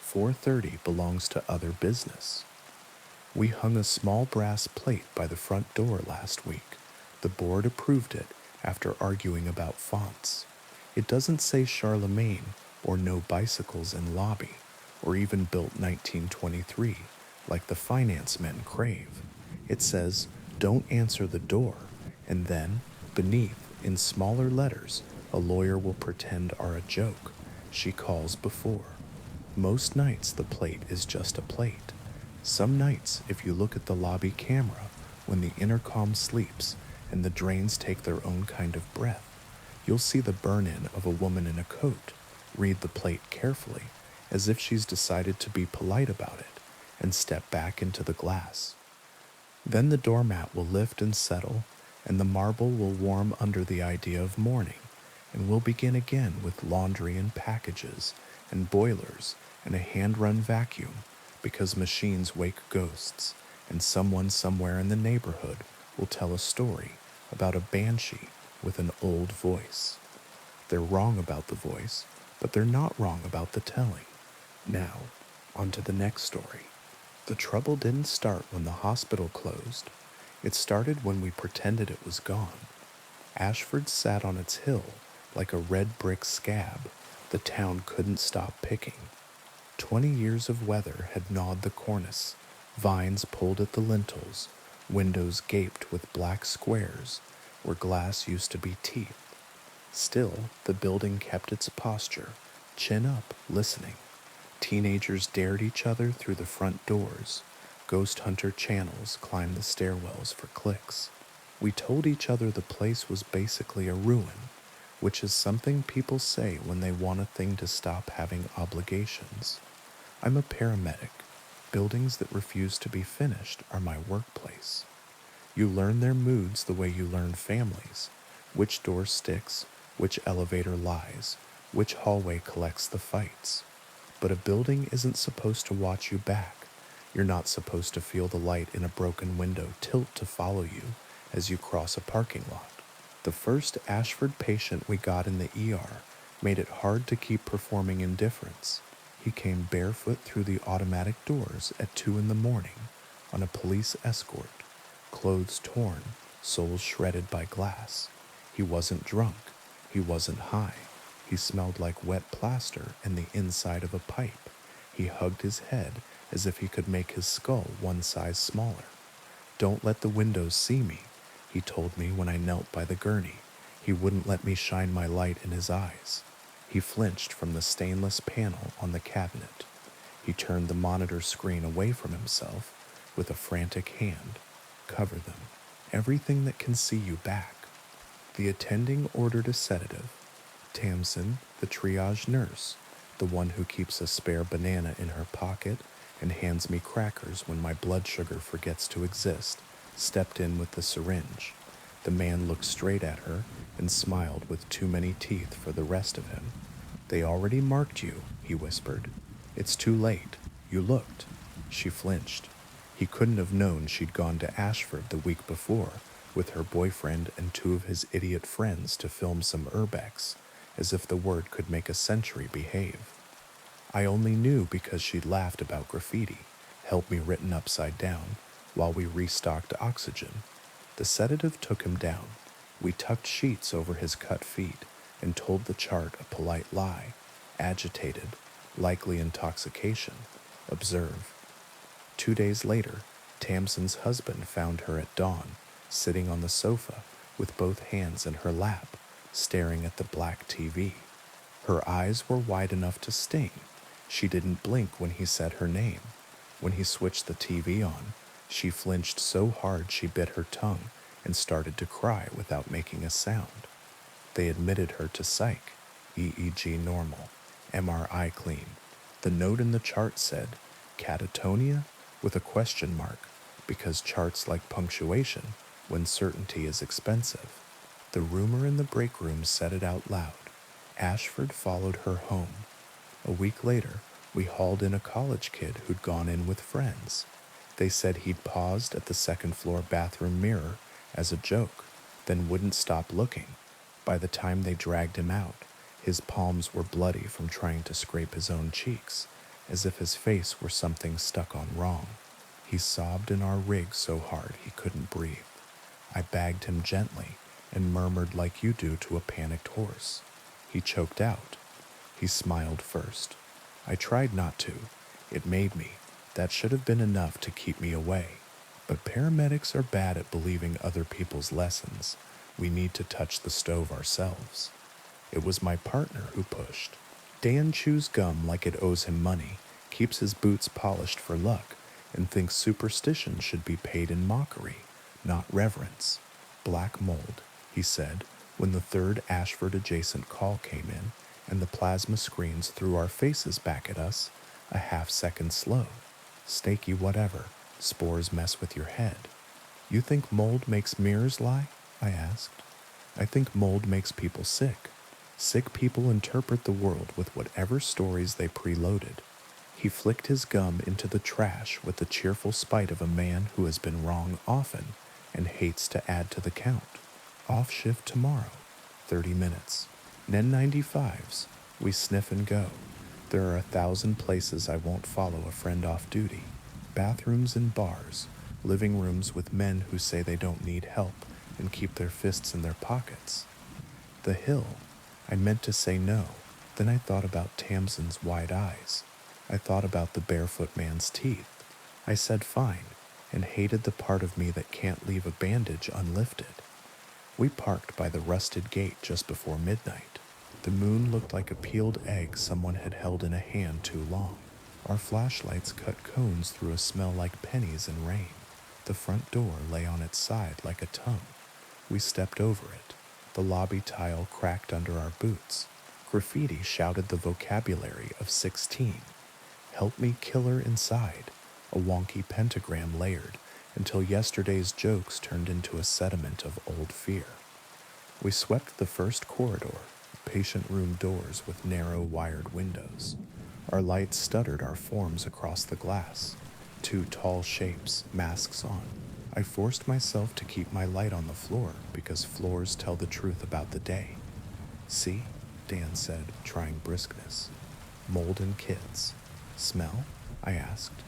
4:30 belongs to other business. We hung a small brass plate by the front door last week. The board approved it after arguing about fonts. It doesn't say Charlemagne or no bicycles in lobby, or even built 1923, like the finance men crave. It says, don't answer the door, and then, beneath, in smaller letters, a lawyer will pretend are a joke. She calls before. Most nights the plate is just a plate. Some nights, if you look at the lobby camera, when the intercom sleeps and the drains take their own kind of breath, you'll see the burn-in of a woman in a coat. Read the plate carefully, as if she's decided to be polite about it, and step back into the glass. Then the doormat will lift and settle, and the marble will warm under the idea of morning, and we'll begin again with laundry and packages, and boilers, and a hand-run vacuum, because machines wake ghosts, and someone somewhere in the neighborhood will tell a story about a banshee with an old voice. They're wrong about the voice, but they're not wrong about the telling. Now, on to the next story. The trouble didn't start when the hospital closed. It started when we pretended it was gone. Ashford sat on its hill like a red brick scab the town couldn't stop picking. 20 years of weather had gnawed the cornice, vines pulled at the lintels, windows gaped with black squares where glass used to be teeth. Still, the building kept its posture, chin up, listening. Teenagers dared each other through the front doors. Ghost hunter channels climbed the stairwells for clicks. We told each other the place was basically a ruin, which is something people say when they want a thing to stop having obligations. I'm a paramedic. Buildings that refuse to be finished are my workplace. You learn their moods the way you learn families. Which door sticks, which elevator lies, which hallway collects the fights. But a building isn't supposed to watch you back. You're not supposed to feel the light in a broken window tilt to follow you as you cross a parking lot. The first Ashford patient we got in the ER made it hard to keep performing indifference. He came barefoot through the automatic doors at 2 in the morning on a police escort, clothes torn, soles shredded by glass. He wasn't drunk. He wasn't high. He smelled like wet plaster and the inside of a pipe. He hugged his head as if he could make his skull one size smaller. Don't let the windows see me, he told me when I knelt by the gurney. He wouldn't let me shine my light in his eyes. He flinched from the stainless panel on the cabinet. He turned the monitor screen away from himself with a frantic hand. Cover them. Everything that can see you back. The attending ordered a sedative. Tamsin, the triage nurse, the one who keeps a spare banana in her pocket and hands me crackers when my blood sugar forgets to exist, stepped in with the syringe. The man looked straight at her and smiled with too many teeth for the rest of him. "They already marked you," he whispered. "It's too late. You looked." She flinched. He couldn't have known she'd gone to Ashford the week before with her boyfriend and two of his idiot friends to film some urbex, as if the word could make a century behave. I only knew because she'd laughed about graffiti, helped me written upside down, while we restocked oxygen. The sedative took him down. We tucked sheets over his cut feet and told the chart a polite lie. Agitated, likely intoxication. Observe. 2 days later, Tamsin's husband found her at dawn, sitting on the sofa with both hands in her lap, staring at the black TV. Her eyes were wide enough to sting. She didn't blink when he said her name. When he switched the TV on, she flinched so hard she bit her tongue and started to cry without making a sound. They admitted her to psych, EEG normal, MRI clean. The note in the chart said, catatonia, with a question mark, because charts like punctuation when certainty is expensive. The rumor in the break room said it out loud. Ashford followed her home. A week later, we hauled in a college kid who'd gone in with friends. They said he'd paused at the second-floor bathroom mirror as a joke, then wouldn't stop looking. By the time they dragged him out, his palms were bloody from trying to scrape his own cheeks, as if his face were something stuck on wrong. He sobbed in our rig so hard he couldn't breathe. I bagged him gently and murmured like you do to a panicked horse. He choked out. He smiled first. I tried not to. It made me. That should have been enough to keep me away. But paramedics are bad at believing other people's lessons. We need to touch the stove ourselves. It was my partner who pushed. Dan chews gum like it owes him money, keeps his boots polished for luck, and thinks superstition should be paid in mockery, not reverence. Black mold, he said, when the third Ashford-adjacent call came in, and the plasma screens threw our faces back at us, a half-second slow. Snaky whatever, spores mess with your head. You think mold makes mirrors lie? I asked. I think mold makes people sick. Sick people interpret the world with whatever stories they preloaded. He flicked his gum into the trash with the cheerful spite of a man who has been wrong often and hates to add to the count. Off shift tomorrow, 30 minutes. N95s, we sniff and go. There are 1,000 places I won't follow a friend off duty. Bathrooms in bars, living rooms with men who say they don't need help and keep their fists in their pockets. The hill. I meant to say no, then I thought about Tamsin's wide eyes. I thought about the barefoot man's teeth. I said fine, and hated the part of me that can't leave a bandage unlifted. We parked by the rusted gate just before midnight. The moon looked like a peeled egg someone had held in a hand too long. Our flashlights cut cones through a smell like pennies and rain. The front door lay on its side like a tongue. We stepped over it. The lobby tile cracked under our boots. Graffiti shouted the vocabulary of 16. Help me kill her inside. A wonky pentagram layered until yesterday's jokes turned into a sediment of old fear. We swept the first corridor, patient room doors with narrow wired windows. Our lights stuttered our forms across the glass. Two tall shapes, masks on. I forced myself to keep my light on the floor because floors tell the truth about the day. See? Dan said, trying briskness. Mold and kids. Smell? I asked.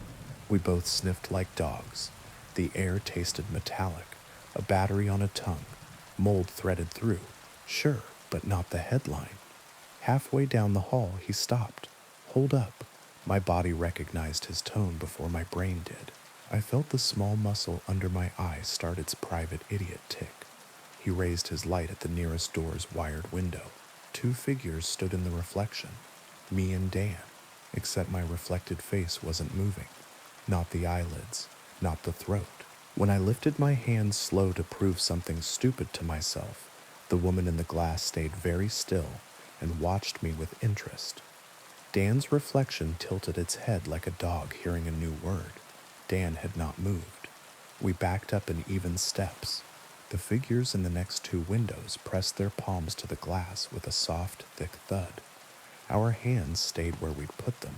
We both sniffed like dogs. The air tasted metallic, a battery on a tongue. Mold threaded through. Sure, but not the headline. Halfway down the hall, he stopped. Hold up. My body recognized his tone before my brain did. I felt the small muscle under my eye start its private idiot tick. He raised his light at the nearest door's wired window. 2 figures stood in the reflection. Me and Dan, except my reflected face wasn't moving. Not the eyelids, not the throat. When I lifted my hands slow to prove something stupid to myself, the woman in the glass stayed very still and watched me with interest. Dan's reflection tilted its head like a dog hearing a new word. Dan had not moved. We backed up in even steps. The figures in the next two windows pressed their palms to the glass with a soft, thick thud. Our hands stayed where we'd put them.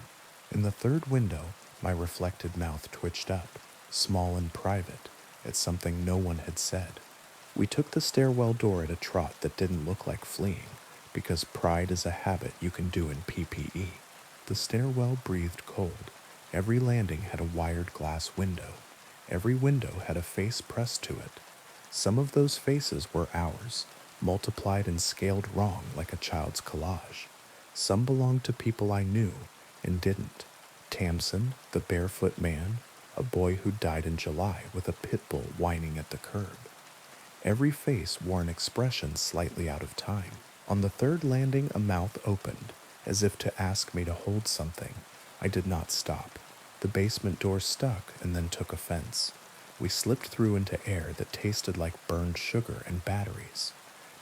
In the third window, my reflected mouth twitched up, small and private, at something no one had said. We took the stairwell door at a trot that didn't look like fleeing, because pride is a habit you can do in PPE. The stairwell breathed cold. Every landing had a wired glass window. Every window had a face pressed to it. Some of those faces were ours, multiplied and scaled wrong like a child's collage. Some belonged to people I knew and didn't. Tamsin, the barefoot man, a boy who died in July with a pit bull whining at the curb. Every face wore an expression slightly out of time. On the third landing, a mouth opened, as if to ask me to hold something. I did not stop. The basement door stuck and then took offense. We slipped through into air that tasted like burned sugar and batteries.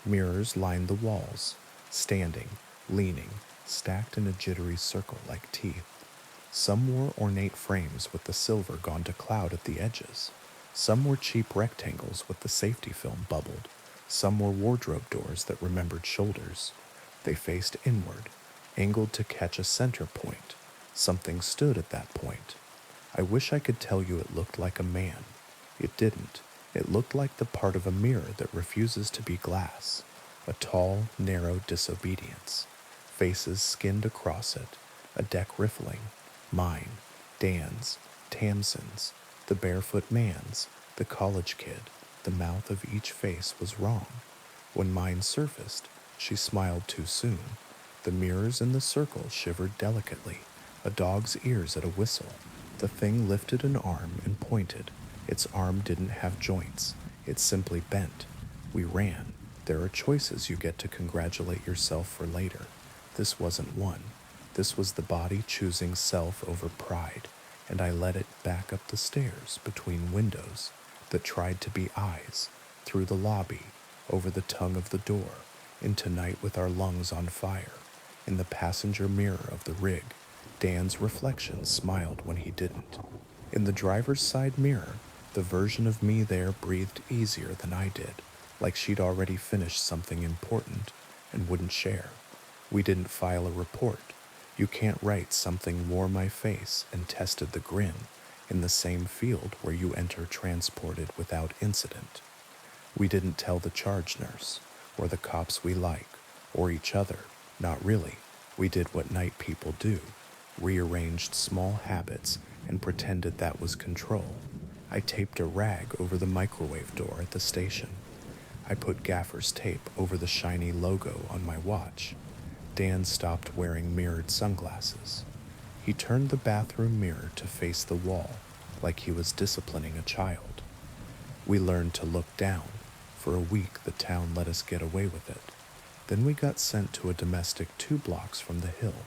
Mirrors lined the walls, standing, leaning, stacked in a jittery circle like teeth. Some wore ornate frames with the silver gone to cloud at the edges. Some were cheap rectangles with the safety film bubbled. Some were wardrobe doors that remembered shoulders. They faced inward, angled to catch a center point. Something stood at that point. I wish I could tell you it looked like a man. It didn't. It looked like the part of a mirror that refuses to be glass. A tall, narrow disobedience. Faces skinned across it. A deck riffling. Mine, Dan's, Tamsin's, the barefoot man's, the college kid. The mouth of each face was wrong. When mine surfaced, she smiled too soon. The mirrors in the circle shivered delicately, a dog's ears at a whistle. The thing lifted an arm and pointed. Its arm didn't have joints. It simply bent. We ran. There are choices you get to congratulate yourself for later. This wasn't one. This was the body choosing self over pride, and I led it back up the stairs between windows that tried to be eyes, through the lobby, over the tongue of the door, into night with our lungs on fire. In the passenger mirror of the rig, Dan's reflection smiled when he didn't. In the driver's side mirror, the version of me there breathed easier than I did, like she'd already finished something important and wouldn't share. We didn't file a report. You can't write something wore my face and tested the grin in the same field where you enter transported without incident. We didn't tell the charge nurse, or the cops we like, or each other. Not really. We did what night people do, rearranged small habits and pretended that was control. I taped a rag over the microwave door at the station. I put gaffer's tape over the shiny logo on my watch. Dan stopped wearing mirrored sunglasses. He turned the bathroom mirror to face the wall, like he was disciplining a child. We learned to look down. For a week, the town let us get away with it. Then we got sent to a domestic 2 blocks from the hill.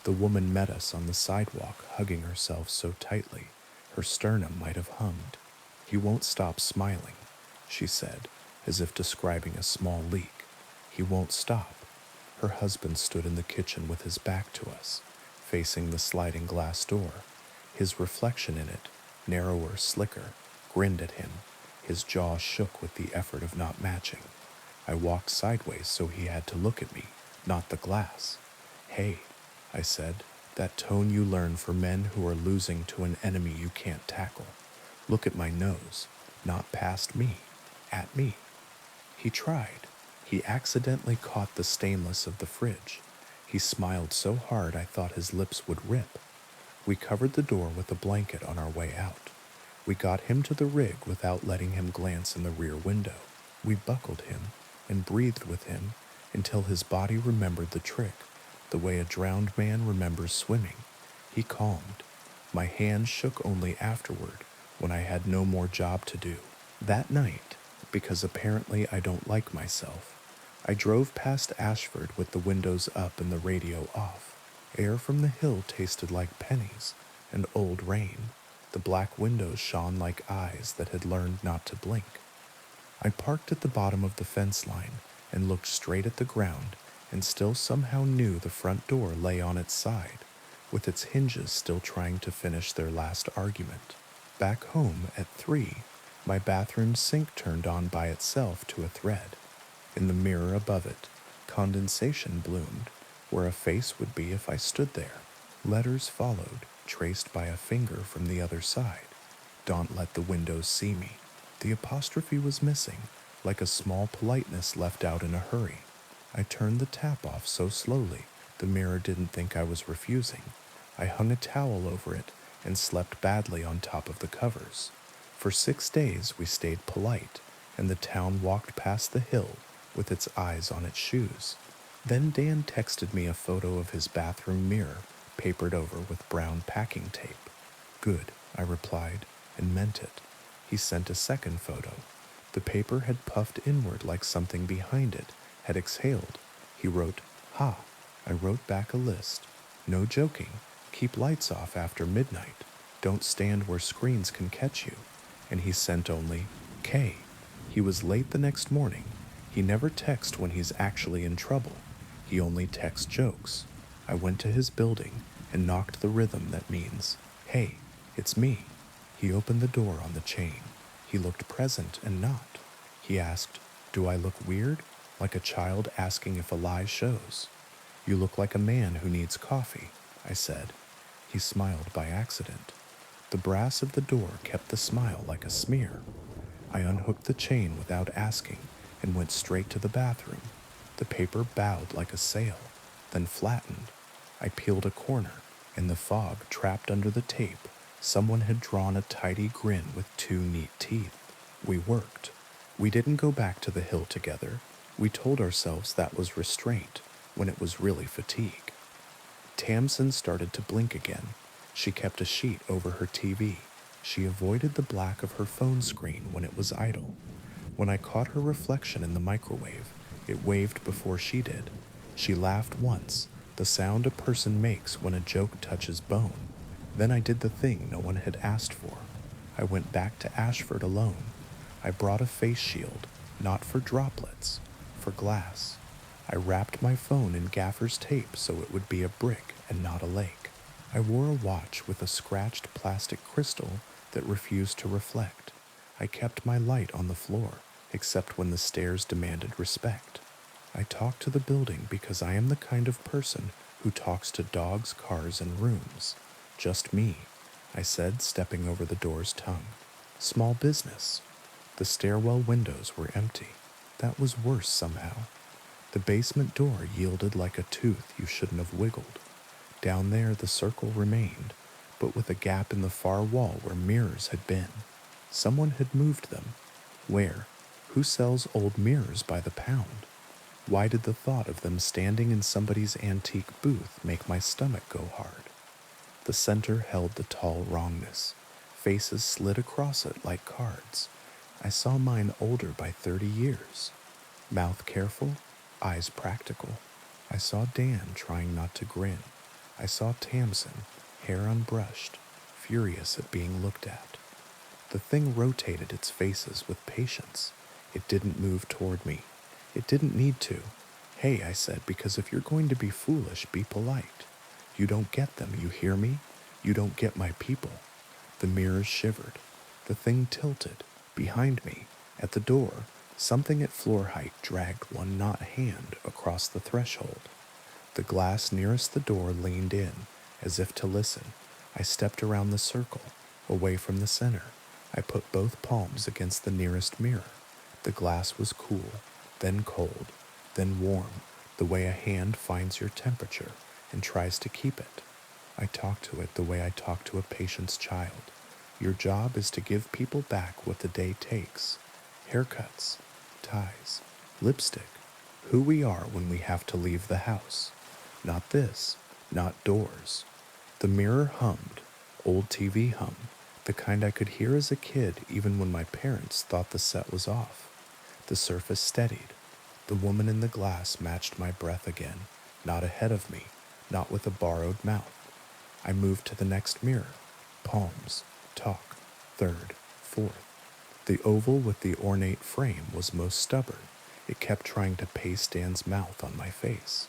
The woman met us on the sidewalk, hugging herself so tightly, her sternum might have hummed. "He won't stop smiling," she said, as if describing a small leak. "He won't stop." Her husband stood in the kitchen with his back to us, facing the sliding glass door. His reflection in it, narrower, slicker, grinned at him. His jaw shook with the effort of not matching. I walked sideways so he had to look at me, not the glass. "Hey," I said, "that tone you learn for men who are losing to an enemy you can't tackle. Look at my nose, not past me, at me." He tried. He accidentally caught the stainless of the fridge. He smiled so hard I thought his lips would rip. We covered the door with a blanket on our way out. We got him to the rig without letting him glance in the rear window. We buckled him and breathed with him until his body remembered the trick, the way a drowned man remembers swimming. He calmed. My hand shook only afterward, when I had no more job to do. That night, because apparently I don't like myself, I drove past Ashford with the windows up and the radio off. Air from the hill tasted like pennies and old rain. The black windows shone like eyes that had learned not to blink. I parked at the bottom of the fence line and looked straight at the ground and still somehow knew the front door lay on its side, with its hinges still trying to finish their last argument. Back home at 3, my bathroom sink turned on by itself to a thread. In the mirror above it, condensation bloomed, where a face would be if I stood there. Letters followed, traced by a finger from the other side. Don't let the windows see me. The apostrophe was missing, like a small politeness left out in a hurry. I turned the tap off so slowly the mirror didn't think I was refusing. I hung a towel over it and slept badly on top of the covers. For 6 days we stayed polite, and the town walked past the hill with its eyes on its shoes. Then Dan texted me a photo of his bathroom mirror, papered over with brown packing tape. Good, I replied, and meant it. He sent a second photo. The paper had puffed inward like something behind it had exhaled. He wrote, "Ha." I wrote back a list. No joking. Keep lights off after midnight. Don't stand where screens can catch you. And he sent only K. He was late the next morning. He never texts when he's actually in trouble. He only texts jokes. I went to his building and knocked the rhythm that means, "Hey, it's me." He opened the door on the chain. He looked present and not. He asked, "Do I look weird?" Like a child asking if a lie shows. "You look like a man who needs coffee," I said. He smiled by accident. The brass of the door kept the smile like a smear. I unhooked the chain without asking and went straight to the bathroom. The paper bowed like a sail, then flattened. I peeled a corner. In the fog trapped under the tape, someone had drawn a tidy grin with 2 neat teeth. We worked. We didn't go back to the hill together. We told ourselves that was restraint, when it was really fatigue. Tamsin started to blink again. She kept a sheet over her TV. She avoided the black of her phone screen when it was idle. When I caught her reflection in the microwave, it waved before she did. She laughed once, the sound a person makes when a joke touches bone. Then I did the thing no one had asked for. I went back to Ashford alone. I brought a face shield, not for droplets, for glass. I wrapped my phone in gaffer's tape so it would be a brick and not a lake. I wore a watch with a scratched plastic crystal that refused to reflect. I kept my light on the floor, except when the stairs demanded respect. I talked to the building because I am the kind of person who talks to dogs, cars, and rooms. Just me, I said, stepping over the door's tongue. Small business. The stairwell windows were empty. That was worse somehow. The basement door yielded like a tooth you shouldn't have wiggled. Down there the circle remained, but with a gap in the far wall where mirrors had been. Someone had moved them. Where? Who sells old mirrors by the pound? Why did the thought of them standing in somebody's antique booth make my stomach go hard? The center held the tall wrongness. Faces slid across it like cards. I saw mine older by 30 years. Mouth careful, eyes practical. I saw Dan trying not to grin. I saw Tamsin, hair unbrushed, furious at being looked at. The thing rotated its faces with patience. It didn't move toward me. It didn't need to. "Hey," I said, "because if you're going to be foolish, be polite. You don't get them, you hear me? You don't get my people." The mirrors shivered. The thing tilted. Behind me, at the door, something at floor height dragged one not hand across the threshold. The glass nearest the door leaned in, as if to listen. I stepped around the circle, away from the center. I put both palms against the nearest mirror. The glass was cool, then cold, then warm, the way a hand finds your temperature and tries to keep it. I talked to it the way I talk to a patient's child. Your job is to give people back what the day takes. Haircuts, ties, lipstick, who we are when we have to leave the house. Not this, not doors. The mirror hummed, old TV hum, the kind I could hear as a kid even when my parents thought the set was off. The surface steadied. The woman in the glass matched my breath again, not ahead of me, not with a borrowed mouth. I moved to the next mirror. Palms, talk, third, fourth. The oval with the ornate frame was most stubborn. It kept trying to paste Dan's mouth on my face.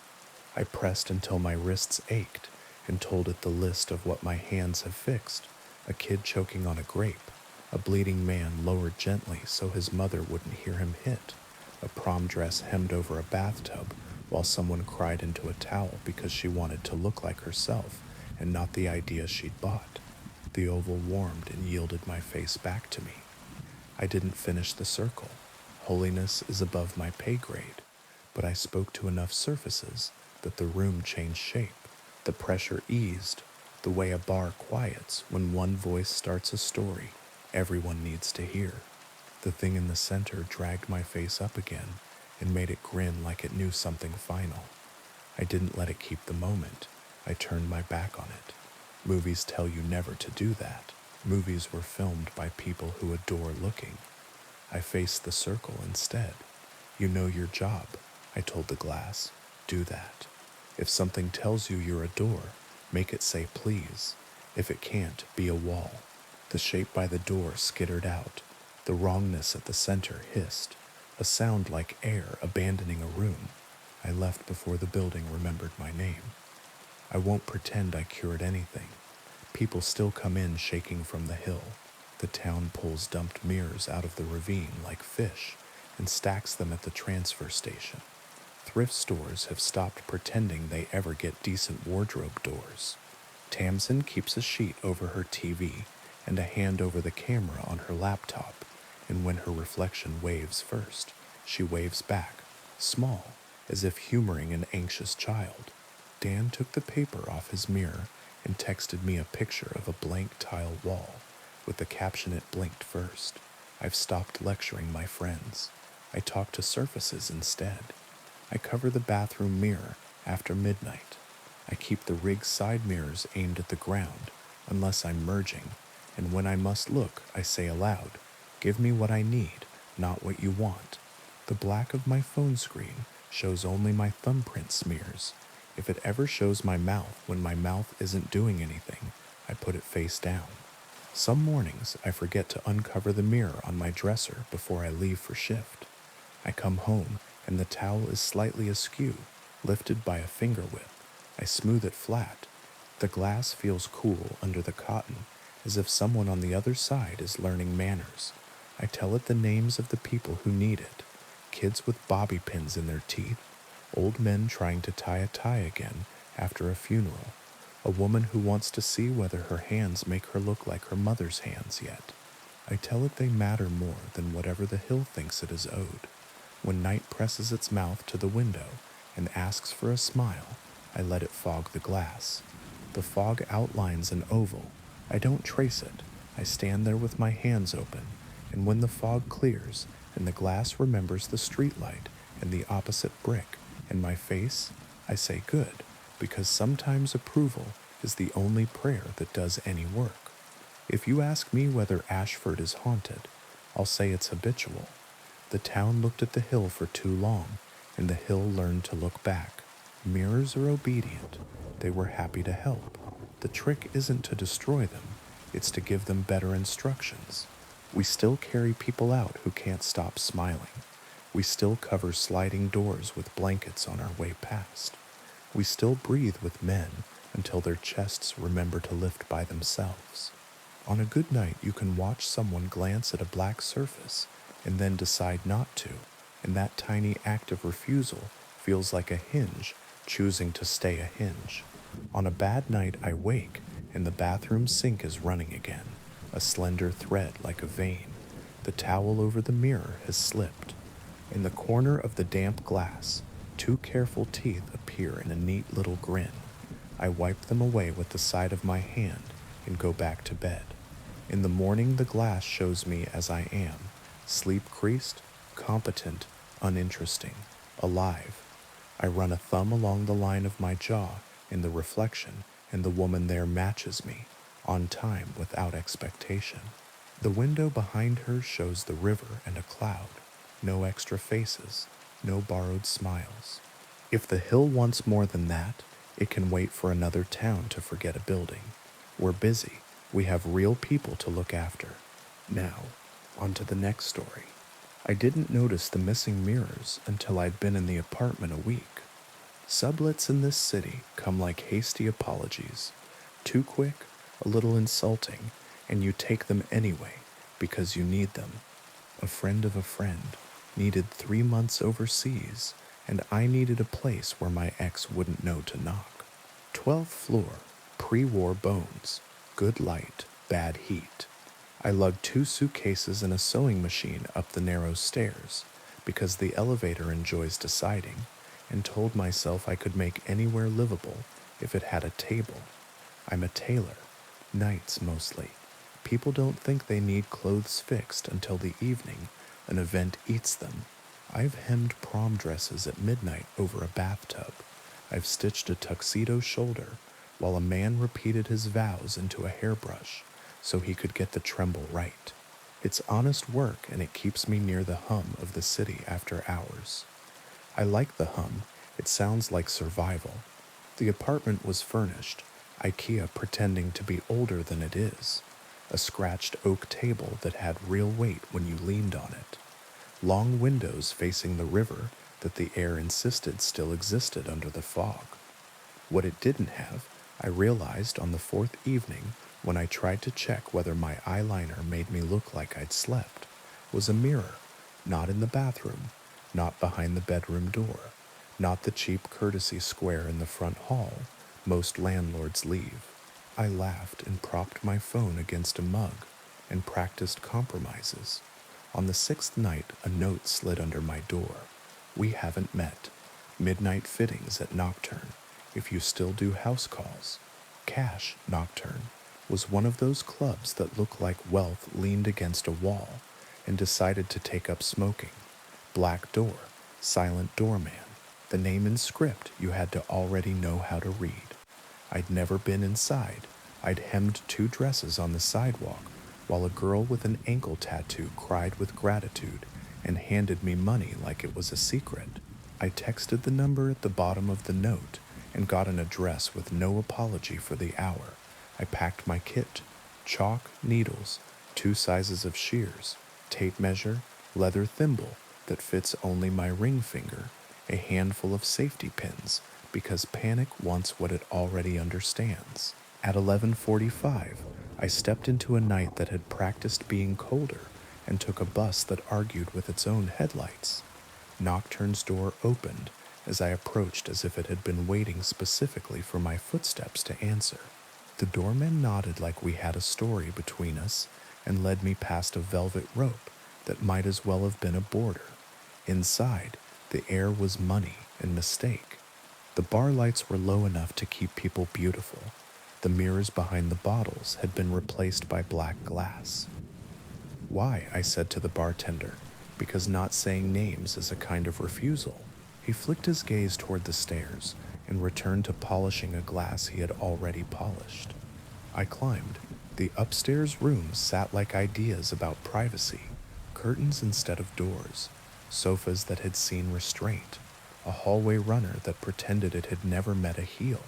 I pressed until my wrists ached and told it the list of what my hands have fixed: a kid choking on a grape, a bleeding man lowered gently so his mother wouldn't hear him hit, a prom dress hemmed over a bathtub while someone cried into a towel because she wanted to look like herself and not the idea she'd bought. The oval warmed and yielded my face back to me. I didn't finish the circle. Holiness is above my pay grade, but I spoke to enough surfaces that the room changed shape. The pressure eased, the way a bar quiets when one voice starts a story everyone needs to hear. The thing in the center dragged my face up again and made it grin like it knew something final. I didn't let it keep the moment. I turned my back on it. Movies tell you never to do that. Movies were filmed by people who adore looking. I faced the circle instead. You know your job, I told the glass. Do that. If something tells you you're a door, make it say please. If it can't, be a wall. The shape by the door skittered out. The wrongness at the center hissed, a sound like air abandoning a room. I left before the building remembered my name. I won't pretend I cured anything. People still come in shaking from the hill. The town pulls dumped mirrors out of the ravine like fish and stacks them at the transfer station. Thrift stores have stopped pretending they ever get decent wardrobe doors. Tamsin keeps a sheet over her TV and a hand over the camera on her laptop, and when her reflection waves first, she waves back, small, as if humoring an anxious child. Dan took the paper off his mirror and texted me a picture of a blank tile wall, with the caption it blinked first. I've stopped lecturing my friends. I talk to surfaces instead. I cover the bathroom mirror after midnight. I keep the rig side mirrors aimed at the ground, unless I'm merging, and when I must look, I say aloud, give me what I need, not what you want. The black of my phone screen shows only my thumbprint smears. If it ever shows my mouth when my mouth isn't doing anything, I put it face down. Some mornings, I forget to uncover the mirror on my dresser before I leave for shift. I come home, and the towel is slightly askew, lifted by a finger whip. I smooth it flat. The glass feels cool under the cotton, as if someone on the other side is learning manners. I tell it the names of the people who need it. Kids with bobby pins in their teeth, old men trying to tie a tie again after a funeral, a woman who wants to see whether her hands make her look like her mother's hands yet. I tell it they matter more than whatever the hill thinks it is owed. When night presses its mouth to the window and asks for a smile, I let it fog the glass. The fog outlines an oval. I don't trace it. I stand there with my hands open, and when the fog clears and the glass remembers the streetlight and the opposite brick and my face, I say good, because sometimes approval is the only prayer that does any work. If you ask me whether Ashford is haunted, I'll say it's habitual. The town looked at the hill for too long, and the hill learned to look back. Mirrors are obedient. They were happy to help. The trick isn't to destroy them, it's to give them better instructions. We still carry people out who can't stop smiling. We still cover sliding doors with blankets on our way past. We still breathe with men until their chests remember to lift by themselves. On a good night, you can watch someone glance at a black surface and then decide not to, and that tiny act of refusal feels like a hinge choosing to stay a hinge. On a bad night, I wake, and the bathroom sink is running again, a slender thread like a vein. The towel over the mirror has slipped. In the corner of the damp glass, two careful teeth appear in a neat little grin. I wipe them away with the side of my hand and go back to bed. In the morning, the glass shows me as I am, sleep-creased, competent, uninteresting, alive. I run a thumb along the line of my jaw in the reflection, and the woman there matches me, on time without expectation. The window behind her shows the river and a cloud. No extra faces, no borrowed smiles. If the hill wants more than that, it can wait for another town to forget a building. We're busy. We have real people to look after. Now, on to the next story. I didn't notice the missing mirrors until I'd been in the apartment a week. Sublets in this city come like hasty apologies. Too quick, a little insulting, and you take them anyway because you need them. A friend of a friend needed 3 months overseas, and I needed a place where my ex wouldn't know to knock. 12th floor, pre-war bones, good light, bad heat. I lugged 2 suitcases and a sewing machine up the narrow stairs because the elevator enjoys deciding, and told myself I could make anywhere livable if it had a table. I'm a tailor, nights mostly. People don't think they need clothes fixed until the evening an event eats them. I've hemmed prom dresses at midnight over a bathtub. I've stitched a tuxedo shoulder while a man repeated his vows into a hairbrush so he could get the tremble right. It's honest work, and it keeps me near the hum of the city after hours. I like the hum. It sounds like survival. The apartment was furnished, IKEA pretending to be older than it is. A scratched oak table that had real weight when you leaned on it. Long windows facing the river that the air insisted still existed under the fog. What it didn't have, I realized on the 4th evening when I tried to check whether my eyeliner made me look like I'd slept, was a mirror, not in the bathroom, not behind the bedroom door, not the cheap courtesy square in the front hall most landlords leave. I laughed and propped my phone against a mug and practiced compromises. On the 6th night, a note slid under my door. We haven't met. Midnight fittings at Nocturne, if you still do house calls. Cash Nocturne was one of those clubs that look like wealth leaned against a wall and decided to take up smoking. Black door, silent doorman, the name in script you had to already know how to read. I'd never been inside. I'd hemmed 2 dresses on the sidewalk while a girl with an ankle tattoo cried with gratitude and handed me money like it was a secret. I texted the number at the bottom of the note and got an address with no apology for the hour. I packed my kit: chalk, needles, 2 sizes of shears, tape measure, leather thimble that fits only my ring finger, a handful of safety pins, because panic wants what it already understands. At 11:45, I stepped into a night that had practiced being colder and took a bus that argued with its own headlights. Nocturne's door opened as I approached, as if it had been waiting specifically for my footsteps to answer. The doorman nodded like we had a story between us and led me past a velvet rope that might as well have been a border. Inside, the air was money and mistake. The bar lights were low enough to keep people beautiful. The mirrors behind the bottles had been replaced by black glass. "Why?" I said to the bartender, because not saying names is a kind of refusal. He flicked his gaze toward the stairs and returned to polishing a glass he had already polished. I climbed. The upstairs rooms sat like ideas about privacy, curtains instead of doors, sofas that had seen restraint, a hallway runner that pretended it had never met a heel.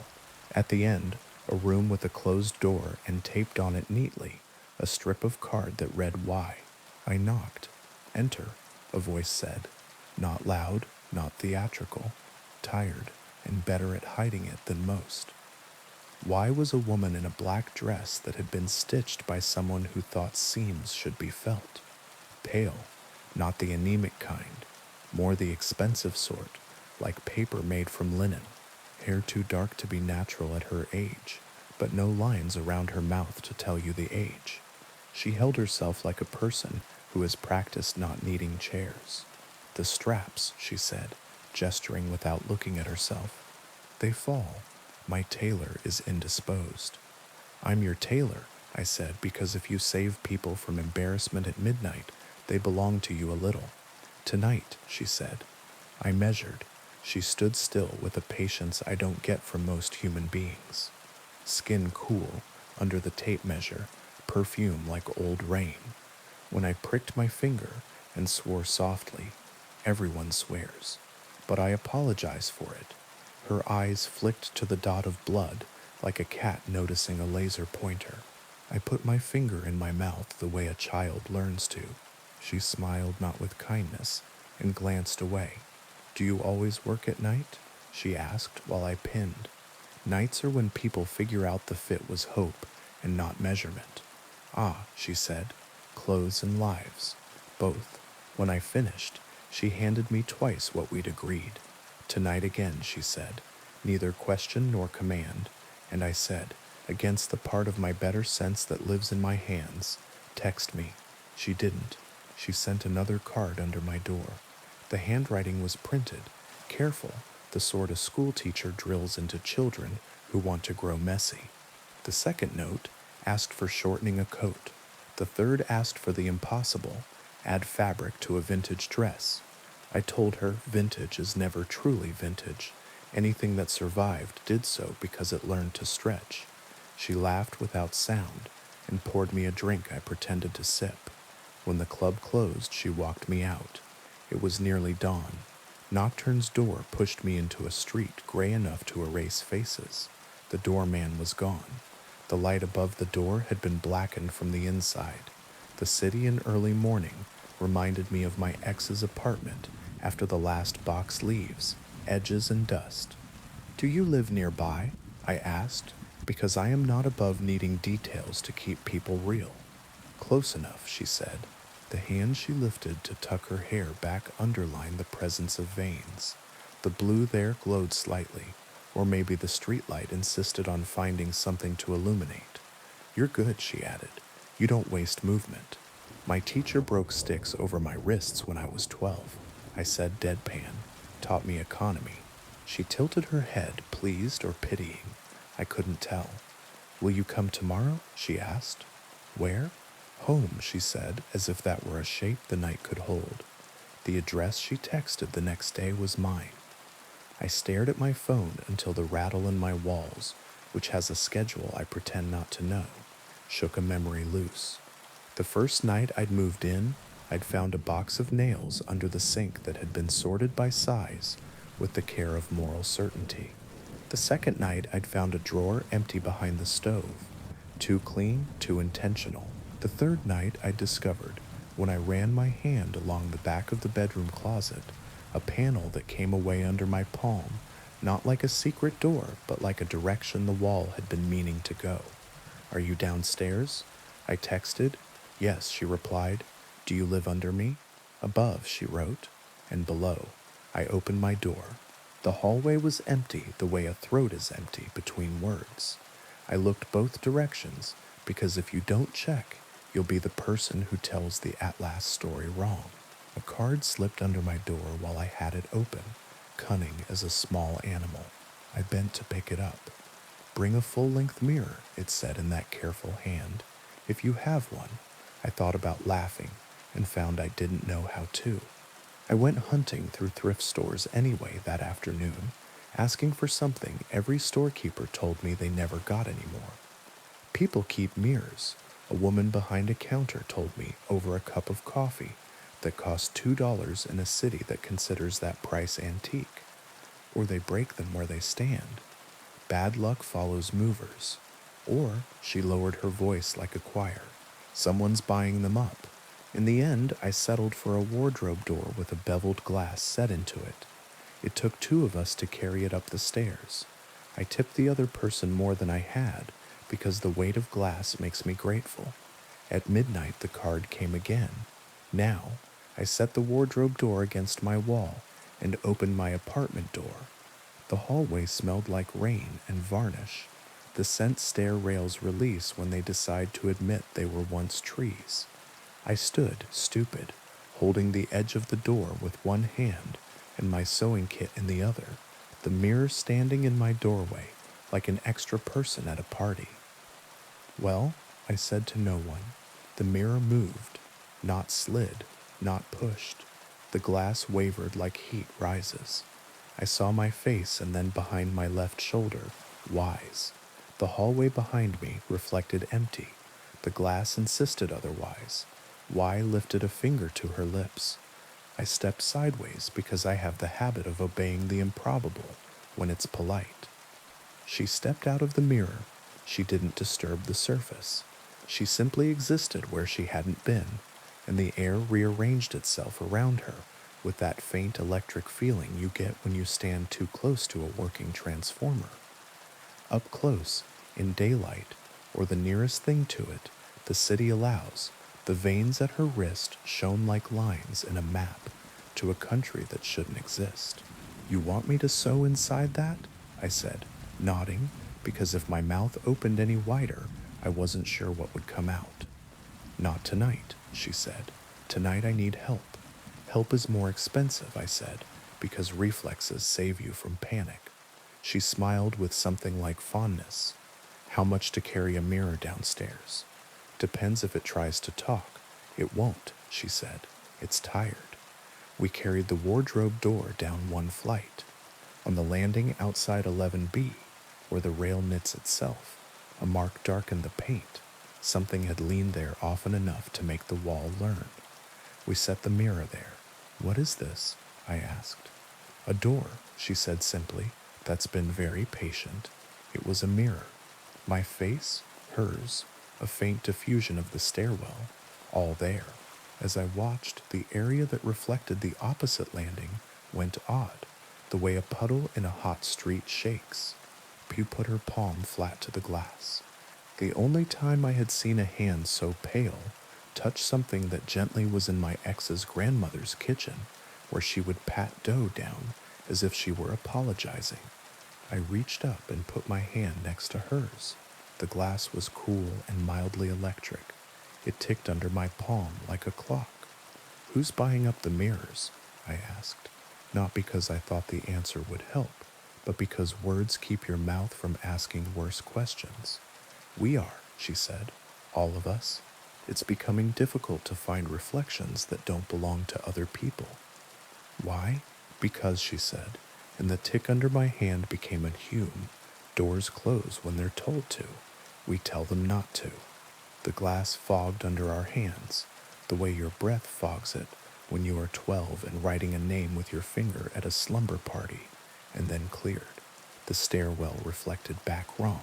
At the end, a room with a closed door and taped on it neatly a strip of card that read "Why." I knocked. "Enter," a voice said. Not loud, not theatrical, tired, and better at hiding it than most. Why was a woman in a black dress that had been stitched by someone who thought seams should be felt. Pale, not the anemic kind, more the expensive sort, like paper made from linen, hair too dark to be natural at her age, but no lines around her mouth to tell you the age. She held herself like a person who has practiced not needing chairs. "The straps," she said, gesturing without looking at herself. "They fall. My tailor is indisposed." "I'm your tailor," I said, "because if you save people from embarrassment at midnight, they belong to you a little." "Tonight," she said. I measured. She stood still with a patience I don't get from most human beings. Skin cool, under the tape measure, perfume like old rain. When I pricked my finger and swore softly, everyone swears, but I apologize for it. Her eyes flicked to the dot of blood like a cat noticing a laser pointer. I put my finger in my mouth the way a child learns to. She smiled not with kindness and glanced away. Do you always work at night? She asked while I pinned. Nights are when people figure out the fit was hope and not measurement. Ah, she said, clothes and lives, both. When I finished, she handed me twice what we'd agreed. Tonight again, she said, neither question nor command, and I said, against the part of my better sense that lives in my hands, text me. She didn't. She sent another card under my door. The handwriting was printed, careful, the sort a schoolteacher drills into children who want to grow messy. The second note asked for shortening a coat. The third asked for the impossible, add fabric to a vintage dress. I told her vintage is never truly vintage. Anything that survived did so because it learned to stretch. She laughed without sound and poured me a drink I pretended to sip. When the club closed, she walked me out. It was nearly dawn. Nocturne's door pushed me into a street gray enough to erase faces. The doorman was gone. The light above the door had been blackened from the inside. The city in early morning reminded me of my ex's apartment after the last box leaves, edges and dust. Do you live nearby? I asked, because I am not above needing details to keep people real. Close enough, she said. The hand she lifted to tuck her hair back underlined the presence of veins. The blue there glowed slightly, or maybe the streetlight insisted on finding something to illuminate. You're good, she added. You don't waste movement. My teacher broke sticks over my wrists when I was 12. I said deadpan, taught me economy. She tilted her head, pleased or pitying. I couldn't tell. Will you come tomorrow? She asked. Where? Home, she said, as if that were a shape the night could hold. The address she texted the next day was mine. I stared at my phone until the rattle in my walls, which has a schedule I pretend not to know, shook a memory loose. The first night I'd moved in, I'd found a box of nails under the sink that had been sorted by size with the care of moral certainty. The second night I'd found a drawer empty behind the stove, too clean, too intentional. The third night I discovered, when I ran my hand along the back of the bedroom closet, a panel that came away under my palm, not like a secret door, but like a direction the wall had been meaning to go. Are you downstairs? I texted. Yes, she replied. Do you live under me? Above, she wrote, and below. I opened my door. The hallway was empty the way a throat is empty between words. I looked both directions, because if you don't check, you'll be the person who tells the at last story wrong. A card slipped under my door while I had it open, cunning as a small animal. I bent to pick it up. Bring a full-length mirror, it said in that careful hand. If you have one. I thought about laughing and found I didn't know how to. I went hunting through thrift stores anyway that afternoon, asking for something every storekeeper told me they never got anymore. People keep mirrors, a woman behind a counter told me over a cup of coffee that costs $2 in a city that considers that price antique. Or they break them where they stand. Bad luck follows movers. Or, she lowered her voice like a choir, someone's buying them up. In the end, I settled for a wardrobe door with a beveled glass set into it. It took two of us to carry it up the stairs. I tipped the other person more than I had, because the weight of glass makes me grateful. At midnight, the card came again. Now, I set the wardrobe door against my wall and opened my apartment door. The hallway smelled like rain and varnish. The scent stair rails release when they decide to admit they were once trees. I stood, stupid, holding the edge of the door with one hand and my sewing kit in the other, the mirror standing in my doorway like an extra person at a party. Well, I said to no one. The mirror moved, not slid, not pushed. The glass wavered like heat rises. I saw my face and then behind my left shoulder, wise. The hallway behind me reflected empty. The glass insisted otherwise. Y lifted a finger to her lips. I stepped sideways because I have the habit of obeying the improbable when it's polite. She stepped out of the mirror. She didn't disturb the surface. She simply existed where she hadn't been, and the air rearranged itself around her with that faint electric feeling you get when you stand too close to a working transformer. Up close, in daylight, or the nearest thing to it, the city allows, the veins at her wrist shone like lines in a map to a country that shouldn't exist. You want me to sew inside that? I said, nodding, because if my mouth opened any wider, I wasn't sure what would come out. Not tonight, she said. Tonight I need help. Help is more expensive, I said, because reflexes save you from panic. She smiled with something like fondness. How much to carry a mirror downstairs? Depends if it tries to talk. It won't, she said. It's tired. We carried the wardrobe door down one flight. On the landing outside 11B, where the rail knits itself, a mark darkened the paint. Something had leaned there often enough to make the wall learn. We set the mirror there. What is this? I asked. A door, she said simply, that's been very patient. It was a mirror. My face, hers, a faint diffusion of the stairwell, all there. As I watched, the area that reflected the opposite landing went odd, the way a puddle in a hot street shakes. Pew put her palm flat to the glass. The only time I had seen a hand so pale touch something that gently was in my ex's grandmother's kitchen, where she would pat dough down as if she were apologizing. I reached up and put my hand next to hers. The glass was cool and mildly electric. It ticked under my palm like a clock. Who's buying up the mirrors? I asked, not because I thought the answer would help, but because words keep your mouth from asking worse questions. We are, she said, all of us. It's becoming difficult to find reflections that don't belong to other people. Why? Because, she said, and the tick under my hand became a hume. Doors close when they're told to. We tell them not to. The glass fogged under our hands, the way your breath fogs it when you are 12 and writing a name with your finger at a slumber party, and then cleared. The stairwell reflected back wrong.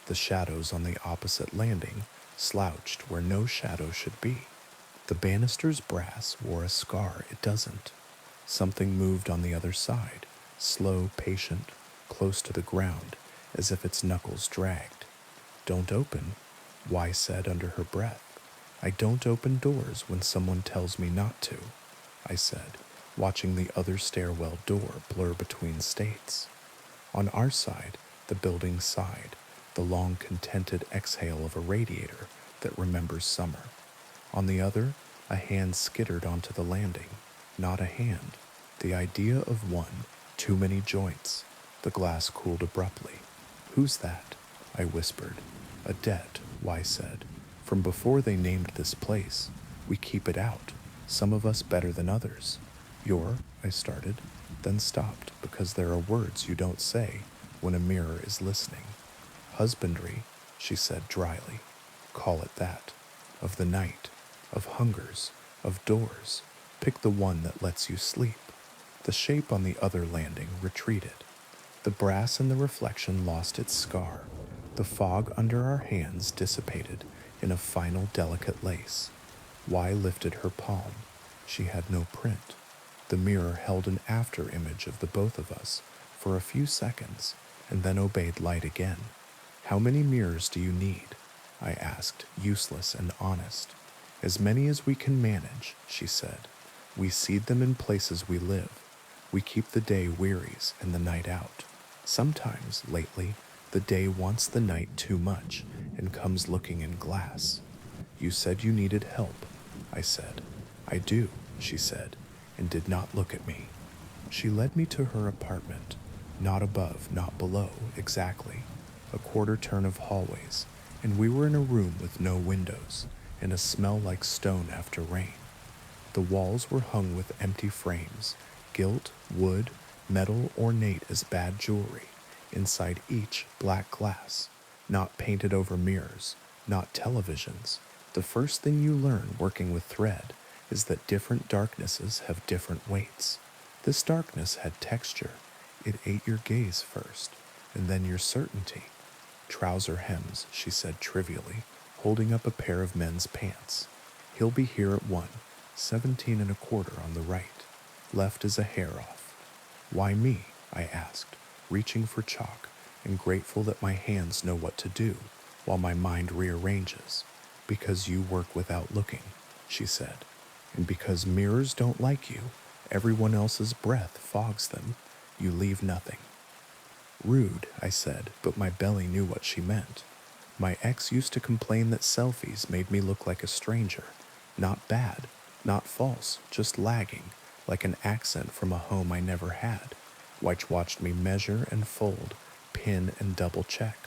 The shadows on the opposite landing slouched where no shadow should be. The banister's brass wore a scar it doesn't. Something moved on the other side, slow, patient, close to the ground, as if its knuckles dragged. Don't open, Y said under her breath. I don't open doors when someone tells me not to, I said, watching the other stairwell door blur between states. On our side, the building sighed, the long contented exhale of a radiator that remembers summer. On the other, a hand skittered onto the landing. Not a hand. The idea of one. Too many joints. The glass cooled abruptly. Who's that? I whispered. A debt, Y said. From before they named this place. We keep it out. Some of us better than others. I started, then stopped because there are words you don't say when a mirror is listening. Husbandry, she said dryly. Call it that. Of the night, of hungers, of doors. Pick the one that lets you sleep. The shape on the other landing retreated. The brass in the reflection lost its scar. The fog under our hands dissipated in a final delicate lace. Y lifted her palm. She had no print. The mirror held an after image of the both of us for a few seconds and then obeyed light again. How many mirrors do you need? I asked, useless and honest. As many as we can manage, she said. We seed them in places we live. We keep the day wearies and the night out. Sometimes, lately, the day wants the night too much and comes looking in glass. You said you needed help, I said. I do, she said, and did not look at me. She led me to her apartment, not above, not below, exactly. A quarter turn of hallways, and we were in a room with no windows and a smell like stone after rain. The walls were hung with empty frames, gilt, wood, metal ornate as bad jewelry. Inside each, black glass, not painted over mirrors, not televisions. The first thing you learn working with thread is that different darknesses have different weights. This darkness had texture. It ate your gaze first, and then your certainty. Trouser hems, she said trivially, holding up a pair of men's pants. He'll be here at 1, 17 and a quarter on the right. Left is a hair off. Why me? I asked, reaching for chalk and grateful that my hands know what to do while my mind rearranges. Because you work without looking, she said, and because mirrors don't like you, everyone else's breath fogs them. You leave nothing. Rude, I said, but my belly knew what she meant. My ex used to complain that selfies made me look like a stranger. Not bad, not false, just lagging, like an accent from a home I never had. Which watched me measure and fold, pin and double check.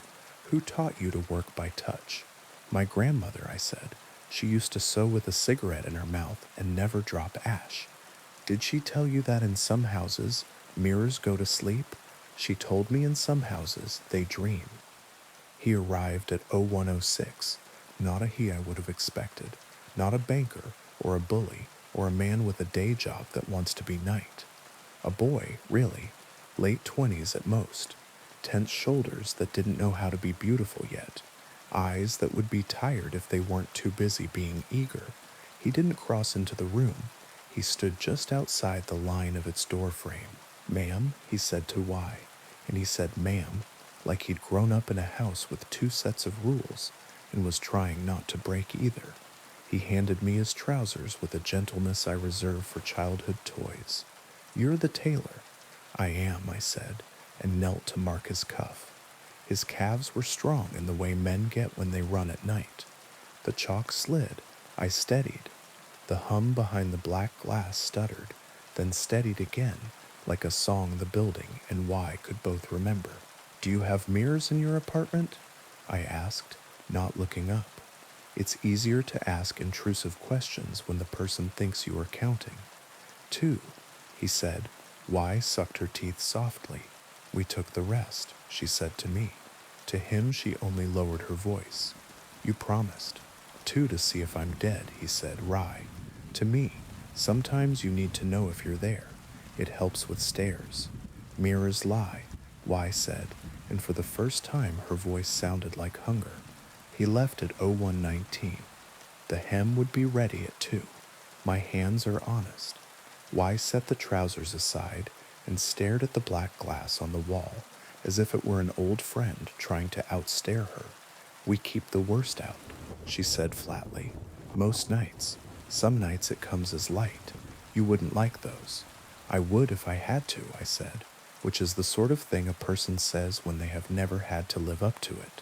Who taught you to work by touch? My grandmother, I said. She used to sew with a cigarette in her mouth and never drop ash. Did she tell you that in some houses, mirrors go to sleep? She told me in some houses, they dream. He arrived at 0106, not a he I would have expected, not a banker or a bully or a man with a day job that wants to be knight. A boy, really, late 20s at most, tense shoulders that didn't know how to be beautiful yet, eyes that would be tired if they weren't too busy being eager. He didn't cross into the room. He stood just outside the line of its door frame. Ma'am, he said to Y, and he said ma'am, like he'd grown up in a house with 2 sets of rules and was trying not to break either. He handed me his trousers with a gentleness I reserve for childhood toys. You're the tailor. I am, I said, and knelt to mark his cuff. His calves were strong in the way men get when they run at night. The chalk slid. I steadied. The hum behind the black glass stuttered, then steadied again, like a song the building and Y could both remember. Do you have mirrors in your apartment? I asked, not looking up. It's easier to ask intrusive questions when the person thinks you are counting. 2, he said. Y sucked her teeth softly. We took the rest, she said to me. To him she only lowered her voice. You promised. 2 to see if I'm dead, he said, wry. To me, sometimes you need to know if you're there. It helps with stares. Mirrors lie, Y said, and for the first time her voice sounded like hunger. He left at 0119. The hem would be ready at 2. My hands are honest. Y set the trousers aside and stared at the black glass on the wall as if it were an old friend trying to outstare her. We keep the worst out, she said flatly. Most nights. Some nights it comes as light. You wouldn't like those. I would if I had to, I said, which is the sort of thing a person says when they have never had to live up to it.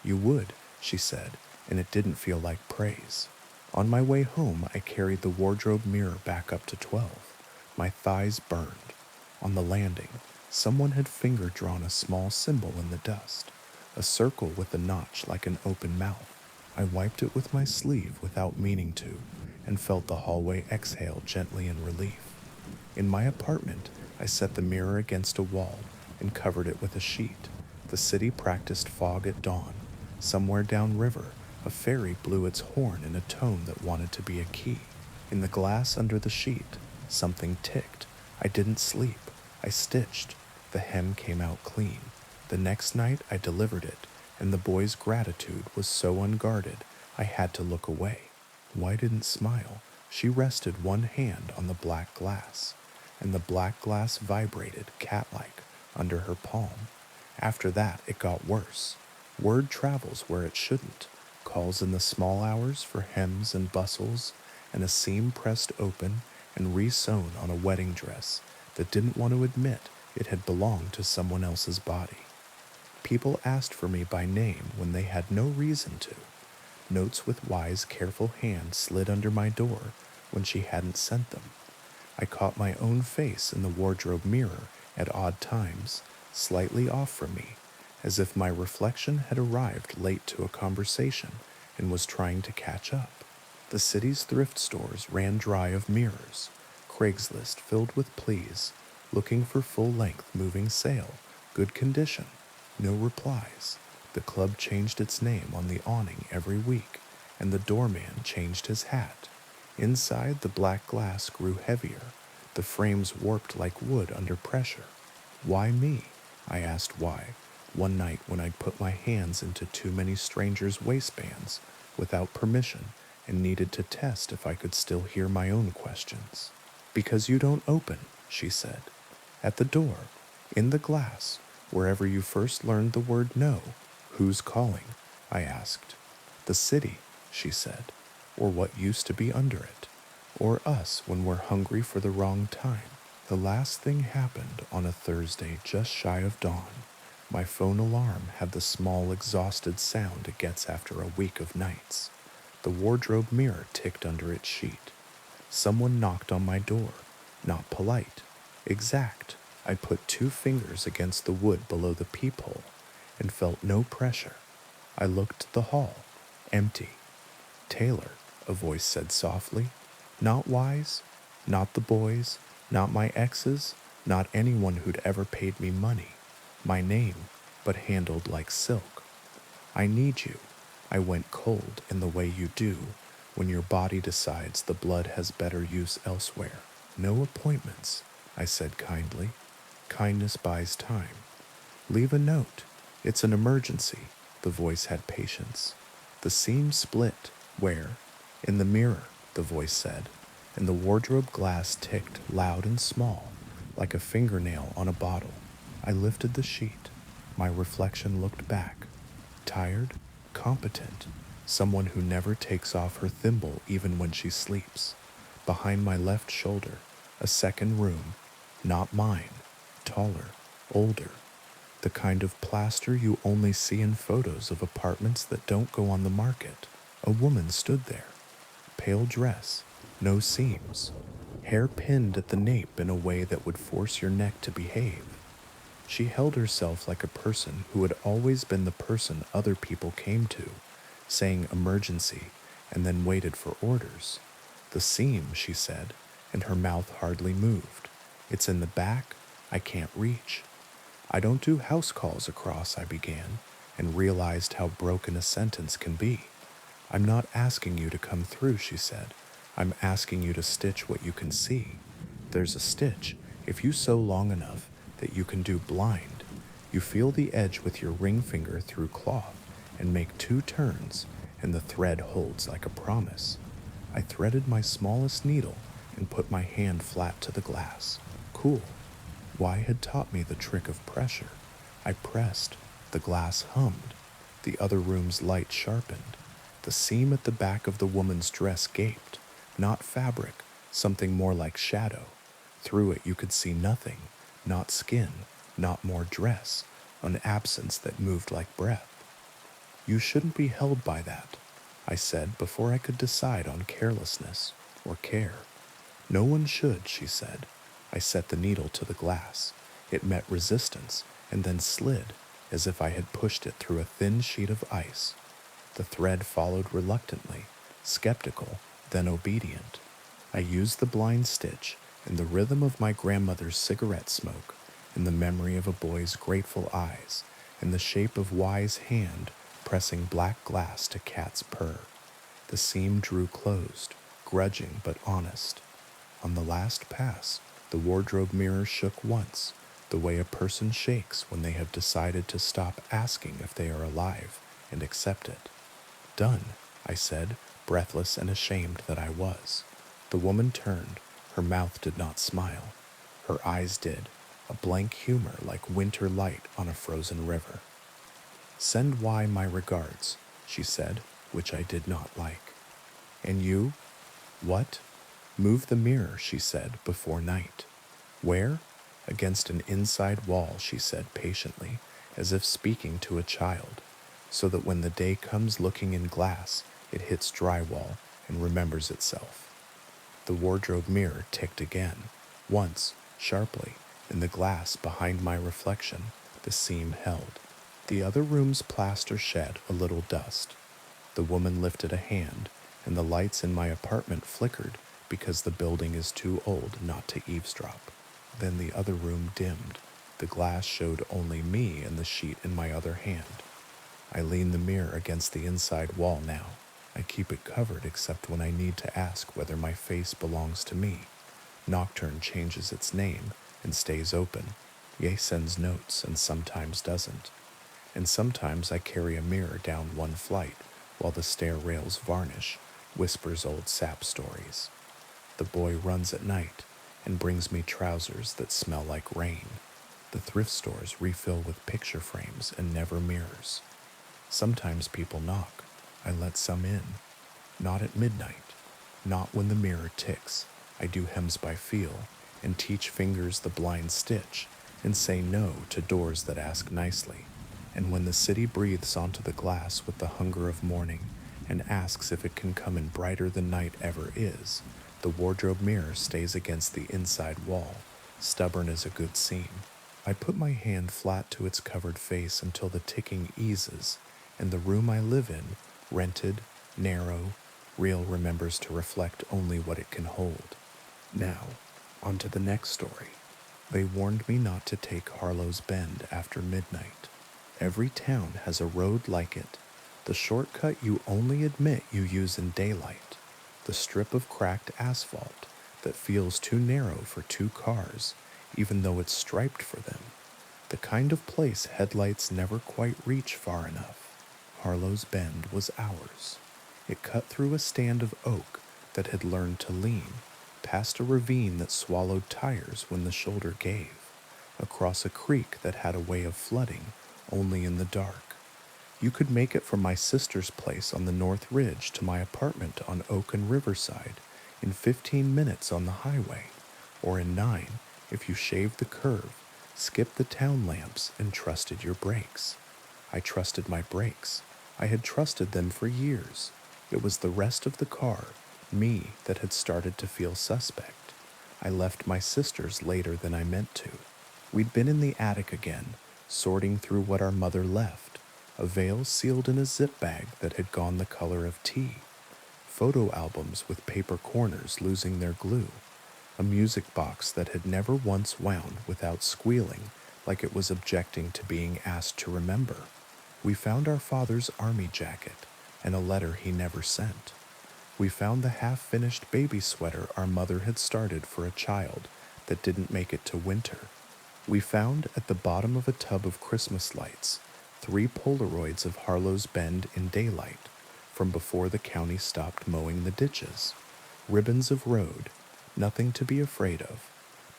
You would, she said, and it didn't feel like praise. On my way home, I carried the wardrobe mirror back up to 12. My thighs burned. On the landing, someone had finger-drawn a small symbol in the dust, a circle with a notch like an open mouth. I wiped it with my sleeve without meaning to, and felt the hallway exhale gently in relief. In my apartment, I set the mirror against a wall and covered it with a sheet. The city practiced fog at dawn. Somewhere downriver, a ferry blew its horn in a tone that wanted to be a key. In the glass under the sheet, something ticked. I didn't sleep. I stitched. The hem came out clean. The next night, I delivered it, and the boy's gratitude was so unguarded, I had to look away. Y didn't smile. She rested one hand on the black glass, and the black glass vibrated, cat-like, under her palm. After that, it got worse. Word travels where it shouldn't. Calls in the small hours for hems and bustles, and a seam pressed open and re-sewn on a wedding dress that didn't want to admit it had belonged to someone else's body. People asked for me by name when they had no reason to. Notes with Y's careful hand slid under my door when she hadn't sent them. I caught my own face in the wardrobe mirror at odd times, slightly off from me, as if my reflection had arrived late to a conversation and was trying to catch up. The city's thrift stores ran dry of mirrors, Craigslist filled with pleas, looking for full-length moving sale, good condition, no replies. The club changed its name on the awning every week, and the doorman changed his hat. Inside, the black glass grew heavier, the frames warped like wood under pressure. Why me? I asked Y, one night when I'd put my hands into too many strangers' waistbands without permission and needed to test if I could still hear my own questions. Because you don't open, she said. At the door, in the glass, wherever you first learned the word no. Who's calling? I asked. The city, she said, or what used to be under it, or us when we're hungry for the wrong time. The last thing happened on a Thursday just shy of dawn. My phone alarm had the small, exhausted sound it gets after a week of nights. The wardrobe mirror ticked under its sheet. Someone knocked on my door, not polite, exact. I put 2 fingers against the wood below the peephole and felt no pressure. I looked at the hall, empty. Taylor, a voice said softly. Not Wise, not the boys, not my exes, not anyone who'd ever paid me money. My name, but handled like silk. I need you. I went cold in the way you do when your body decides the blood has better use elsewhere. No appointments, I said kindly. Kindness buys time. Leave a note. It's an emergency. The voice had patience. The seam split. Where? In the mirror, the voice said, and the wardrobe glass ticked loud and small, like a fingernail on a bottle. I lifted the sheet. My reflection looked back. Tired, competent, someone who never takes off her thimble even when she sleeps. Behind my left shoulder, a second room, not mine, taller, older, the kind of plaster you only see in photos of apartments that don't go on the market. A woman stood there, pale dress, no seams, hair pinned at the nape in a way that would force your neck to behave. She held herself like a person who had always been the person other people came to, saying emergency and then waited for orders. The seam, she said, and her mouth hardly moved. It's in the back. I can't reach. I don't do house calls across, I began, and realized how broken a sentence can be. I'm not asking you to come through, she said. I'm asking you to stitch what you can see. There's a stitch, if you sew long enough, that you can do blind. You feel the edge with your ring finger through cloth and make 2 turns, and the thread holds like a promise. I threaded my smallest needle and put my hand flat to the glass. Cool. Y had taught me the trick of pressure. I pressed. The glass hummed. The other room's light sharpened. The seam at the back of the woman's dress gaped. Not fabric, something more like shadow. Through it you could see nothing. Not skin, not more dress, an absence that moved like breath. You shouldn't be held by that, I said before I could decide on carelessness or care. No one should, she said. I set the needle to the glass. It met resistance and then slid, as if I had pushed it through a thin sheet of ice. The thread followed reluctantly, skeptical, then obedient. I used the blind stitch and the rhythm of my grandmother's cigarette smoke, and the memory of a boy's grateful eyes, and the shape of Y's hand pressing black glass to cat's purr. The seam drew closed, grudging but honest. On the last pass, the wardrobe mirror shook once, the way a person shakes when they have decided to stop asking if they are alive and accept it. Done, I said, breathless and ashamed that I was. The woman turned. Her mouth did not smile. Her eyes did, a blank humor like winter light on a frozen river. Send Y my regards, she said, which I did not like. And you? What? Move the mirror, she said, before night. Where? Against an inside wall, she said patiently, as if speaking to a child, so that when the day comes looking in glass, it hits drywall and remembers itself. The wardrobe mirror ticked again, once, sharply, in the glass behind my reflection. The seam held. The other room's plaster shed a little dust. The woman lifted a hand, and the lights in my apartment flickered because the building is too old not to eavesdrop. Then the other room dimmed. The glass showed only me and the sheet in my other hand. I lean the mirror against the inside wall now. I keep it covered except when I need to ask whether my face belongs to me. Nocturne changes its name and stays open. Ye sends notes and sometimes doesn't. And sometimes I carry a mirror down one flight while the stair rails varnish, whispers old sap stories. The boy runs at night and brings me trousers that smell like rain. The thrift stores refill with picture frames and never mirrors. Sometimes people knock. I let some in. Not at midnight. Not when the mirror ticks. I do hems by feel and teach fingers the blind stitch and say no to doors that ask nicely. And when the city breathes onto the glass with the hunger of morning and asks if it can come in brighter than night ever is, the wardrobe mirror stays against the inside wall, stubborn as a good seam. I put my hand flat to its covered face until the ticking eases, and the room I live in, rented, narrow, real, remembers to reflect only what it can hold. Now, on to the next story. They warned me not to take Harlow's Bend after midnight. Every town has a road like it, the shortcut you only admit you use in daylight, the strip of cracked asphalt that feels too narrow for two cars, even though it's striped for them, the kind of place headlights never quite reach far enough. Harlow's Bend was ours. It cut through a stand of oak that had learned to lean, past a ravine that swallowed tires when the shoulder gave, across a creek that had a way of flooding only in the dark. You could make it from my sister's place on the North Ridge to my apartment on Oak and Riverside in 15 minutes on the highway, or in 9 if you shaved the curve, skipped the town lamps, and trusted your brakes. I trusted my brakes. I had trusted them for years. It was the rest of the car, me, that had started to feel suspect. I left my sister's later than I meant to. We'd been in the attic again, sorting through what our mother left, a veil sealed in a zip bag that had gone the color of tea, photo albums with paper corners losing their glue, a music box that had never once wound without squealing like it was objecting to being asked to remember. We found our father's army jacket and a letter he never sent. We found the half-finished baby sweater our mother had started for a child that didn't make it to winter. We found at the bottom of a tub of Christmas lights 3 Polaroids of Harlow's Bend in daylight from before the county stopped mowing the ditches. Ribbons of road, nothing to be afraid of.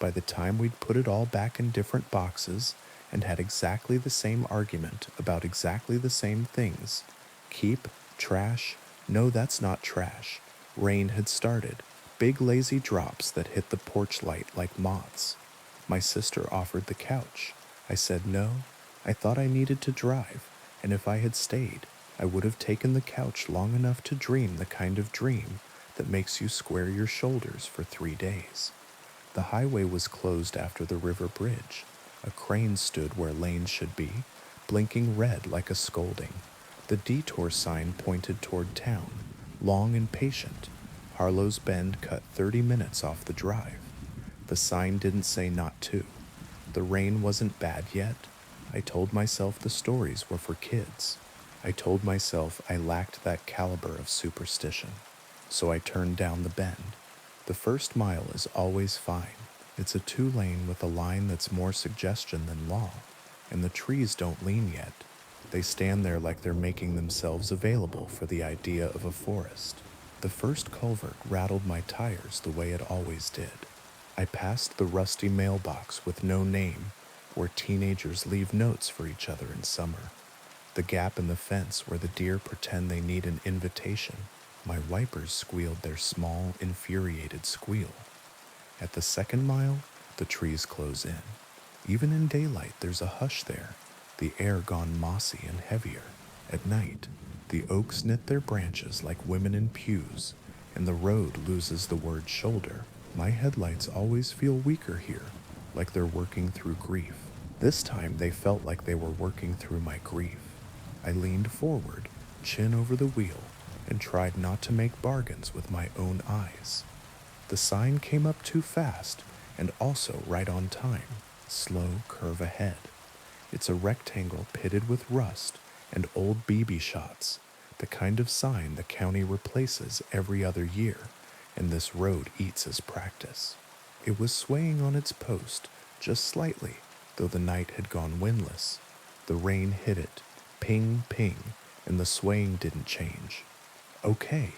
By the time we'd put it all back in different boxes and had exactly the same argument about exactly the same things, keep, trash, no, that's not trash, rain had started, big lazy drops that hit the porch light like moths. My sister offered the couch. I said no. I thought I needed to drive, and if I had stayed, I would have taken the couch long enough to dream the kind of dream that makes you square your shoulders for 3 days. The highway was closed after the river bridge. A crane stood where lanes should be, blinking red like a scolding. The detour sign pointed toward town, long and patient. Harlow's Bend cut 30 minutes off the drive. The sign didn't say not to. The rain wasn't bad yet. I told myself the stories were for kids. I told myself I lacked that caliber of superstition. So I turned down the bend. The first mile is always fine. It's a 2-lane with a line that's more suggestion than law, and the trees don't lean yet. They stand there like they're making themselves available for the idea of a forest. The first culvert rattled my tires the way it always did. I passed the rusty mailbox with no name, where teenagers leave notes for each other in summer. The gap in the fence where the deer pretend they need an invitation. My wipers squealed their small, infuriated squeal. At the second mile, the trees close in. Even in daylight, there's a hush there, the air gone mossy and heavier. At night, the oaks knit their branches like women in pews, and the road loses the word shoulder. My headlights always feel weaker here, like they're working through grief. This time, they felt like they were working through my grief. I leaned forward, chin over the wheel, and tried not to make bargains with my own eyes. The sign came up too fast, and also right on time. Slow curve ahead. It's a rectangle pitted with rust and old BB shots, the kind of sign the county replaces every other year, and this road eats as practice. It was swaying on its post, just slightly, though the night had gone windless. The rain hit it, ping, ping, and the swaying didn't change. Okay,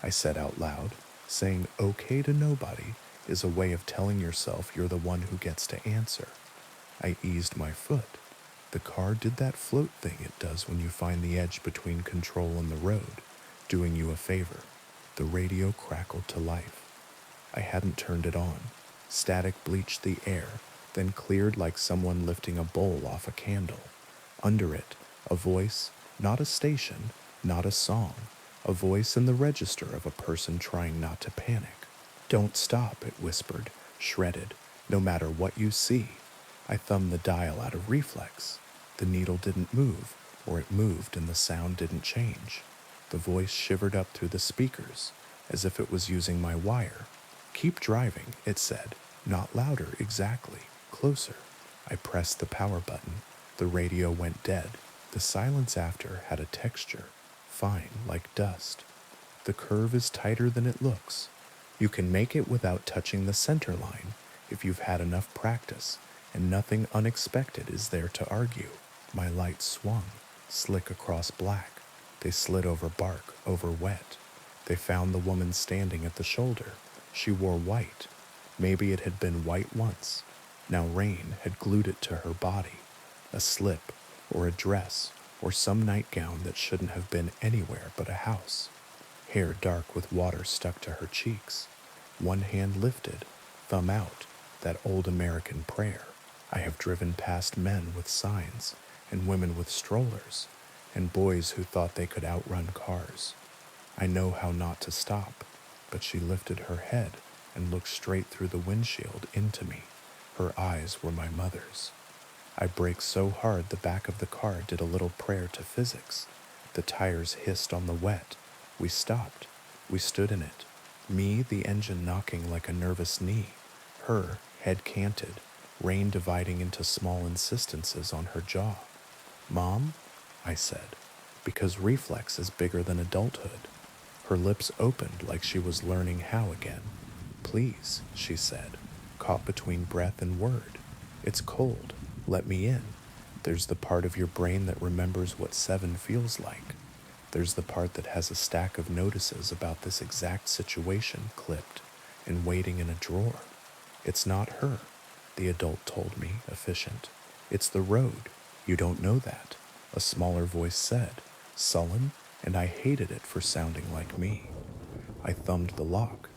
I said out loud. Saying okay to nobody is a way of telling yourself you're the one who gets to answer. I eased my foot. The car did that float thing it does when you find the edge between control and the road, doing you a favor. The radio crackled to life. I hadn't turned it on. Static bleached the air, then cleared like someone lifting a bowl off a candle. Under it, a voice, not a station, not a song, a voice in the register of a person trying not to panic. Don't stop, it whispered, shredded, no matter what you see. I thumbed the dial out of reflex. The needle didn't move, or it moved and the sound didn't change. The voice shivered up through the speakers, as if it was using my wire. Keep driving, it said. Not louder, exactly. Closer. I pressed the power button. The radio went dead. The silence after had a texture, fine like dust. The curve is tighter than it looks. You can make it without touching the center line if you've had enough practice, and nothing unexpected is there to argue. My lights swung, slick across black. They slid over bark, over wet. They found the woman standing at the shoulder. She wore white. Maybe it had been white once. Now rain had glued it to her body. A slip, or a dress, or some nightgown that shouldn't have been anywhere but a house. Hair dark with water stuck to her cheeks. One hand lifted, thumb out, that old American prayer. I have driven past men with signs, and women with strollers, and boys who thought they could outrun cars. I know how not to stop, but she lifted her head and looked straight through the windshield into me. Her eyes were my mother's. I braked so hard the back of the car did a little prayer to physics. The tires hissed on the wet. We stopped. We stood in it. Me, the engine knocking like a nervous knee. Her, head canted, rain dividing into small insistences on her jaw. Mom? I said, because reflex is bigger than adulthood. Her lips opened like she was learning how again. Please, she said, caught between breath and word. It's cold. Let me in. There's the part of your brain that remembers what 7 feels like. There's the part that has a stack of notices about this exact situation clipped and waiting in a drawer. It's not her, the adult told me, efficient. It's the road. You don't know that, a smaller voice said, sullen, and I hated it for sounding like me. I thumbed the lock.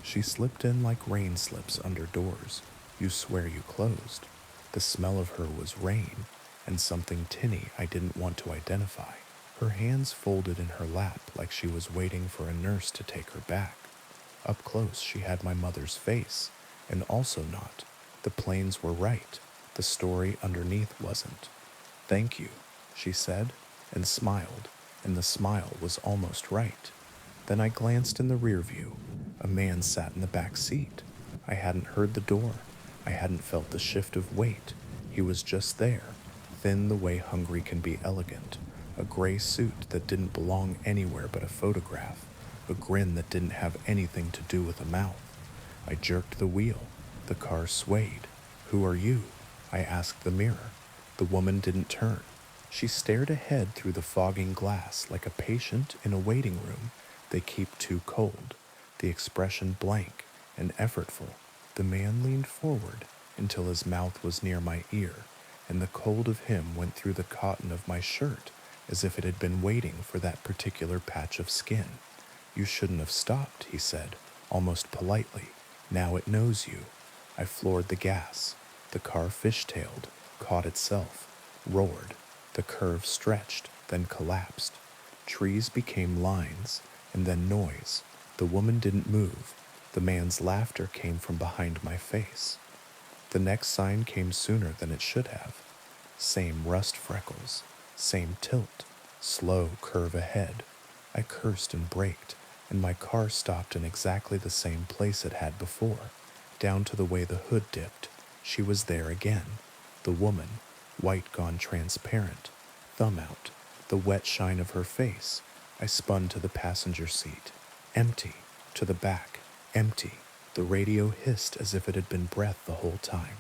She slipped in like rain slips under doors. You swear you closed. The smell of her was rain, and something tinny I didn't want to identify. Her hands folded in her lap like she was waiting for a nurse to take her back. Up close she had my mother's face, and also not. The planes were right. The story underneath wasn't. Thank you, she said, and smiled, and the smile was almost right. Then I glanced in the rear view. A man sat in the back seat. I hadn't heard the door. I hadn't felt the shift of weight. He was just there, thin the way hungry can be elegant, a gray suit that didn't belong anywhere but a photograph, a grin that didn't have anything to do with a mouth. I jerked the wheel. The car swayed. Who are you? I asked the mirror. The woman didn't turn. She stared ahead through the fogging glass like a patient in a waiting room they keep too cold, the expression blank and effortful. The man leaned forward until his mouth was near my ear, and the cold of him went through the cotton of my shirt as if it had been waiting for that particular patch of skin. You shouldn't have stopped, he said, almost politely. Now it knows you. I floored the gas. The car fishtailed, caught itself, roared. The curve stretched, then collapsed. Trees became lines, and then noise. The woman didn't move. The man's laughter came from behind my face. The next sign came sooner than it should have. Same rust freckles, same tilt, slow curve ahead. I cursed and braked, and my car stopped in exactly the same place it had before, down to the way the hood dipped. She was there again. The woman, white gone transparent, thumb out, the wet shine of her face. I spun to the passenger seat. Empty. To the back. Empty. The radio hissed as if it had been breath the whole time.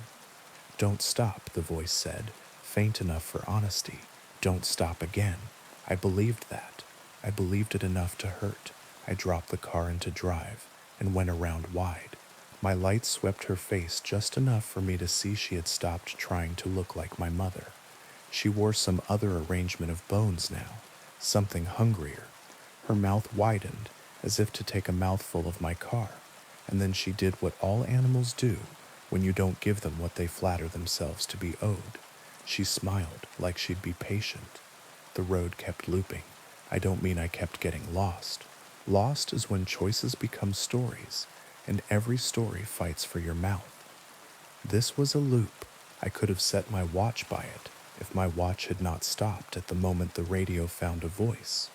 Don't stop, the voice said, faint enough for honesty. Don't stop again. I believed that. I believed it enough to hurt. I dropped the car into drive and went around wide. My light swept her face just enough for me to see she had stopped trying to look like my mother. She wore some other arrangement of bones now, something hungrier. Her mouth widened as if to take a mouthful of my car, and then she did what all animals do when you don't give them what they flatter themselves to be owed. She smiled like she'd be patient. The road kept looping. I don't mean I kept getting lost. Lost is when choices become stories, and every story fights for your mouth. This was a loop. I could have set my watch by it if my watch had not stopped at the moment the radio found a voice.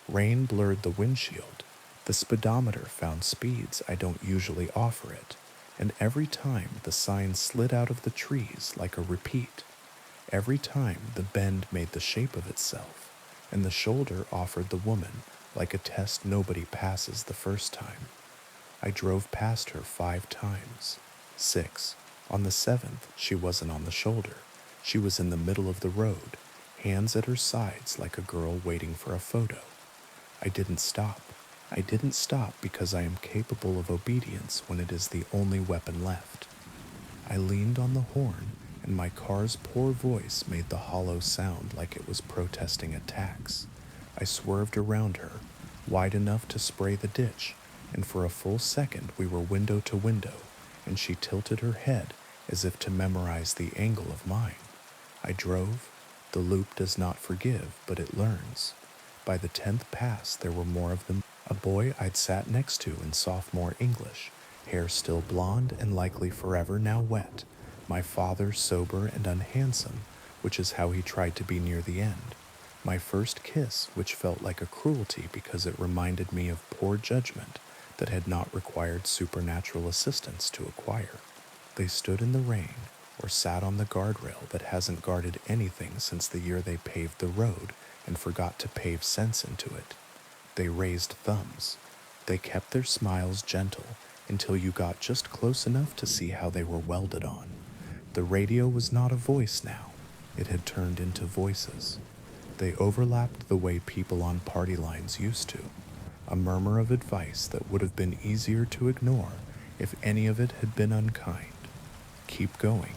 Rain blurred the windshield. The speedometer found speeds I don't usually offer it, and every time the sign slid out of the trees like a repeat. Every time the bend made the shape of itself, and the shoulder offered the woman like a test nobody passes the first time. I drove past her 5 times. 6. On the 7th, she wasn't on the shoulder. She was in the middle of the road, hands at her sides like a girl waiting for a photo. I didn't stop. I didn't stop because I am capable of obedience when it is the only weapon left. I leaned on the horn, and my car's poor voice made the hollow sound like it was protesting a tax. I swerved around her, wide enough to spray the ditch, and for a full second we were window to window, and she tilted her head as if to memorize the angle of mine. I drove. The loop does not forgive, but it learns. By the 10th pass, there were more of them. A boy I'd sat next to in sophomore English, hair still blonde and likely forever now wet. My father sober and unhandsome, which is how he tried to be near the end. My first kiss, which felt like a cruelty because it reminded me of poor judgment that had not required supernatural assistance to acquire. They stood in the rain or sat on the guardrail that hasn't guarded anything since the year they paved the road and forgot to pave sense into it. They raised thumbs. They kept their smiles gentle until you got just close enough to see how they were welded on. The radio was not a voice now. It had turned into voices. They overlapped the way people on party lines used to. A murmur of advice that would have been easier to ignore if any of it had been unkind. Keep going.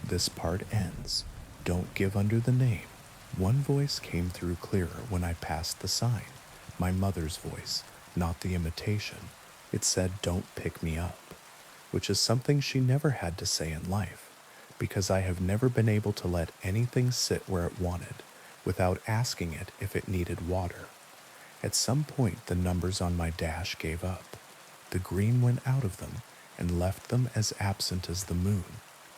This part ends. Don't give under the name. One voice came through clearer when I passed the sign. My mother's voice, not the imitation. It said, "Don't pick me up," which is something she never had to say in life, because I have never been able to let anything sit where it wanted without asking it if it needed water. At some point, the numbers on my dash gave up. The green went out of them and left them as absent as the moon.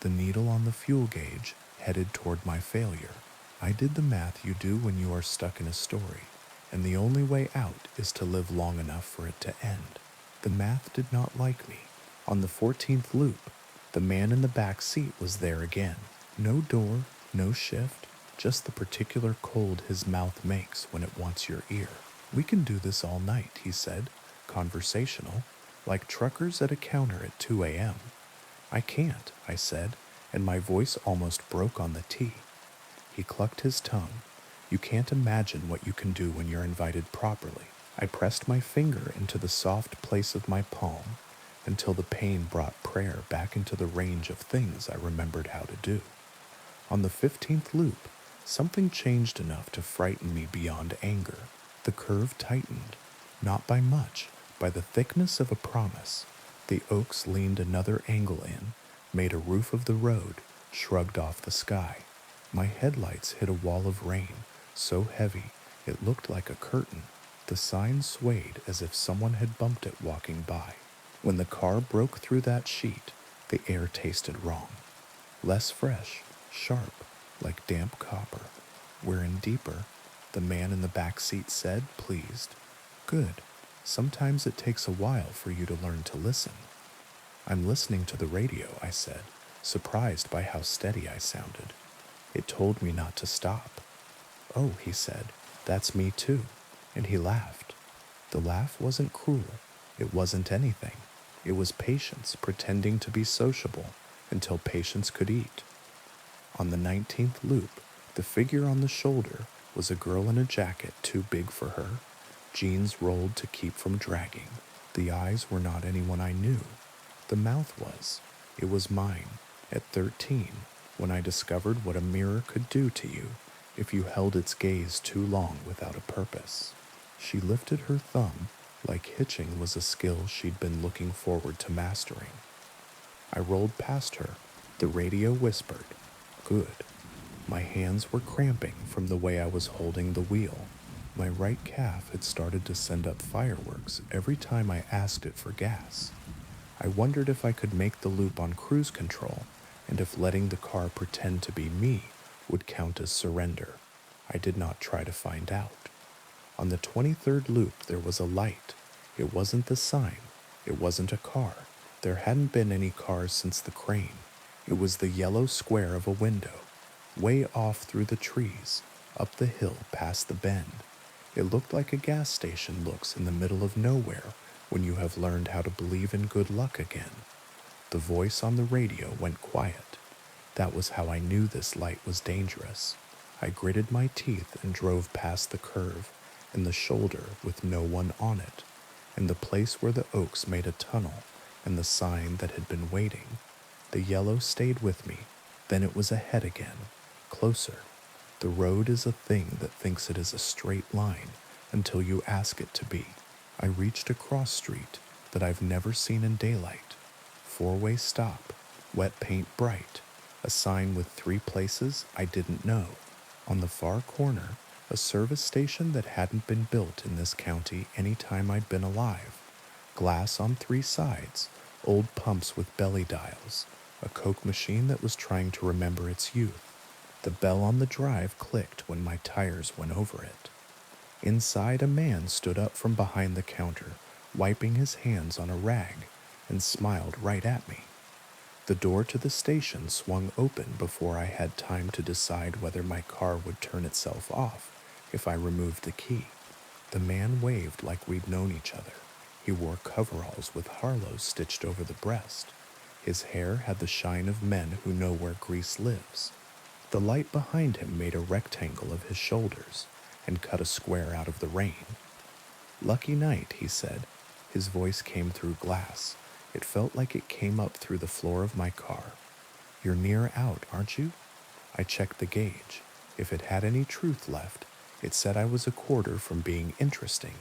The needle on the fuel gauge headed toward my failure. I did the math you do when you are stuck in a story, and the only way out is to live long enough for it to end. The math did not like me. On the 14th loop, the man in the back seat was there again. No door, no shift, just the particular cold his mouth makes when it wants your ear. "We can do this all night," he said, conversational, like truckers at a counter at 2 a.m. "I can't," I said, and my voice almost broke on the T. He clucked his tongue. "You can't imagine what you can do when you're invited properly." I pressed my finger into the soft place of my palm until the pain brought prayer back into the range of things I remembered how to do. On the 15th loop, something changed enough to frighten me beyond anger. The curve tightened, not by much, by the thickness of a promise. The oaks leaned another angle in, made a roof of the road, shrugged off the sky. My headlights hit a wall of rain, so heavy it looked like a curtain. The sign swayed as if someone had bumped it walking by. When the car broke through that sheet, the air tasted wrong. Less fresh, sharp, like damp copper. "We're in deeper," the man in the back seat said, pleased. "Good. Sometimes it takes a while for you to learn to listen." "I'm listening to the radio," I said, surprised by how steady I sounded. It told me not to stop. "Oh," he said, "that's me too." And he laughed. The laugh wasn't cruel. It wasn't anything. It was patience pretending to be sociable until patience could eat. On the 19th loop, the figure on the shoulder was a girl in a jacket too big for her. Jeans rolled to keep from dragging. The eyes were not anyone I knew. The mouth was. It was mine, at 13, when I discovered what a mirror could do to you if you held its gaze too long without a purpose. She lifted her thumb like hitching was a skill she'd been looking forward to mastering. I rolled past her. The radio whispered, "Good." My hands were cramping from the way I was holding the wheel. My right calf had started to send up fireworks every time I asked it for gas. I wondered if I could make the loop on cruise control, and if letting the car pretend to be me would count as surrender. I did not try to find out. On the 23rd loop there was a light. It wasn't the sign. It wasn't a car. There hadn't been any cars since the crane. It was the yellow square of a window, way off through the trees, up the hill past the bend. It looked like a gas station looks in the middle of nowhere when you have learned how to believe in good luck again. The voice on the radio went quiet. That was how I knew this light was dangerous. I gritted my teeth and drove past the curve and the shoulder with no one on it, and the place where the oaks made a tunnel and the sign that had been waiting. The yellow stayed with me. Then it was ahead again, closer. The road is a thing that thinks it is a straight line until you ask it to be. I reached a cross street that I've never seen in daylight. Four-way stop, wet paint bright, a sign with 3 places I didn't know. On the far corner, a service station that hadn't been built in this county any time I'd been alive. Glass on 3 sides, old pumps with belly dials, a Coke machine that was trying to remember its youth. The bell on the drive clicked when my tires went over it. Inside, a man stood up from behind the counter, wiping his hands on a rag, and smiled right at me. The door to the station swung open before I had time to decide whether my car would turn itself off if I removed the key. The man waved like we'd known each other. He wore coveralls with Harlow stitched over the breast. His hair had the shine of men who know where grease lives. The light behind him made a rectangle of his shoulders and cut a square out of the rain. "Lucky night," he said. His voice came through glass. It felt like it came up through the floor of my car. "You're near out, aren't you?" I checked the gauge. If it had any truth left, it said I was a quarter from being interesting.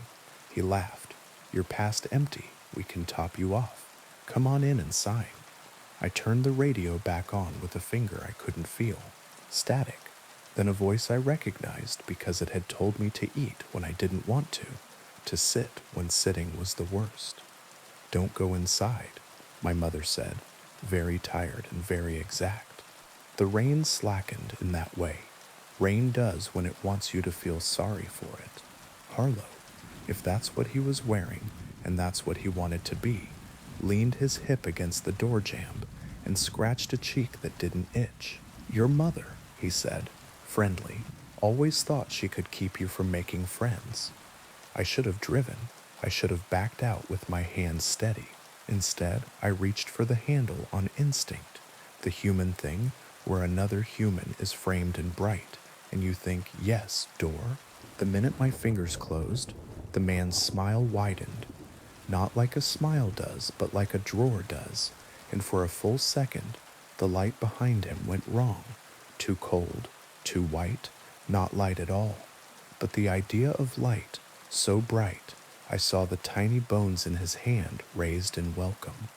He laughed. "You're past empty. We can top you off. Come on in and sign." I turned the radio back on with a finger I couldn't feel. Static. Then a voice I recognized because it had told me to eat when I didn't want to sit when sitting was the worst. "Don't go inside," my mother said, very tired and very exact. The rain slackened in that way. Rain does when it wants you to feel sorry for it. Harlow, if that's what he was wearing and that's what he wanted to be, leaned his hip against the door jamb and scratched a cheek that didn't itch. "Your mother," he said, friendly, "always thought she could keep you from making friends." I should have driven. I should have backed out with my hands steady. Instead, I reached for the handle on instinct, the human thing where another human is framed in bright, and you think, yes, door. The minute my fingers closed, the man's smile widened. Not like a smile does, but like a drawer does, and for a full second, the light behind him went wrong. Too cold, too white, not light at all. But the idea of light, so bright, I saw the tiny bones in his hand raised in welcome.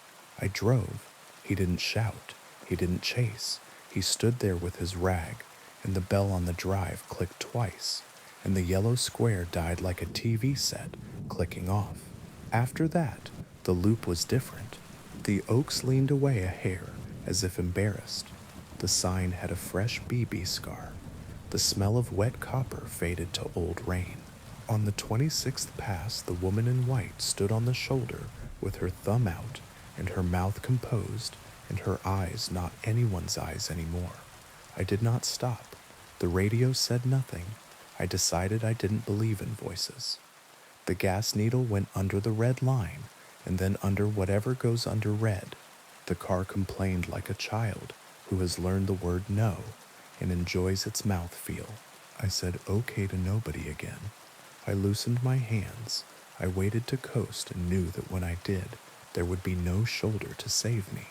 I drove. He didn't shout. He didn't chase. He stood there with his rag, and the bell on the drive clicked twice, and the yellow square died like a TV set, clicking off. After that, the loop was different. The oaks leaned away a hair, as if embarrassed. The sign had a fresh BB scar. The smell of wet copper faded to old rain. On the 26th pass, the woman in white stood on the shoulder with her thumb out and her mouth composed and her eyes not anyone's eyes anymore. I did not stop. The radio said nothing. I decided I didn't believe in voices. The gas needle went under the red line and then under whatever goes under red. The car complained like a child who has learned the word no and enjoys its mouth feel. I said okay to nobody again. I loosened my hands. I waited to coast and knew that when I did, there would be no shoulder to save me.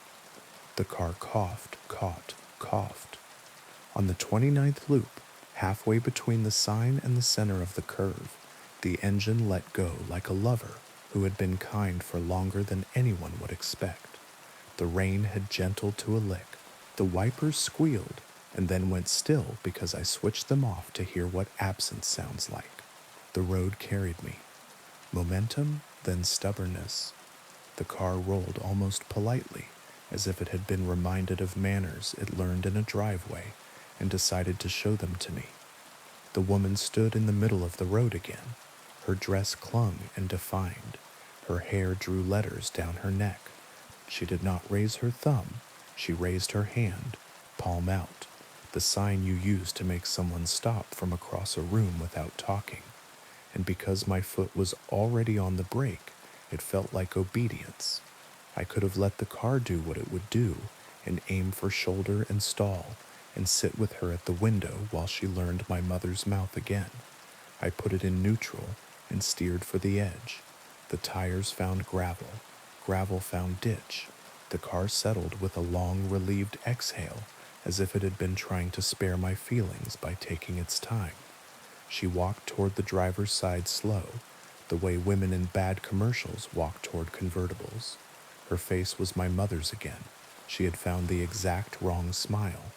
The car coughed, coughed. On the 29th loop, halfway between the sign and the center of the curve, the engine let go like a lover who had been kind for longer than anyone would expect. The rain had gentled to a lick. The wipers squealed and then went still because I switched them off to hear what absence sounds like. The road carried me. Momentum, then stubbornness. The car rolled almost politely, as if it had been reminded of manners it learned in a driveway and decided to show them to me. The woman stood in the middle of the road again. Her dress clung and defined. Her hair drew letters down her neck. She did not raise her thumb. She raised her hand, palm out, the sign you use to make someone stop from across a room without talking. And because my foot was already on the brake, it felt like obedience. I could have let the car do what it would do and aim for shoulder and stall and sit with her at the window while she learned my mother's mouth again. I put it in neutral and steered for the edge. The tires found gravel. Gravel found ditch. The car settled with a long, relieved exhale, as if it had been trying to spare my feelings by taking its time. She walked toward the driver's side slow, the way women in bad commercials walk toward convertibles. Her face was my mother's again. She had found the exact wrong smile.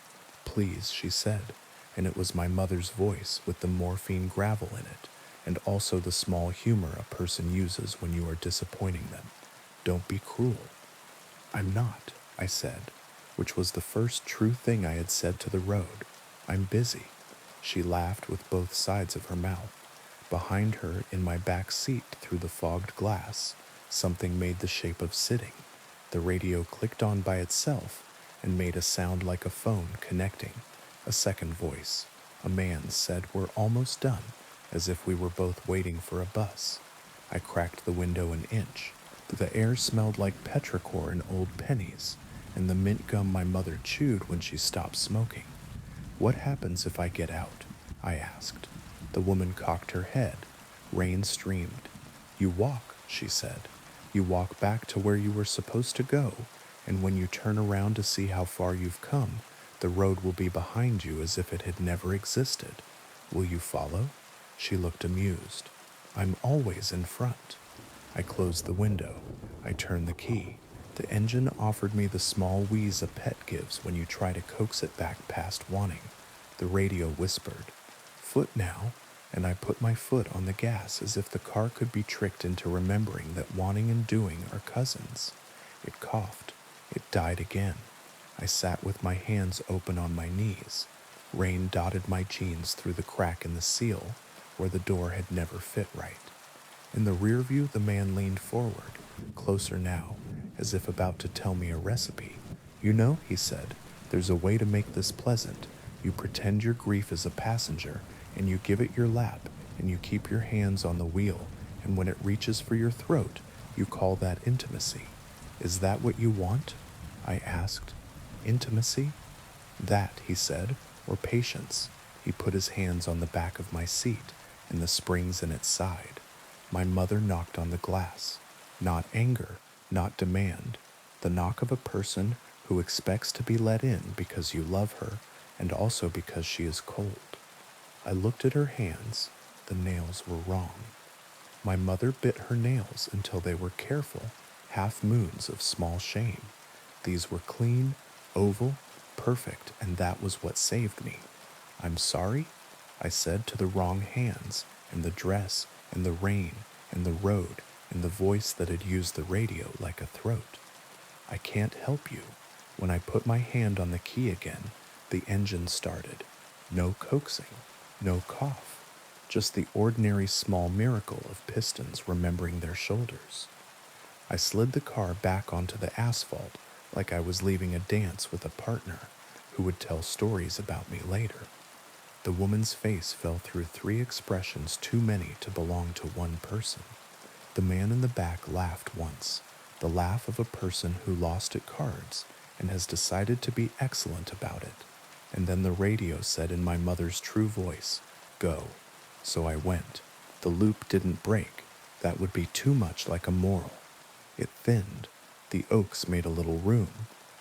Please, she said, and it was my mother's voice with the morphine gravel in it, and also the small humor a person uses when you are disappointing them. Don't be cruel. I'm not, I said, which was the first true thing I had said to the road. I'm busy. She laughed with both sides of her mouth. Behind her, in my back seat through the fogged glass, something made the shape of sitting. The radio clicked on by itself and made a sound like a phone connecting. A second voice. A man said, "We're almost done," as if we were both waiting for a bus. I cracked the window an inch. The air smelled like petrichor and old pennies, and the mint gum my mother chewed when she stopped smoking. What happens if I get out? I asked. The woman cocked her head. Rain streamed. You walk, she said. You walk back to where you were supposed to go, and when you turn around to see how far you've come, the road will be behind you as if it had never existed. Will you follow? She looked amused. I'm always in front. I closed the window. I turned the key. The engine offered me the small wheeze a pet gives when you try to coax it back past wanting. The radio whispered, "Foot now," and I put my foot on the gas as if the car could be tricked into remembering that wanting and doing are cousins. It coughed. It died again. I sat with my hands open on my knees. Rain dotted my jeans through the crack in the seal where the door had never fit right. In the rear view, the man leaned forward, closer now, as if about to tell me a recipe. You know, he said, there's a way to make this pleasant. You pretend your grief is a passenger, and you give it your lap, and you keep your hands on the wheel, and when it reaches for your throat, you call that intimacy. Is that what you want? I asked. Intimacy? That, he said, or patience. He put his hands on the back of my seat and the springs in its side. My mother knocked on the glass. Not anger, not demand. The knock of a person who expects to be let in because you love her and also because she is cold. I looked at her hands. The nails were wrong. My mother bit her nails until they were careful, half moons of small shame. These were clean, oval, perfect, and that was what saved me. I'm sorry, I said to the wrong hands, and the dress, and the rain, and the road, and the voice that had used the radio like a throat. I can't help you. When I put my hand on the key again, the engine started. No coaxing, no cough, just the ordinary small miracle of pistons remembering their shoulders. I slid the car back onto the asphalt like I was leaving a dance with a partner who would tell stories about me later. The woman's face fell through 3 expressions too many to belong to one person. The man in the back laughed once, the laugh of a person who lost at cards and has decided to be excellent about it. And then the radio said in my mother's true voice, "Go." So I went. The loop didn't break. That would be too much like a moral. It thinned. The oaks made a little room.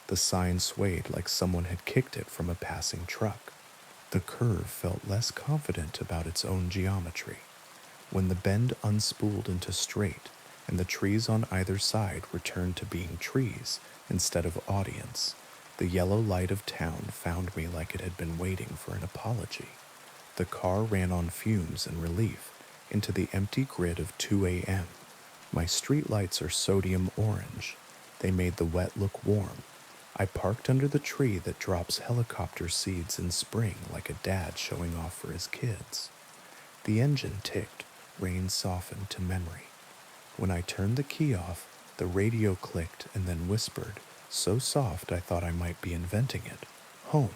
The sign swayed like someone had kicked it from a passing truck. The curve felt less confident about its own geometry. When the bend unspooled into straight, and the trees on either side returned to being trees instead of audience, the yellow light of town found me like it had been waiting for an apology. The car ran on fumes in relief into the empty grid of 2 a.m. My streetlights are sodium orange. They made the wet look warm. I parked under the tree that drops helicopter seeds in spring like a dad showing off for his kids. The engine ticked, rain softened to memory. When I turned the key off, the radio clicked and then whispered, so soft I thought I might be inventing it. Home.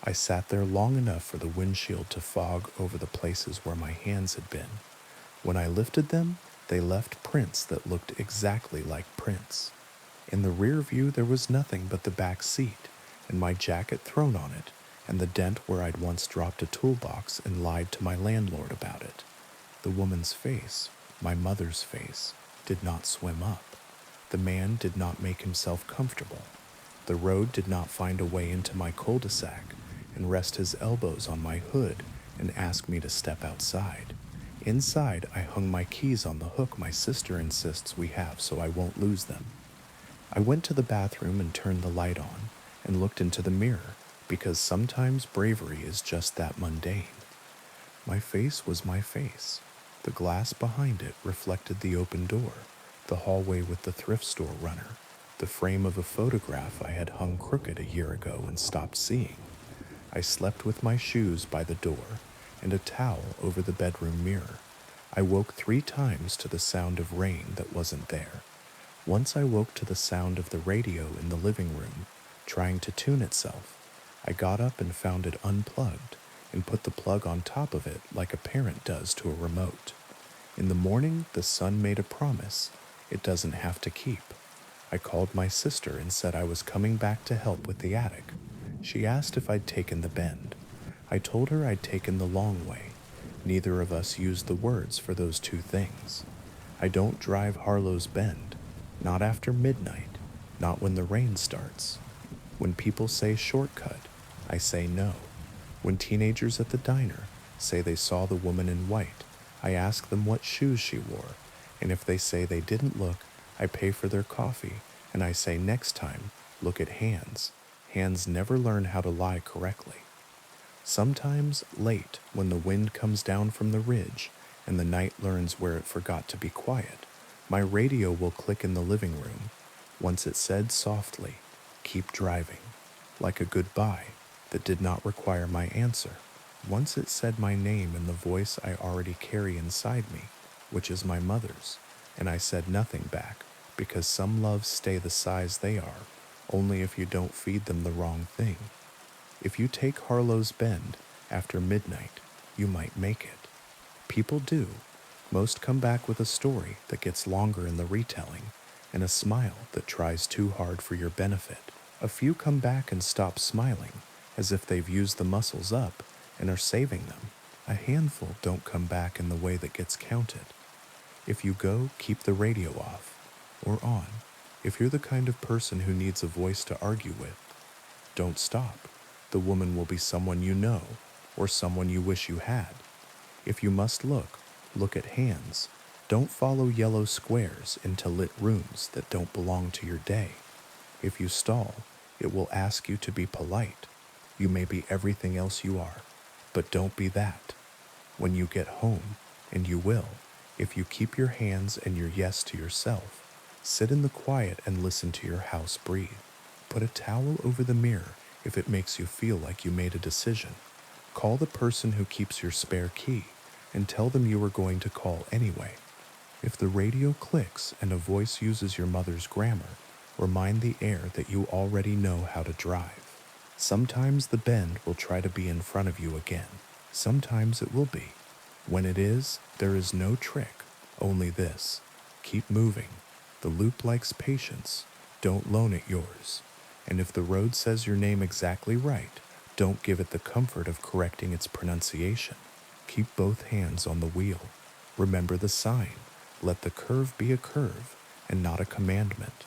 I sat there long enough for the windshield to fog over the places where my hands had been. When I lifted them, they left prints that looked exactly like prints. In the rear view there was nothing but the back seat, and my jacket thrown on it, and the dent where I'd once dropped a toolbox and lied to my landlord about it. The woman's face, my mother's face, did not swim up. The man did not make himself comfortable. The road did not find a way into my cul-de-sac and rest his elbows on my hood and ask me to step outside. Inside, I hung my keys on the hook my sister insists we have so I won't lose them. I went to the bathroom and turned the light on and looked into the mirror because sometimes bravery is just that mundane. My face was my face. The glass behind it reflected the open door, the hallway with the thrift store runner, the frame of a photograph I had hung crooked a year ago and stopped seeing. I slept with my shoes by the door and a towel over the bedroom mirror. I woke 3 times to the sound of rain that wasn't there. Once I woke to the sound of the radio in the living room, trying to tune itself. I got up and found it unplugged and put the plug on top of it like a parent does to a remote. In the morning, the sun made a promise it doesn't have to keep. I called my sister and said I was coming back to help with the attic. She asked if I'd taken the bend. I told her I'd taken the long way. Neither of us used the words for those 2 things. I don't drive Harlow's Bend. Not after midnight. Not when the rain starts. When people say shortcut, I say no. When teenagers at the diner say they saw the woman in white, I ask them what shoes she wore, and if they say they didn't look, I pay for their coffee, and I say next time, look at hands. Hands never learn how to lie correctly. Sometimes, late, when the wind comes down from the ridge and the night learns where it forgot to be quiet, my radio will click in the living room. Once it said softly, keep driving, like a goodbye that did not require my answer. Once it said my name in the voice I already carry inside me, which is my mother's, and I said nothing back, because some loves stay the size they are, only if you don't feed them the wrong thing. If you take Harlow's Bend after midnight, you might make it. People do. Most come back with a story that gets longer in the retelling and a smile that tries too hard for your benefit. A few come back and stop smiling, as if they've used the muscles up and are saving them. A handful don't come back in the way that gets counted. If you go, keep the radio off, or on, if you're the kind of person who needs a voice to argue with. Don't stop. The woman will be someone you know, or someone you wish you had. If you must look at hands. Don't follow yellow squares into lit rooms that don't belong to your day. If you stall, it will ask you to be polite. You may be everything else you are, but don't be that. When you get home, and you will, if you keep your hands and your yes to yourself, sit in the quiet and listen to your house breathe. Put a towel over the mirror if it makes you feel like you made a decision. Call the person who keeps your spare key and tell them you were going to call anyway. If the radio clicks and a voice uses your mother's grammar, remind the air that you already know how to drive. Sometimes the bend will try to be in front of you again. Sometimes it will be. When it is, there is no trick, only this. Keep moving. The loop likes patience. Don't loan it yours. And if the road says your name exactly right, don't give it the comfort of correcting its pronunciation. Keep both hands on the wheel. Remember the sign. Let the curve be a curve and not a commandment.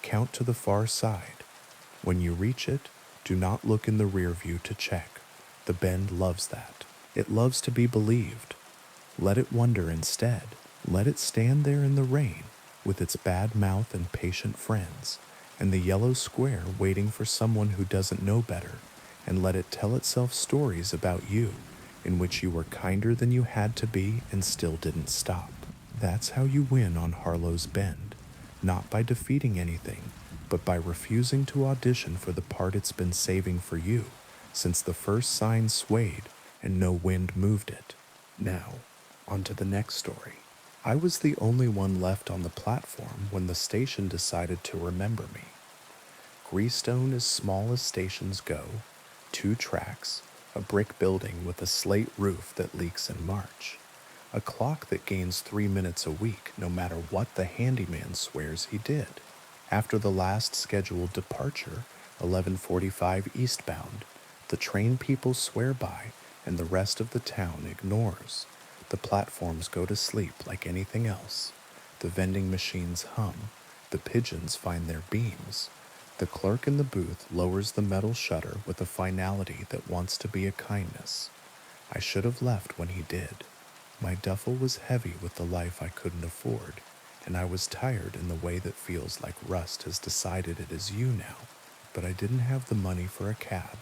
Count to the far side. When you reach it, do not look in the rear view to check. The bend loves that. It loves to be believed. Let it wonder instead. Let it stand there in the rain with its bad mouth and patient friends, and the yellow square waiting for someone who doesn't know better, and let it tell itself stories about you in which you were kinder than you had to be and still didn't stop. That's how you win on Harlow's Bend, not by defeating anything, but by refusing to audition for the part it's been saving for you since the first sign swayed and no wind moved it. Now, on to the next story. I was the only one left on the platform when the station decided to remember me. Greystone is small as stations go, 2 tracks, a brick building with a slate roof that leaks in March, a clock that gains 3 minutes a week no matter what the handyman swears he did. After the last scheduled departure, 11:45 eastbound, the train people swear by and the rest of the town ignores. The platforms go to sleep like anything else. The vending machines hum. The pigeons find their beams. The clerk in the booth lowers the metal shutter with a finality that wants to be a kindness. I should have left when he did. My duffel was heavy with the life I couldn't afford, and I was tired in the way that feels like rust has decided it is you now. But I didn't have the money for a cab,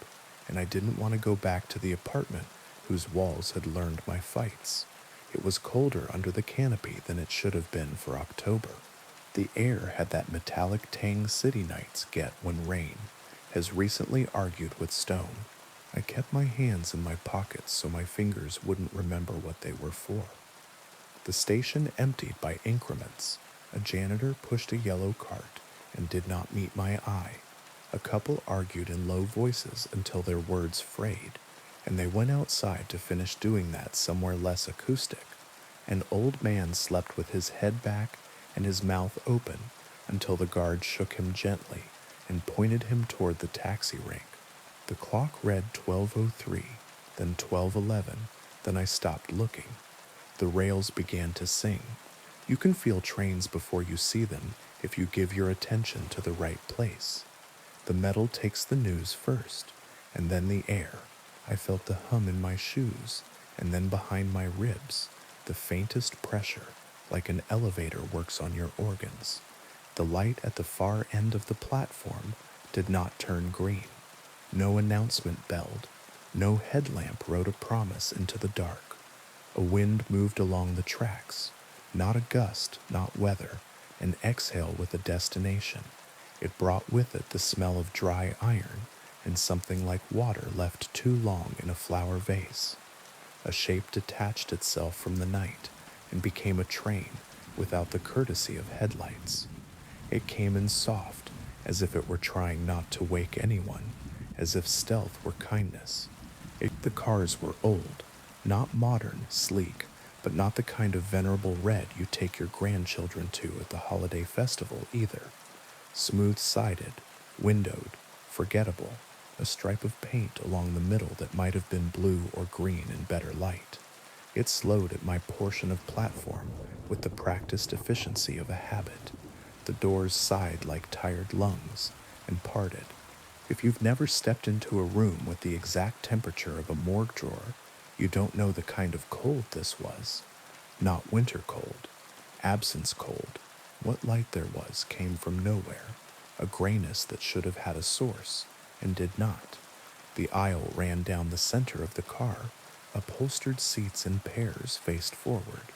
and I didn't want to go back to the apartment whose walls had learned my fights. It was colder under the canopy than it should have been for October. The air had that metallic tang city nights get when rain has recently argued with stone. I kept my hands in my pockets so my fingers wouldn't remember what they were for. The station emptied by increments. A janitor pushed a yellow cart and did not meet my eye. A couple argued in low voices until their words frayed, and they went outside to finish doing that somewhere less acoustic. An old man slept with his head back and his mouth open until the guard shook him gently and pointed him toward the taxi rank. The clock read 12:03, then 12:11, then I stopped looking. The rails began to sing. You can feel trains before you see them if you give your attention to the right place. The metal takes the news first, and then the air. I felt the hum in my shoes, and then behind my ribs, the faintest pressure, like an elevator works on your organs. The light at the far end of the platform did not turn green. No announcement belled. No headlamp wrote a promise into the dark. A wind moved along the tracks. Not a gust, not weather, an exhale with a destination. It brought with it the smell of dry iron and something like water left too long in a flower vase. A shape detached itself from the night and became a train without the courtesy of headlights. It came in soft, as if it were trying not to wake anyone, as if stealth were kindness. The cars were old, not modern, sleek, but not the kind of venerable red you take your grandchildren to at the holiday festival either. Smooth-sided, windowed, forgettable, a stripe of paint along the middle that might have been blue or green in better light. It slowed at my portion of platform with the practiced efficiency of a habit. The doors sighed like tired lungs and parted. If you've never stepped into a room with the exact temperature of a morgue drawer, you don't know the kind of cold this was. Not winter cold, absence cold. What light there was came from nowhere, a grayness that should have had a source and did not. The aisle ran down the center of the car. Upholstered seats in pairs faced forward.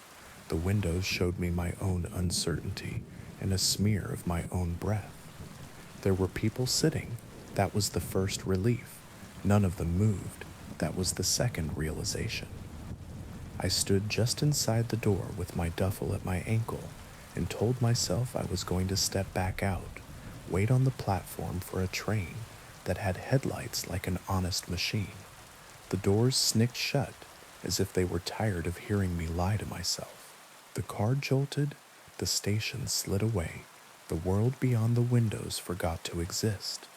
The windows showed me my own uncertainty and a smear of my own breath. There were people sitting. That was the first relief. None of them moved. That was the second realization. I stood just inside the door with my duffel at my ankle and told myself I was going to step back out, wait on the platform for a train that had headlights like an honest machine. The doors snicked shut as if they were tired of hearing me lie to myself. The car jolted, the station slid away, the world beyond the windows forgot to exist.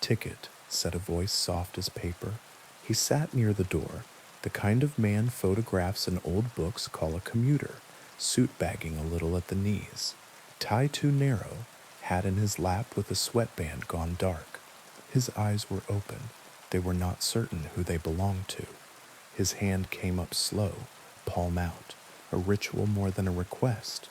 "Ticket," said a voice soft as paper. He sat near the door, The kind of man photographs in old books call a commuter, suit bagging a little at the knees, tie too narrow, hat in his lap with a sweatband gone dark. His eyes were open. They were not certain who they belonged to. His hand came up slow, palm out, a ritual more than a request.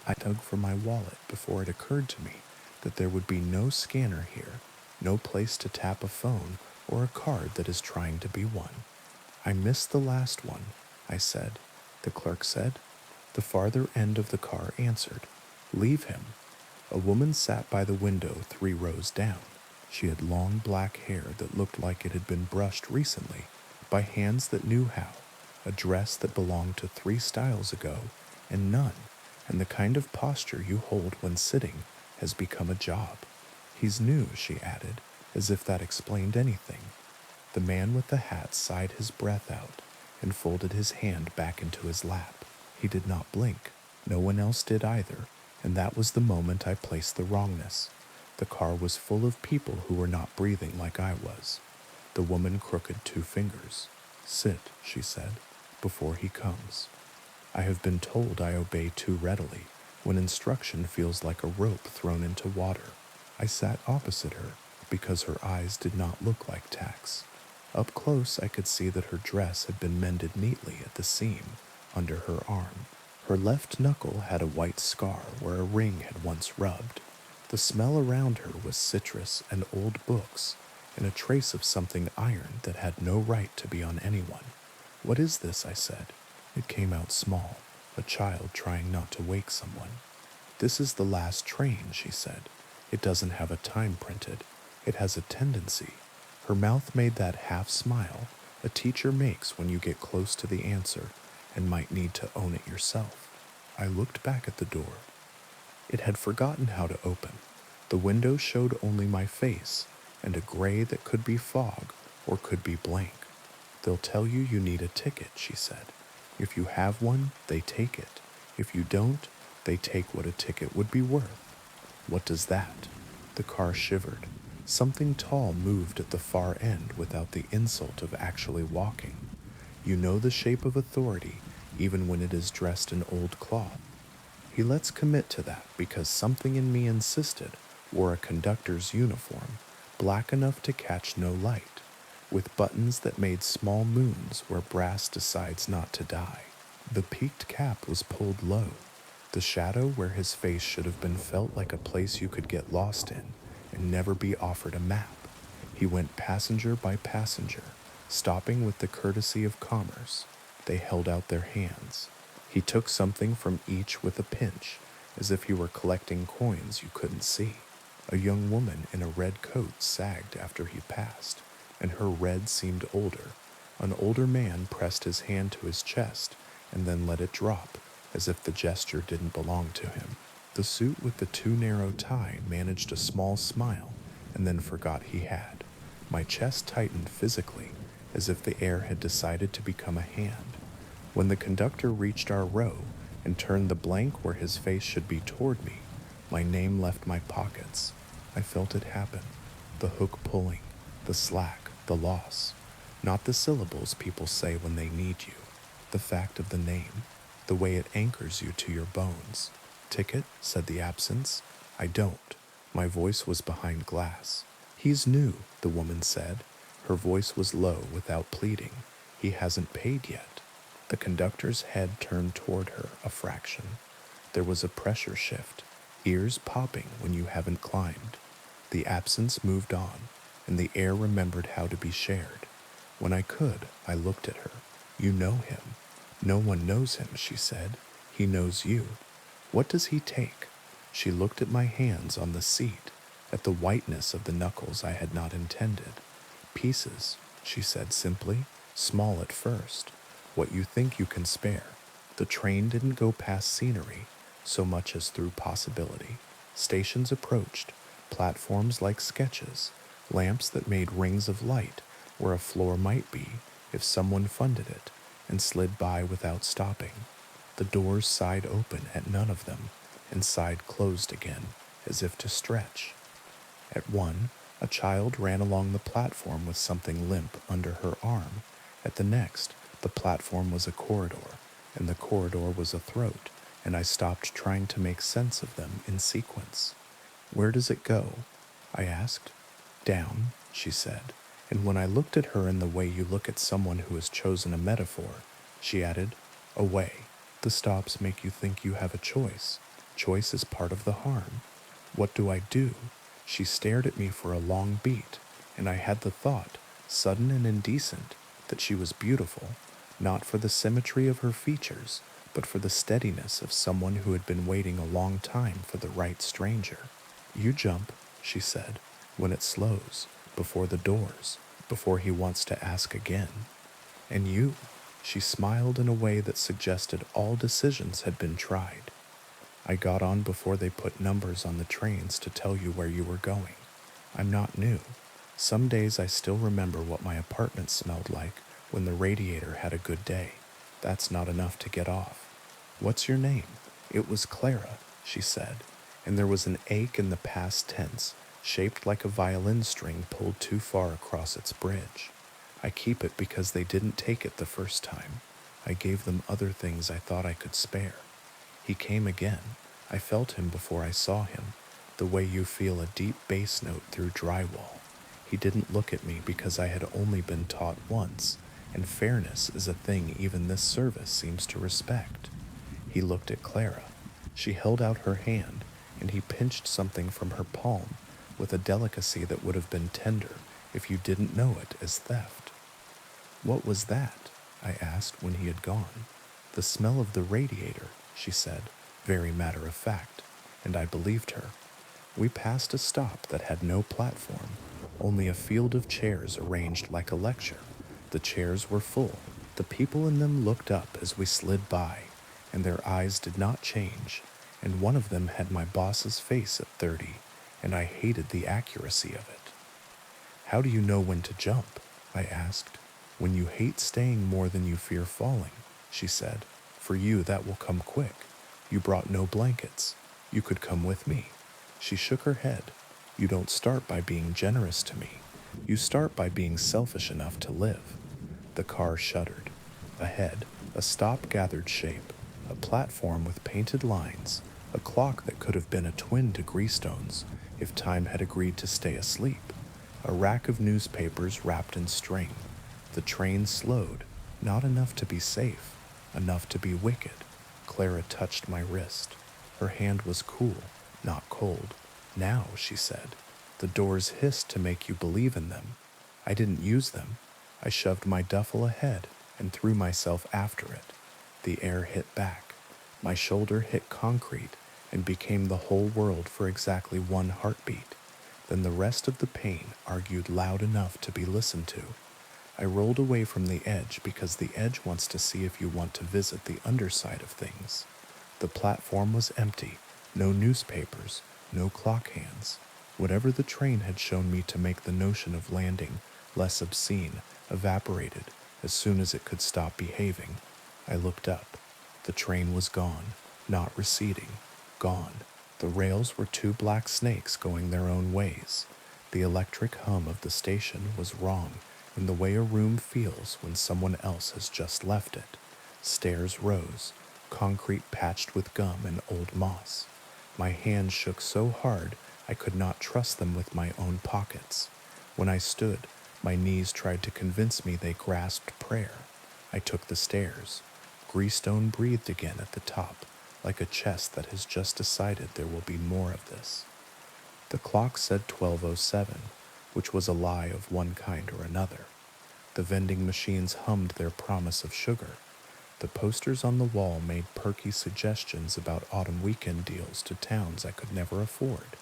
I dug for my wallet before it occurred to me that there would be no scanner here, no place to tap a phone or a card that is trying to be one. I missed the last one, I said. The clerk said. The farther end of the car answered, Leave him. A woman sat by the window 3 rows down. She had long black hair that looked like it had been brushed recently by hands that knew how, a dress that belonged to 3 styles ago, and none, and the kind of posture you hold when sitting has become a job. He's new, she added, as if that explained anything. The man with the hat sighed his breath out and folded his hand back into his lap. He did not blink. No one else did either, and that was the moment I placed the wrongness. The car was full of people who were not breathing like I was. The woman crooked 2 fingers. Sit, she said, before he comes. I have been told I obey too readily when instruction feels like a rope thrown into water. I sat opposite her because her eyes did not look like tacks. Up close I could see that her dress had been mended neatly at the seam under her arm. Her left knuckle had a white scar where a ring had once rubbed. The smell around her was citrus and old books, and a trace of something iron that had no right to be on anyone. What is this? I said. It came out small, a child trying not to wake someone. This is the last train, she said. It doesn't have a time printed. It has a tendency. Her mouth made that half smile a teacher makes when you get close to the answer and might need to own it yourself. I looked back at the door. It had forgotten how to open. The window showed only my face and a gray that could be fog or could be blank. They'll tell you you need a ticket, she said. If you have one, they take it. If you don't, they take what a ticket would be worth. What does that? The car shivered. Something tall moved at the far end without the insult of actually walking. You know the shape of authority, even when it is dressed in old cloth. Let's commit to that because something in me insisted wore a conductor's uniform, black enough to catch no light, with buttons that made small moons where brass decides not to die. The peaked cap was pulled low. The shadow where his face should have been felt like a place you could get lost in and never be offered a map. He went passenger by passenger, stopping with the courtesy of commerce. They held out their hands. He took something from each with a pinch, as if he were collecting coins you couldn't see. A young woman in a red coat sagged after he passed, and her red seemed older. An older man pressed his hand to his chest and then let it drop, as if the gesture didn't belong to him. The suit with the too narrow tie managed a small smile and then forgot he had. My chest tightened physically, as if the air had decided to become a hand. When the conductor reached our row and turned the blank where his face should be toward me, my name left my pockets. I felt it happen. The hook pulling, the slack, the loss. Not the syllables people say when they need you. The fact of the name, the way it anchors you to your bones. Ticket, said the absence. I don't. My voice was behind glass. He's new, the woman said. Her voice was low without pleading. He hasn't paid yet. The conductor's head turned toward her a fraction. There was a pressure shift, ears popping when you haven't climbed. The absence moved on, and the air remembered how to be shared. When I could, I looked at her. You know him. No one knows him, she said. He knows you. What does he take? She looked at my hands on the seat, at the whiteness of the knuckles I had not intended. Pieces, she said simply, small at first. What you think you can spare. The train didn't go past scenery, so much as through possibility. Stations approached, platforms like sketches, lamps that made rings of light where a floor might be if someone funded it, and slid by without stopping. The doors sighed open at none of them, and sighed closed again, as if to stretch. At one, a child ran along the platform with something limp under her arm. At the next, The platform was a corridor, and the corridor was a throat, and I stopped trying to make sense of them in sequence. Where does it go? I asked. Down, she said, and when I looked at her in the way you look at someone who has chosen a metaphor, she added, away. The stops make you think you have a choice. Choice is part of the harm. What do I do? She stared at me for a long beat, and I had the thought, sudden and indecent, that she was beautiful, not for the symmetry of her features, but for the steadiness of someone who had been waiting a long time for the right stranger. You jump, she said, when it slows, before the doors, before he wants to ask again. And you, she smiled in a way that suggested all decisions had been tried. I got on before they put numbers on the trains to tell you where you were going. I'm not new. Some days I still remember what my apartment smelled like when the radiator had a good day. That's not enough to get off. What's your name? It was Clara, she said, and there was an ache in the past tense, shaped like a violin string pulled too far across its bridge. I keep it because they didn't take it the first time. I gave them other things I thought I could spare. He came again. I felt him before I saw him, the way you feel a deep bass note through drywall. He didn't look at me because I had only been taught once, and fairness is a thing even this service seems to respect. He looked at Clara. She held out her hand, and he pinched something from her palm with a delicacy that would have been tender if you didn't know it as theft. What was that? I asked when he had gone. The smell of the radiator, she said, very matter of fact, and I believed her. We passed a stop that had no platform, only a field of chairs arranged like a lecture. The chairs were full. The people in them looked up as we slid by, and their eyes did not change, and one of them had my boss's face at 30, and I hated the accuracy of it. How do you know when to jump? I asked. When you hate staying more than you fear falling, she said. For you, that will come quick. You brought no blankets. You could come with me. She shook her head. You don't start by being generous to me. You start by being selfish enough to live. The car shuddered. Ahead, a stop gathered shape, a platform with painted lines, a clock that could have been a twin to Greestone's if time had agreed to stay asleep, a rack of newspapers wrapped in string. The train slowed, not enough to be safe, enough to be wicked. Clara touched my wrist. Her hand was cool, not cold. Now, she said, the doors hissed to make you believe in them. I didn't use them. I shoved my duffel ahead and threw myself after it. The air hit back. My shoulder hit concrete and became the whole world for exactly one heartbeat. Then the rest of the pain argued loud enough to be listened to. I rolled away from the edge because the edge wants to see if you want to visit the underside of things. The platform was empty, no newspapers, no clock hands. Whatever the train had shown me to make the notion of landing less obscene evaporated as soon as it could stop behaving. I looked up. The train was gone, not receding, gone. The rails were two black snakes going their own ways. The electric hum of the station was wrong in the way a room feels when someone else has just left it. Stairs rose, concrete patched with gum and old moss. My hands shook so hard I could not trust them with my own pockets. When I stood, my knees tried to convince me they grasped prayer. I took the stairs. Greestone breathed again at the top, like a chest that has just decided there will be more of this. The clock said 12:07, which was a lie of one kind or another. The vending machines hummed their promise of sugar. The posters on the wall made perky suggestions about autumn weekend deals to towns I could never afford.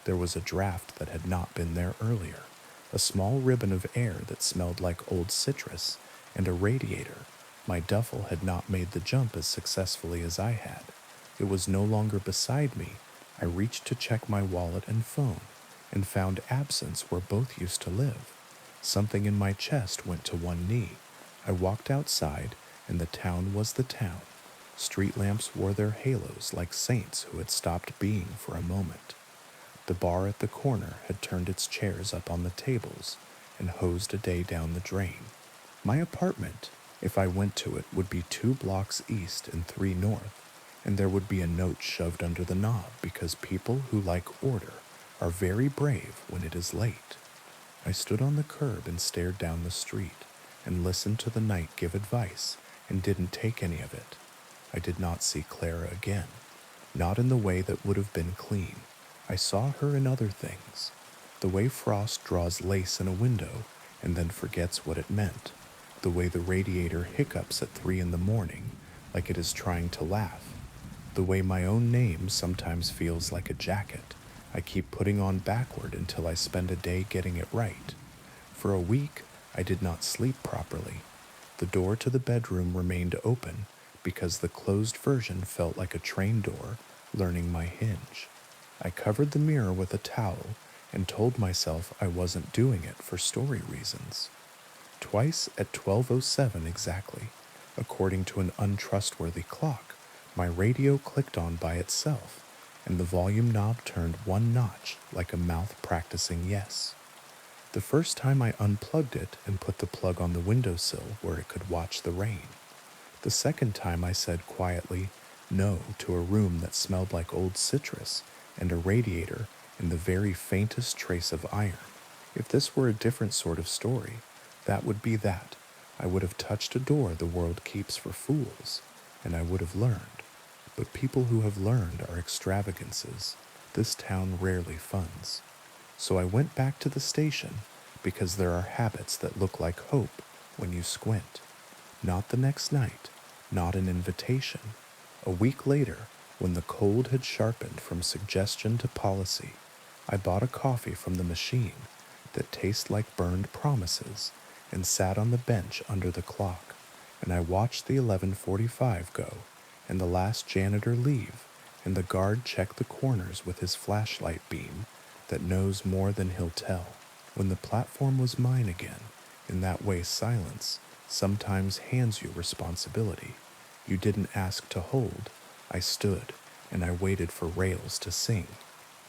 There was a draft that had not been there earlier, a small ribbon of air that smelled like old citrus, and a radiator. My duffel had not made the jump as successfully as I had. It was no longer beside me. I reached to check my wallet and phone, and found absence where both used to live. Something in my chest went to one knee. I walked outside, and the town was the town. Street lamps wore their halos like saints who had stopped being for a moment. The bar at the corner had turned its chairs up on the tables and hosed a day down the drain. My apartment, If I went to it, would be 2 blocks east and 3 north, and there would be a note shoved under the knob because people who like order are very brave when it is late. I stood on the curb and stared down the street and listened to the night give advice and didn't take any of it. I did not see Clara again, not in the way that would have been clean. I saw her in other things, the way frost draws lace in a window and then forgets what it meant, the way the radiator hiccups at 3 in the morning like it is trying to laugh, the way my own name sometimes feels like a jacket I keep putting on backward until I spend a day getting it right. For a week, I did not sleep properly. The door to the bedroom remained open because the closed version felt like a train door learning my hinge. I covered the mirror with a towel and told myself I wasn't doing it for story reasons. Twice at 12:07 exactly, according to an untrustworthy clock, my radio clicked on by itself, and the volume knob turned 1 notch like a mouth practicing yes. The first time I unplugged it and put the plug on the windowsill where it could watch the rain. The second time I said quietly no to a room that smelled like old citrus and a radiator and the very faintest trace of iron. If this were a different sort of story, that would be that. I would have touched a door the world keeps for fools, and I would have learned. But people who have learned are extravagances this town rarely funds. So I went back to the station because there are habits that look like hope when you squint. Not the next night, not an invitation. A week later, when the cold had sharpened from suggestion to policy, I bought a coffee from the machine that tastes like burned promises and sat on the bench under the clock, and I watched the 11:45 go and the last janitor leave and the guard check the corners with his flashlight beam that knows more than he'll tell. When the platform was mine again, in that way silence sometimes hands you responsibility. You didn't ask to hold. I stood, and I waited for rails to sing.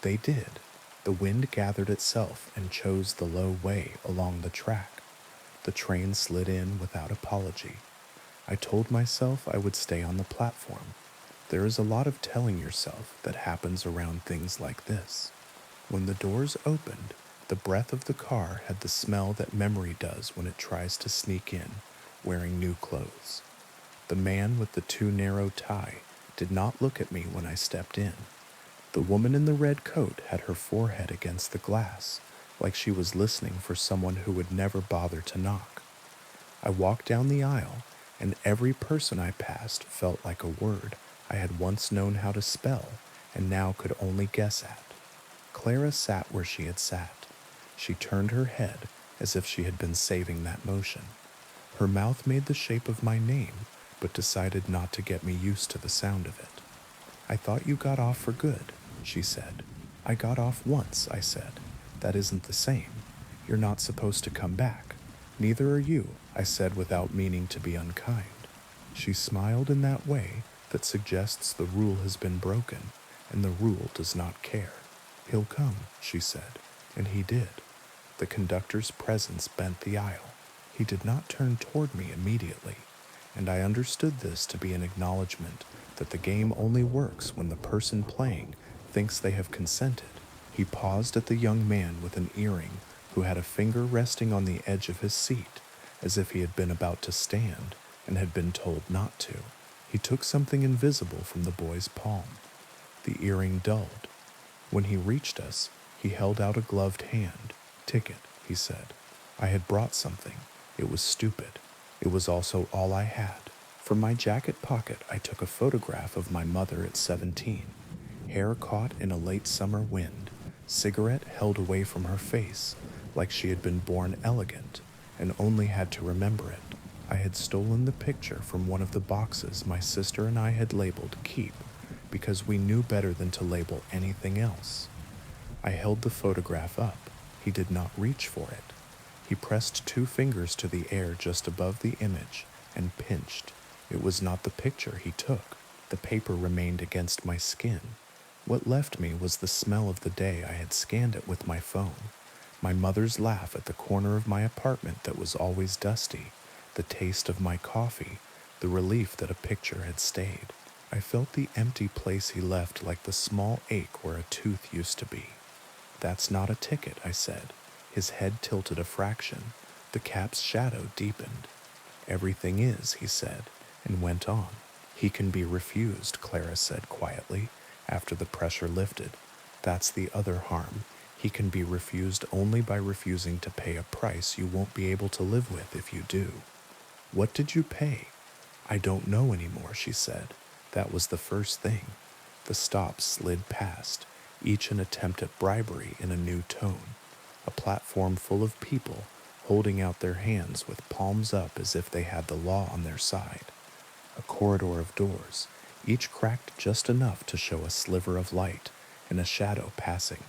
They did. The wind gathered itself and chose the low way along the track. The train slid in without apology. I told myself I would stay on the platform. There is a lot of telling yourself that happens around things like this. When the doors opened, the breath of the car had the smell that memory does when it tries to sneak in, wearing new clothes. The man with the too narrow tie did not look at me when I stepped in. The woman in the red coat had her forehead against the glass, like she was listening for someone who would never bother to knock. I walked down the aisle, and every person I passed felt like a word I had once known how to spell and now could only guess at. Clara sat where she had sat. She turned her head as if she had been saving that motion. Her mouth made the shape of my name, but decided not to get me used to the sound of it. I thought you got off for good, she said. I got off once, I said. That isn't the same. You're not supposed to come back. Neither are you, I said without meaning to be unkind. She smiled in that way that suggests the rule has been broken, and the rule does not care. He'll come, she said, and he did. The conductor's presence bent the aisle. He did not turn toward me immediately, and I understood this to be an acknowledgement that the game only works when the person playing thinks they have consented. He paused at the young man with an earring who had a finger resting on the edge of his seat, as if he had been about to stand and had been told not to. He took something invisible from the boy's palm. The earring dulled. When he reached us, he held out a gloved hand. Ticket, he said. I had brought something. It was stupid. It was also all I had. From my jacket pocket, I took a photograph of my mother at 17. Hair caught in a late summer wind, cigarette held away from her face, like she had been born elegant and only had to remember it. I had stolen the picture from one of the boxes my sister and I had labeled Keep, because we knew better than to label anything else. I held the photograph up. He did not reach for it. He pressed 2 fingers to the air just above the image and pinched. It was not the picture he took. The paper remained against my skin. What left me was the smell of the day I had scanned it with my phone. My mother's laugh at the corner of my apartment that was always dusty, the taste of my coffee, the relief that a picture had stayed. I felt the empty place he left like the small ache where a tooth used to be. "That's not a ticket," I said. His head tilted a fraction. The cap's shadow deepened. "Everything is," he said, and went on. "He can be refused," Clara said quietly, after the pressure lifted. "That's the other harm. He can be refused only by refusing to pay a price you won't be able to live with if you do." "What did you pay?" "I don't know anymore," she said. "That was the first thing." The stops slid past, each an attempt at bribery in a new tone. A platform full of people, holding out their hands with palms up as if they had the law on their side. A corridor of doors, each cracked just enough to show a sliver of light and a shadow passing.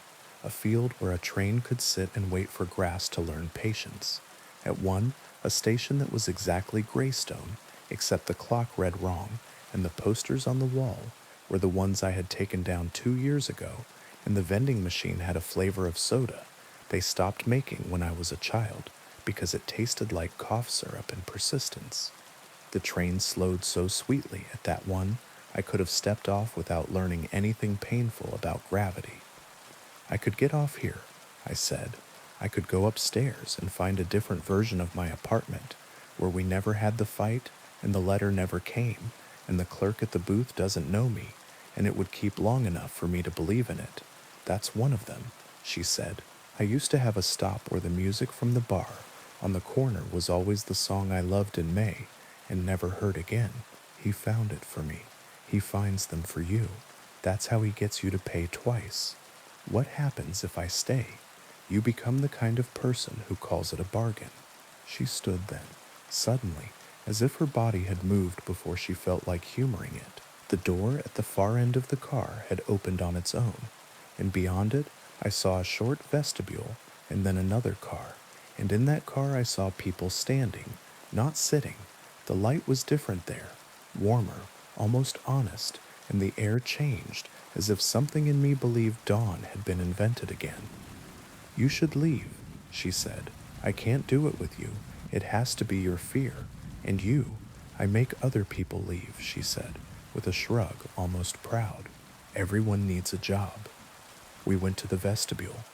A field where a train could sit and wait for grass to learn patience. At one, a station that was exactly Greystone, except the clock read wrong, and the posters on the wall were the ones I had taken down 2 years ago, and the vending machine had a flavor of soda they stopped making when I was a child because it tasted like cough syrup and persistence. The train slowed so sweetly at that one, I could have stepped off without learning anything painful about gravity. "I could get off here," I said. "I could go upstairs and find a different version of my apartment, where we never had the fight, and the letter never came, and the clerk at the booth doesn't know me, and it would keep long enough for me to believe in it. That's one of them," she said. "I used to have a stop where the music from the bar on the corner was always the song I loved in May and never heard again. He found it for me. He finds them for you. That's how he gets you to pay twice. What happens if I stay? You become the kind of person who calls it a bargain." She stood then, suddenly, as if her body had moved before she felt like humoring it. The door at the far end of the car had opened on its own, and beyond it I saw a short vestibule and then another car, and in that car I saw people standing, not sitting. The light was different there, warmer, almost honest, and the air changed, as if something in me believed dawn had been invented again. "You should leave," she said. "I can't do it with you. It has to be your fear. And you. I make other people leave," she said, with a shrug, almost proud. "Everyone needs a job." We went to the vestibule.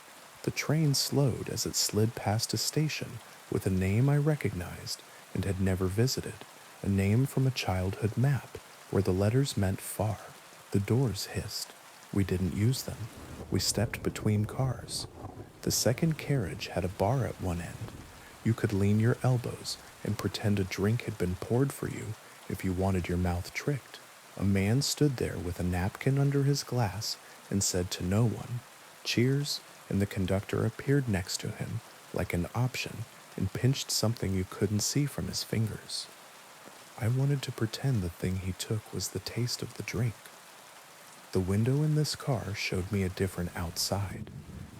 The train slowed as it slid past a station with a name I recognized and had never visited, a name from a childhood map where the letters meant far. The doors hissed. We didn't use them. We stepped between cars. The second carriage had a bar at one end. You could lean your elbows and pretend a drink had been poured for you if you wanted your mouth tricked. A man stood there with a napkin under his glass and said to no one, "Cheers," and the conductor appeared next to him like an option and pinched something you couldn't see from his fingers. I wanted to pretend the thing he took was the taste of the drink. The window in this car showed me a different outside.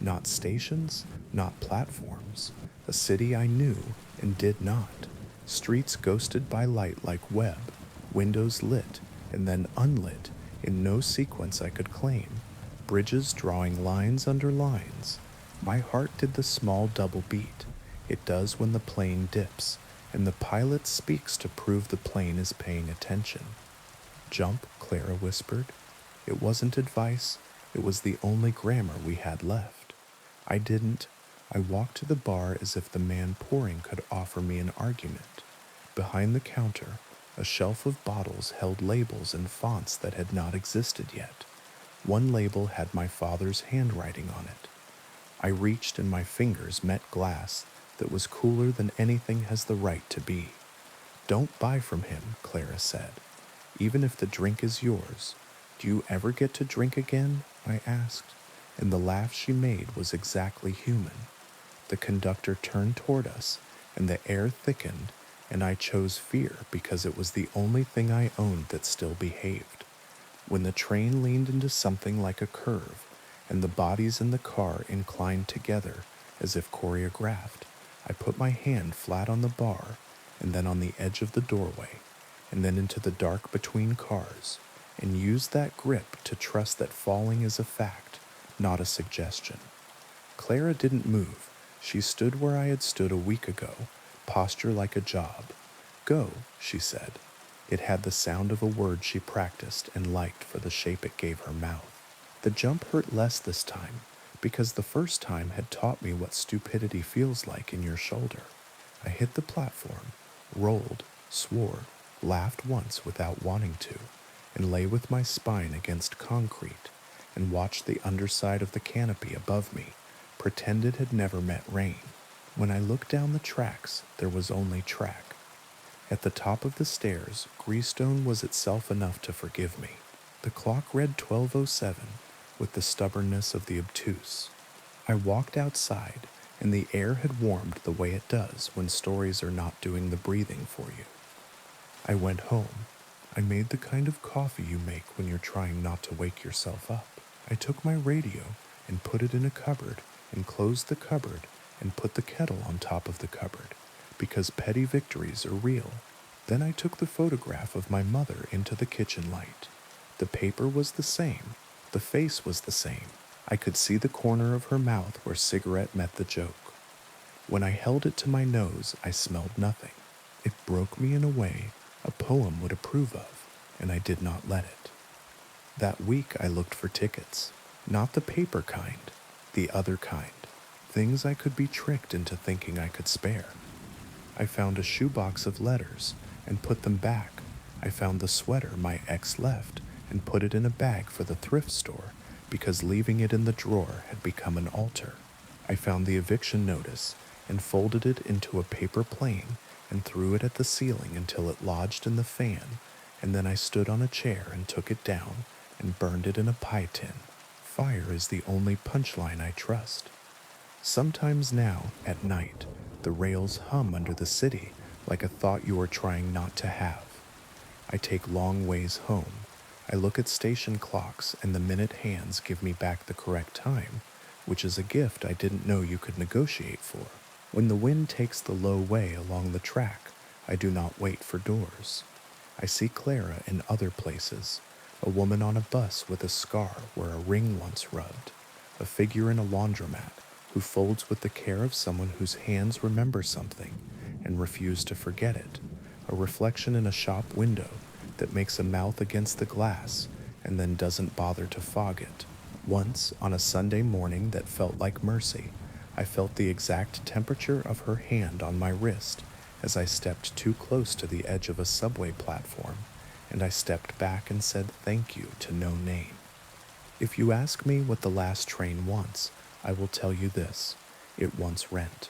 Not stations, not platforms. A city I knew and did not. Streets ghosted by light like web, windows lit and then unlit in no sequence I could claim, bridges drawing lines under lines. My heart did the small double beat. It does when the plane dips, and the pilot speaks to prove the plane is paying attention. "Jump," Clara whispered. It wasn't advice, it was the only grammar we had left. I didn't. I walked to the bar as if the man pouring could offer me an argument. Behind the counter, a shelf of bottles held labels in fonts that had not existed yet. One label had my father's handwriting on it. I reached and my fingers met glass that was cooler than anything has the right to be. "Don't buy from him," Clara said. "Even if the drink is yours. Do you ever get to drink again?" I asked, and the laugh she made was exactly human. The conductor turned toward us, and the air thickened, and I chose fear because it was the only thing I owned that still behaved. When the train leaned into something like a curve, and the bodies in the car inclined together as if choreographed, I put my hand flat on the bar, and then on the edge of the doorway, and then into the dark between cars, and used that grip to trust that falling is a fact, not a suggestion. Clara didn't move. She stood where I had stood a week ago, posture like a job. "Go," she said. It had the sound of a word she practiced and liked for the shape it gave her mouth. The jump hurt less this time, because the first time had taught me what stupidity feels like in your shoulder. I hit the platform, rolled, swore, laughed once without wanting to, and lay with my spine against concrete and watched the underside of the canopy above me, pretend it had never met rain. When I looked down the tracks, there was only track. At the top of the stairs, Greystone was itself enough to forgive me. The clock read 12:07 with the stubbornness of the obtuse. I walked outside, and the air had warmed the way it does when stories are not doing the breathing for you. I went home. I made the kind of coffee you make when you're trying not to wake yourself up. I took my radio and put it in a cupboard and closed the cupboard and put the kettle on top of the cupboard, because petty victories are real. Then I took the photograph of my mother into the kitchen light. The paper was the same. The face was the same. I could see the corner of her mouth where cigarette met the joke. When I held it to my nose, I smelled nothing. It broke me in a way a poem would approve of, and I did not let it. That week I looked for tickets, not the paper kind, the other kind, things I could be tricked into thinking I could spare. I found a shoebox of letters and put them back. I found the sweater my ex left and put it in a bag for the thrift store because leaving it in the drawer had become an altar. I found the eviction notice and folded it into a paper plane and threw it at the ceiling until it lodged in the fan, and then I stood on a chair and took it down and burned it in a pie tin. Fire is the only punchline I trust. Sometimes now, at night, the rails hum under the city like a thought you are trying not to have. I take long ways home. I look at station clocks and the minute hands give me back the correct time, which is a gift I didn't know you could negotiate for. When the wind takes the low way along the track, I do not wait for doors. I see Clara in other places, a woman on a bus with a scar where a ring once rubbed, a figure in a laundromat who folds with the care of someone whose hands remember something and refuse to forget it, a reflection in a shop window that makes a mouth against the glass and then doesn't bother to fog it. Once, on a Sunday morning that felt like mercy, I felt the exact temperature of her hand on my wrist as I stepped too close to the edge of a subway platform, and I stepped back and said thank you to no name. If you ask me what the last train wants, I will tell you this: it wants rent.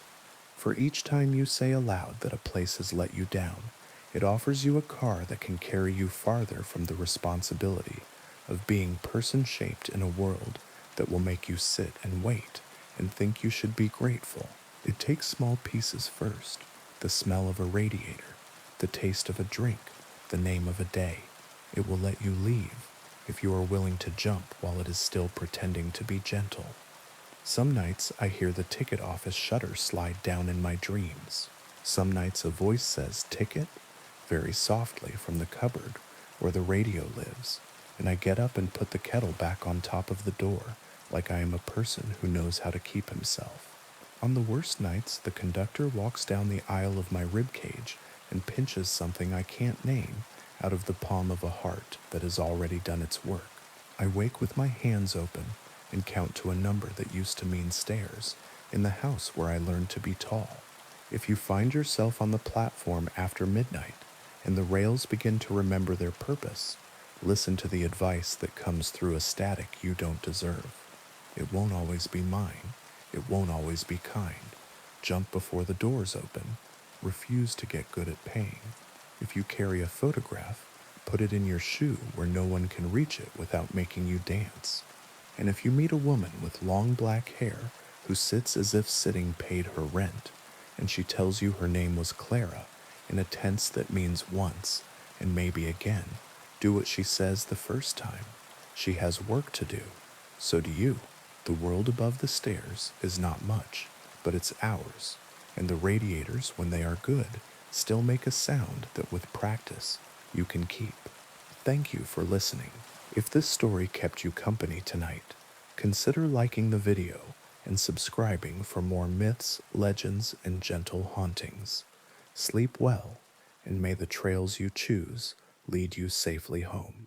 For each time you say aloud that a place has let you down, it offers you a car that can carry you farther from the responsibility of being person-shaped in a world that will make you sit and wait and think you should be grateful. It takes small pieces first: the smell of a radiator, the taste of a drink, the name of a day. It will let you leave if you are willing to jump while it is still pretending to be gentle. Some nights I hear the ticket office shutter slide down in my dreams. Some nights a voice says ticket very softly from the cupboard where the radio lives, and I get up and put the kettle back on top of the door like I am a person who knows how to keep himself. On the worst nights, the conductor walks down the aisle of my ribcage and pinches something I can't name out of the palm of a heart that has already done its work. I wake with my hands open and count to a number that used to mean stairs in the house where I learned to be tall. If you find yourself on the platform after midnight and the rails begin to remember their purpose, listen to the advice that comes through a static you don't deserve. It won't always be mine. It won't always be kind. Jump before the doors open. Refuse to get good at paying. If you carry a photograph, put it in your shoe where no one can reach it without making you dance. And if you meet a woman with long black hair who sits as if sitting paid her rent, and she tells you her name was Clara in a tense that means once and maybe again, do what she says the first time. She has work to do. So do you. The world above the stairs is not much, but it's ours, and the radiators, when they are good, still make a sound that with practice you can keep. Thank you for listening. If this story kept you company tonight, consider liking the video and subscribing for more myths, legends, and gentle hauntings. Sleep well, and may the trails you choose lead you safely home.